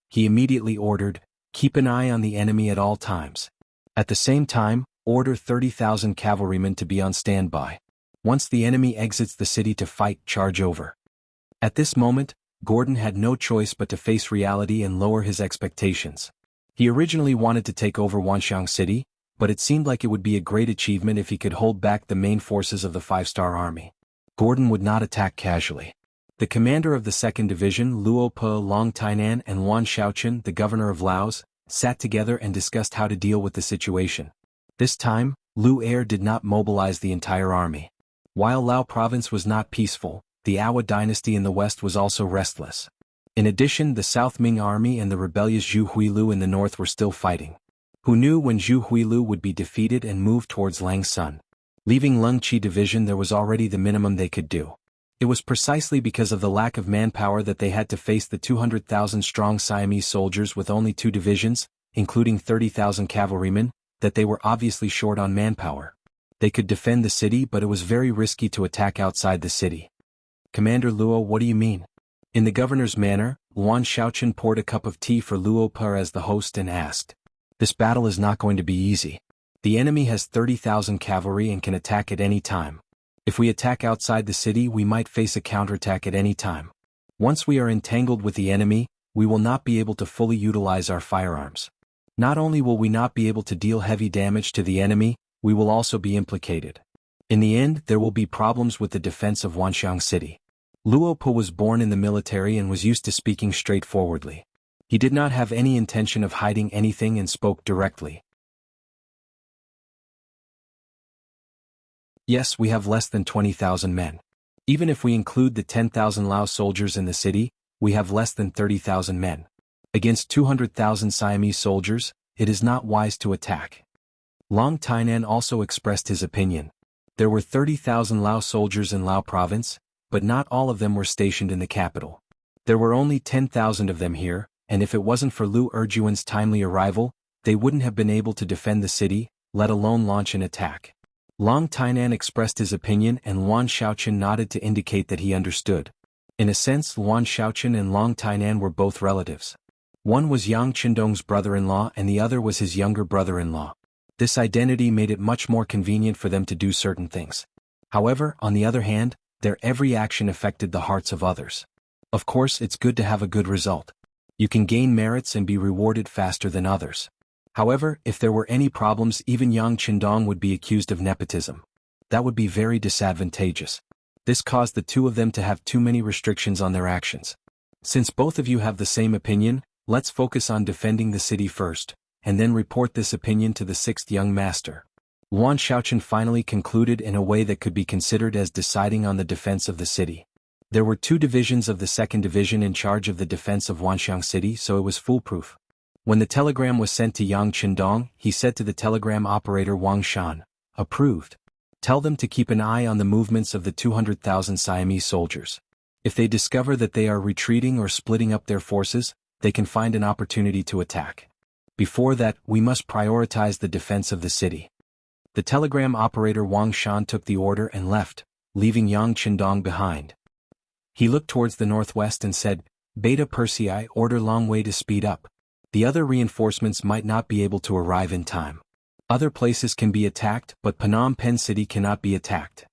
[SPEAKER 1] He immediately ordered, "Keep an eye on the enemy at all times. At the same time, order 30,000 cavalrymen to be on standby. Once the enemy exits the city to fight, charge over." At this moment, Gordon had no choice but to face reality and lower his expectations. He originally wanted to take over Wanxiang City, but it seemed like it would be a great achievement if he could hold back the main forces of the 5-star Army. Gordon would not attack casually. The commander of the 2nd Division, Luo Pe, Long Tainan, and Wan Shaochen, the governor of Laos, sat together and discussed how to deal with the situation. This time, Lu Er did not mobilize the entire army. While Lao province was not peaceful, the Awa dynasty in the west was also restless. In addition, the South Ming army and the rebellious Zhu Huilu in the north were still fighting. Who knew when Zhu Huilu would be defeated and move towards Langsun? Leaving Lung Chi division, there was already the minimum they could do. It was precisely because of the lack of manpower that they had to face the 200,000 strong Siamese soldiers with only 2 divisions, including 30,000 cavalrymen, that they were obviously short on manpower. They could defend the city, but it was very risky to attack outside the city. "Commander Luo, what do you mean?" In the governor's manner, Luan Shaochen poured a cup of tea for Luo Per as the host and asked, "This battle is not going to be easy. The enemy has 30,000 cavalry and can attack at any time. If we attack outside the city, we might face a counterattack at any time. Once we are entangled with the enemy, we will not be able to fully utilize our firearms. Not only will we not be able to deal heavy damage to the enemy, we will also be implicated. In the end, there will be problems with the defense of Wanxiang City." Luo Pe was born in the military and was used to speaking straightforwardly. He did not have any intention of hiding anything and spoke directly. "Yes, we have less than 20,000 men. Even if we include the 10,000 Lao soldiers in the city, we have less than 30,000 men. Against 200,000 Siamese soldiers, it is not wise to attack." Long Tainan also expressed his opinion. There were 30,000 Lao soldiers in Lao province, but not all of them were stationed in the capital. There were only 10,000 of them here, and if it wasn't for Lu Erjuan's timely arrival, they wouldn't have been able to defend the city, let alone launch an attack. Long Tainan expressed his opinion and Luan Shaochen nodded to indicate that he understood. In a sense, Luan Shaochen and Long Tainan were both relatives. One was Yang Qindong's brother-in-law and the other was his younger brother-in-law. This identity made it much more convenient for them to do certain things. However, on the other hand, their every action affected the hearts of others. Of course, it's good to have a good result. You can gain merits and be rewarded faster than others. However, if there were any problems, even Yang Qindong would be accused of nepotism. That would be very disadvantageous. This caused the two of them to have too many restrictions on their actions. Since both of you have the same opinion, let's focus on defending the city first, and then report this opinion to the 6th young master. Luan Shaochen finally concluded in a way that could be considered as deciding on the defense of the city. There were 2 divisions of the 2nd Division in charge of the defense of Wanxiang City, so it was foolproof. When the telegram was sent to Yang Qindong, he said to the telegram operator Wang Shan, "Approved. Tell them to keep an eye on the movements of the 200,000 Siamese soldiers. If they discover that they are retreating or splitting up their forces, they can find an opportunity to attack. Before that, we must prioritize the defense of the city." The telegram operator Wang Shan took the order and left, leaving Yang Qindong behind. He looked towards the northwest and said, "Beta Persei, order Long Wei to speed up. The other reinforcements might not be able to arrive in time. Other places can be attacked, but Phnom Penh City cannot be attacked."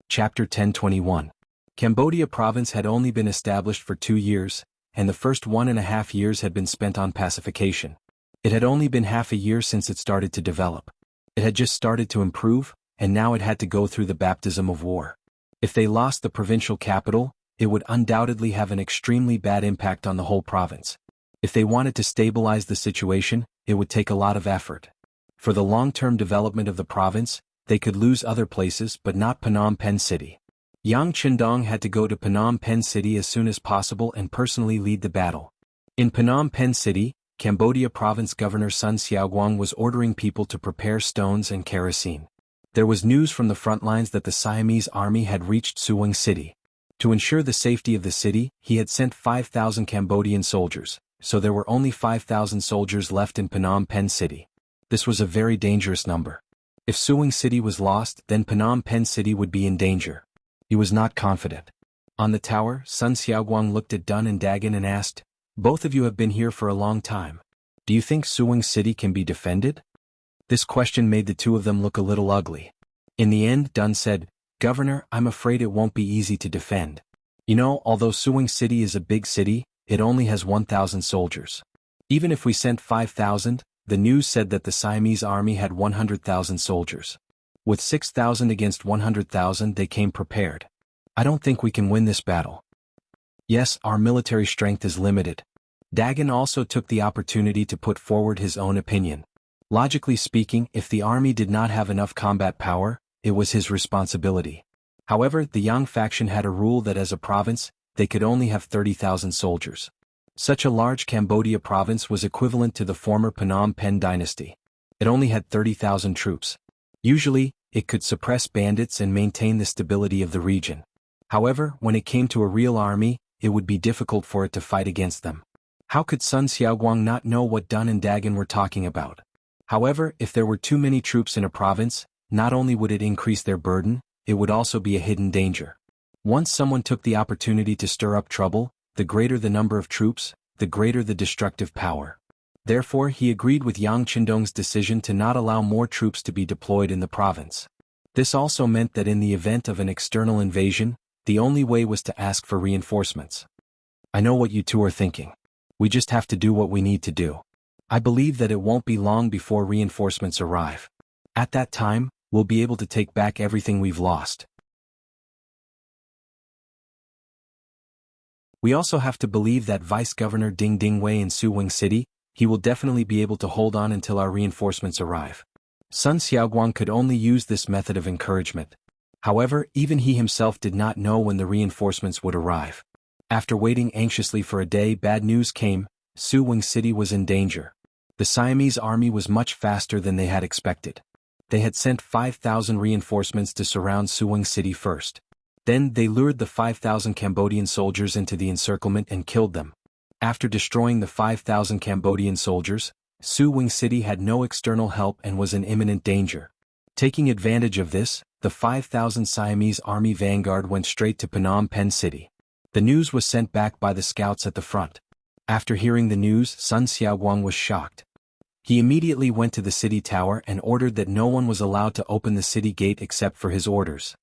[SPEAKER 1] Chapter 1021. Cambodia province had only been established for 2 years, and the first 1.5 years had been spent on pacification. It had only been half a year since it started to develop. It had just started to improve, and now it had to go through the baptism of war. If they lost the provincial capital, it would undoubtedly have an extremely bad impact on the whole province. If they wanted to stabilize the situation, it would take a lot of effort. For the long-term development of the province, they could lose other places but not Phnom Penh City. Yang Qindong had to go to Phnom Penh City as soon as possible and personally lead the battle. In Phnom Penh City, Cambodia Province Governor Sun Xiaoguang was ordering people to prepare stones and kerosene. There was news from the front lines that the Siamese army had reached Suwon City. To ensure the safety of the city, he had sent 5,000 Cambodian soldiers, so there were only 5,000 soldiers left in Phnom Penh City. This was a very dangerous number. If Suwon City was lost, then Phnom Penh City would be in danger. He was not confident. On the tower, Sun Xiaoguang looked at Dun and Dagan and asked, "Both of you have been here for a long time. Do you think Suwon City can be defended?" This question made the two of them look a little ugly. In the end, Dun said, "Governor, I'm afraid it won't be easy to defend. You know, although Suwon City is a big city, it only has 1,000 soldiers. Even if we sent 5,000, the news said that the Siamese army had 100,000 soldiers. With 6,000 against 100,000, they came prepared. I don't think we can win this battle. Yes, our military strength is limited." Dagan also took the opportunity to put forward his own opinion. Logically speaking, if the army did not have enough combat power, it was his responsibility. However, the Yang faction had a rule that as a province, they could only have 30,000 soldiers. Such a large Cambodia province was equivalent to the former Phnom Penh dynasty. It only had 30,000 troops. Usually, it could suppress bandits and maintain the stability of the region. However, when it came to a real army, it would be difficult for it to fight against them. How could Sun Xiaoguang not know what Dun and Dagan were talking about? However, if there were too many troops in a province, not only would it increase their burden, it would also be a hidden danger. Once someone took the opportunity to stir up trouble, the greater the number of troops, the greater the destructive power. Therefore, he agreed with Yang Qindong's decision to not allow more troops to be deployed in the province. This also meant that in the event of an external invasion, the only way was to ask for reinforcements. I know what you two are thinking. We just have to do what we need to do. I believe that it won't be long before reinforcements arrive. At that time, we'll be able to take back everything we've lost. We also have to believe that Vice Governor Ding Ding Wei in Suwon City, he will definitely be able to hold on until our reinforcements arrive. Sun Xiaoguang could only use this method of encouragement. However, even he himself did not know when the reinforcements would arrive. After waiting anxiously for a day, bad news came. Suwon City was in danger. The Siamese army was much faster than they had expected. They had sent 5,000 reinforcements to surround Suwon City first. Then they lured the 5,000 Cambodian soldiers into the encirclement and killed them. After destroying the 5,000 Cambodian soldiers, Suwon City had no external help and was in imminent danger. Taking advantage of this, the 5,000 Siamese army vanguard went straight to Phnom Penh City. The news was sent back by the scouts at the front. After hearing the news, Sun Xiaoguang was shocked. He immediately went to the city tower and ordered that no one was allowed to open the city gate except for his orders.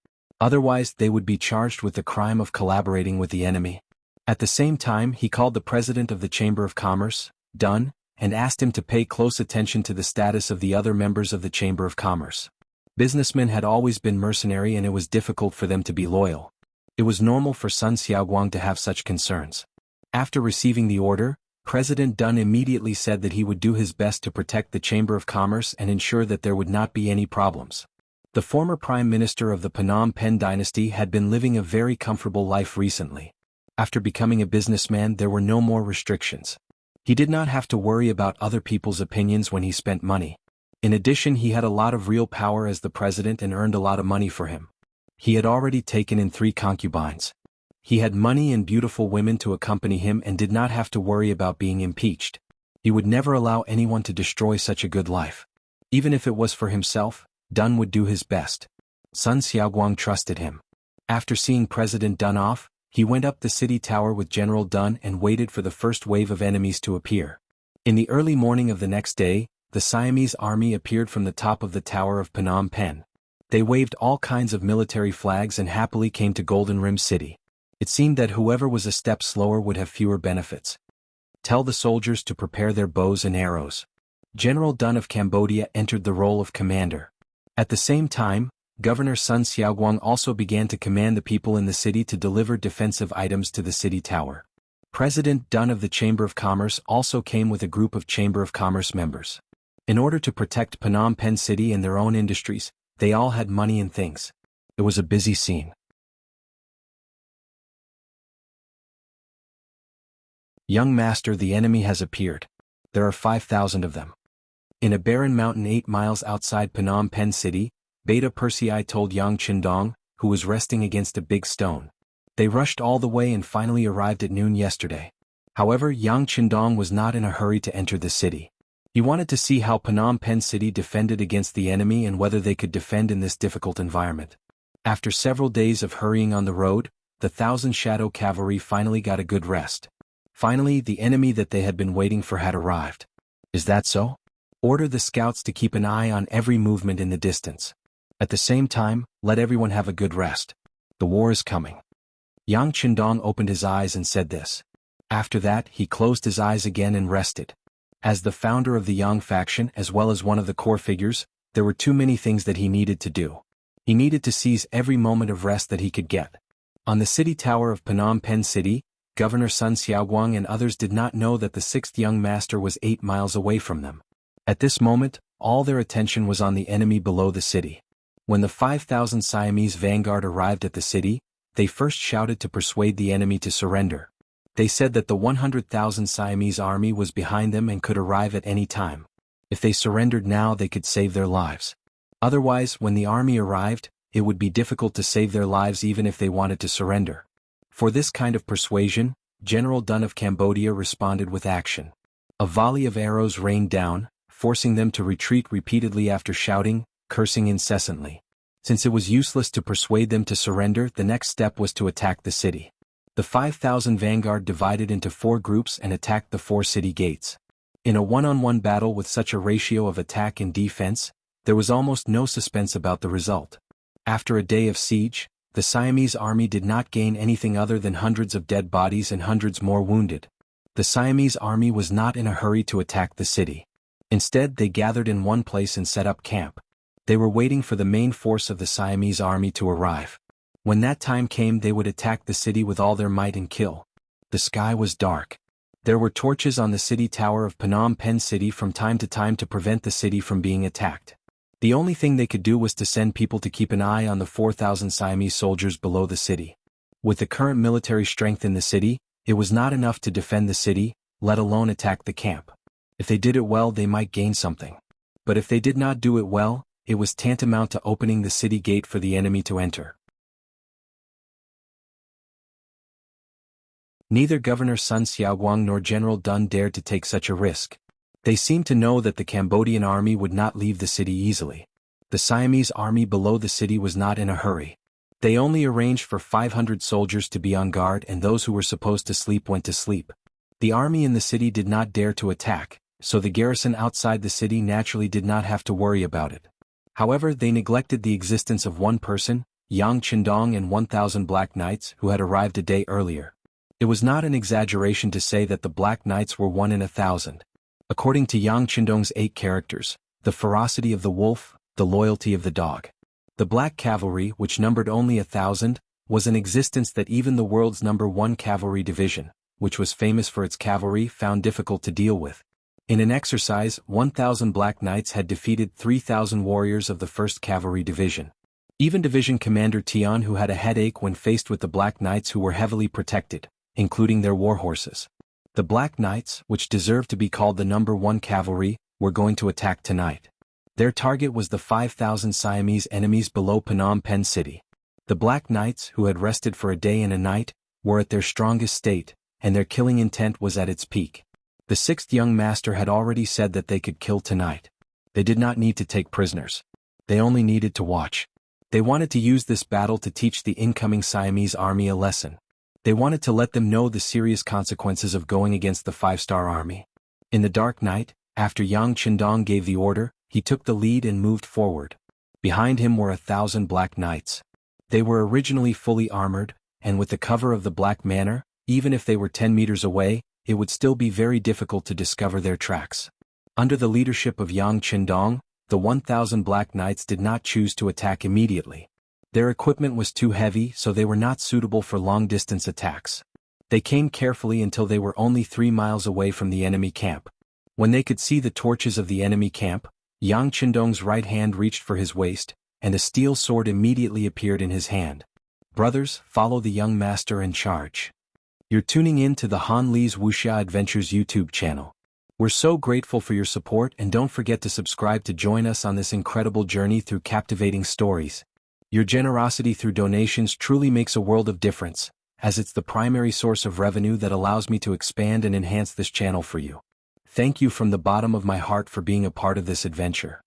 [SPEAKER 1] Otherwise, they would be charged with the crime of collaborating with the enemy. At the same time, he called the president of the Chamber of Commerce, Dun, and asked him to pay close attention to the status of the other members of the Chamber of Commerce. Businessmen had always been mercenary and it was difficult for them to be loyal. It was normal for Sun Xiaoguang to have such concerns. After receiving the order, President Dun immediately said that he would do his best to protect the Chamber of Commerce and ensure that there would not be any problems. The former Prime Minister of the Phnom Penh dynasty had been living a very comfortable life recently. After becoming a businessman, there were no more restrictions. He did not have to worry about other people's opinions when he spent money. In addition, he had a lot of real power as the president and earned a lot of money for him. He had already taken in 3 concubines. He had money and beautiful women to accompany him and did not have to worry about being impeached. He would never allow anyone to destroy such a good life. Even if it was for himself, Dun would do his best. Sun Xiaoguang trusted him. After seeing President Dun off, he went up the city tower with General Dun and waited for the first wave of enemies to appear. In the early morning of the next day, the Siamese army appeared from the top of the tower of Phnom Penh. They waved all kinds of military flags and happily came to Golden Rim City. It seemed that whoever was a step slower would have fewer benefits. Tell the soldiers to prepare their bows and arrows. General Dun of Cambodia entered the role of commander. At the same time, Governor Sun Xiaoguang also began to command the people in the city to deliver defensive items to the city tower. President Dun of the Chamber of Commerce also came with a group of Chamber of Commerce members. In order to protect Phnom Penh City and their own industries, they all had money and things. It was a busy scene. Young master, the enemy has appeared. There are 5,000 of them. In a barren mountain 8 miles outside Phnom Penh City, Beta Persei told Yang Qindong, who was resting against a big stone. They rushed all the way and finally arrived at noon yesterday. However, Yang Qindong was not in a hurry to enter the city. He wanted to see how Phnom Penh City defended against the enemy and whether they could defend in this difficult environment. After several days of hurrying on the road, the 1,000 Shadow Cavalry finally got a good rest. Finally, the enemy that they had been waiting for had arrived. Is that so? Order the scouts to keep an eye on every movement in the distance. At the same time, let everyone have a good rest. The war is coming. Yang Qindong opened his eyes and said this. After that, he closed his eyes again and rested. As the founder of the Yang faction as well as one of the core figures, there were too many things that he needed to do. He needed to seize every moment of rest that he could get. On the city tower of Phnom Penh City, Governor Sun Xiaoguang and others did not know that the 6th young master was 8 miles away from them. At this moment, all their attention was on the enemy below the city. When the 5,000 Siamese vanguard arrived at the city, they first shouted to persuade the enemy to surrender. They said that the 100,000 Siamese army was behind them and could arrive at any time. If they surrendered now, they could save their lives. Otherwise, when the army arrived, it would be difficult to save their lives even if they wanted to surrender. For this kind of persuasion, General Dun of Cambodia responded with action. A volley of arrows rained down, forcing them to retreat repeatedly after shouting, cursing incessantly. Since it was useless to persuade them to surrender, the next step was to attack the city. The 5,000 vanguard divided into 4 groups and attacked the 4 city gates. In a one-on-one battle with such a ratio of attack and defense, there was almost no suspense about the result. After a day of siege, the Siamese army did not gain anything other than hundreds of dead bodies and hundreds more wounded. The Siamese army was not in a hurry to attack the city. Instead, they gathered in one place and set up camp. They were waiting for the main force of the Siamese army to arrive. When that time came, they would attack the city with all their might and kill. The sky was dark. There were torches on the city tower of Phnom Penh City from time to time to prevent the city from being attacked. The only thing they could do was to send people to keep an eye on the 4,000 Siamese soldiers below the city. With the current military strength in the city, it was not enough to defend the city, let alone attack the camp. If they did it well, they might gain something. But if they did not do it well, it was tantamount to opening the city gate for the enemy to enter. Neither Governor Sun Xiaoguang nor General Dun dared to take such a risk. They seemed to know that the Cambodian army would not leave the city easily. The Siamese army below the city was not in a hurry. They only arranged for 500 soldiers to be on guard, and those who were supposed to sleep went to sleep. The army in the city did not dare to attack, so the garrison outside the city naturally did not have to worry about it. However, they neglected the existence of one person, Yang Qindong, and 1,000 Black Knights who had arrived a day earlier. It was not an exaggeration to say that the Black Knights were 1 in 1,000. According to Yang Qindong's 8 characters, the ferocity of the wolf, the loyalty of the dog. The Black Cavalry, which numbered only 1,000, was an existence that even the world's #1 cavalry division, which was famous for its cavalry, found difficult to deal with. In an exercise, 1,000 Black Knights had defeated 3,000 warriors of the 1st Cavalry Division. Even Division Commander Tian, who had a headache when faced with the Black Knights, who were heavily protected, including their war horses. The Black Knights, which deserved to be called the number 1 cavalry, were going to attack tonight. Their target was the 5,000 Siamese enemies below Phnom Penh City. The Black Knights, who had rested for a day and a night, were at their strongest state, and their killing intent was at its peak. The 6th young master had already said that they could kill tonight. They did not need to take prisoners. They only needed to watch. They wanted to use this battle to teach the incoming Siamese army a lesson. They wanted to let them know the serious consequences of going against the 5-star army. In the dark night, after Yang Qindong gave the order, he took the lead and moved forward. Behind him were 1,000 Black Knights. They were originally fully armored, and with the cover of the Black Manor, even if they were 10 meters away, it would still be very difficult to discover their tracks. Under the leadership of Yang Qindong, the 1,000 Black Knights did not choose to attack immediately. Their equipment was too heavy, so they were not suitable for long-distance attacks. They came carefully until they were only 3 miles away from the enemy camp. When they could see the torches of the enemy camp, Yang Qindong's right hand reached for his waist, and a steel sword immediately appeared in his hand. Brothers, follow the young master and charge. You're tuning in to the Han Li's Wuxia Adventures YouTube channel. We're so grateful for your support, and don't forget to subscribe to join us on this incredible journey through captivating stories. Your generosity through donations truly makes a world of difference, as it's the primary source of revenue that allows me to expand and enhance this channel for you. Thank you from the bottom of my heart for being a part of this adventure.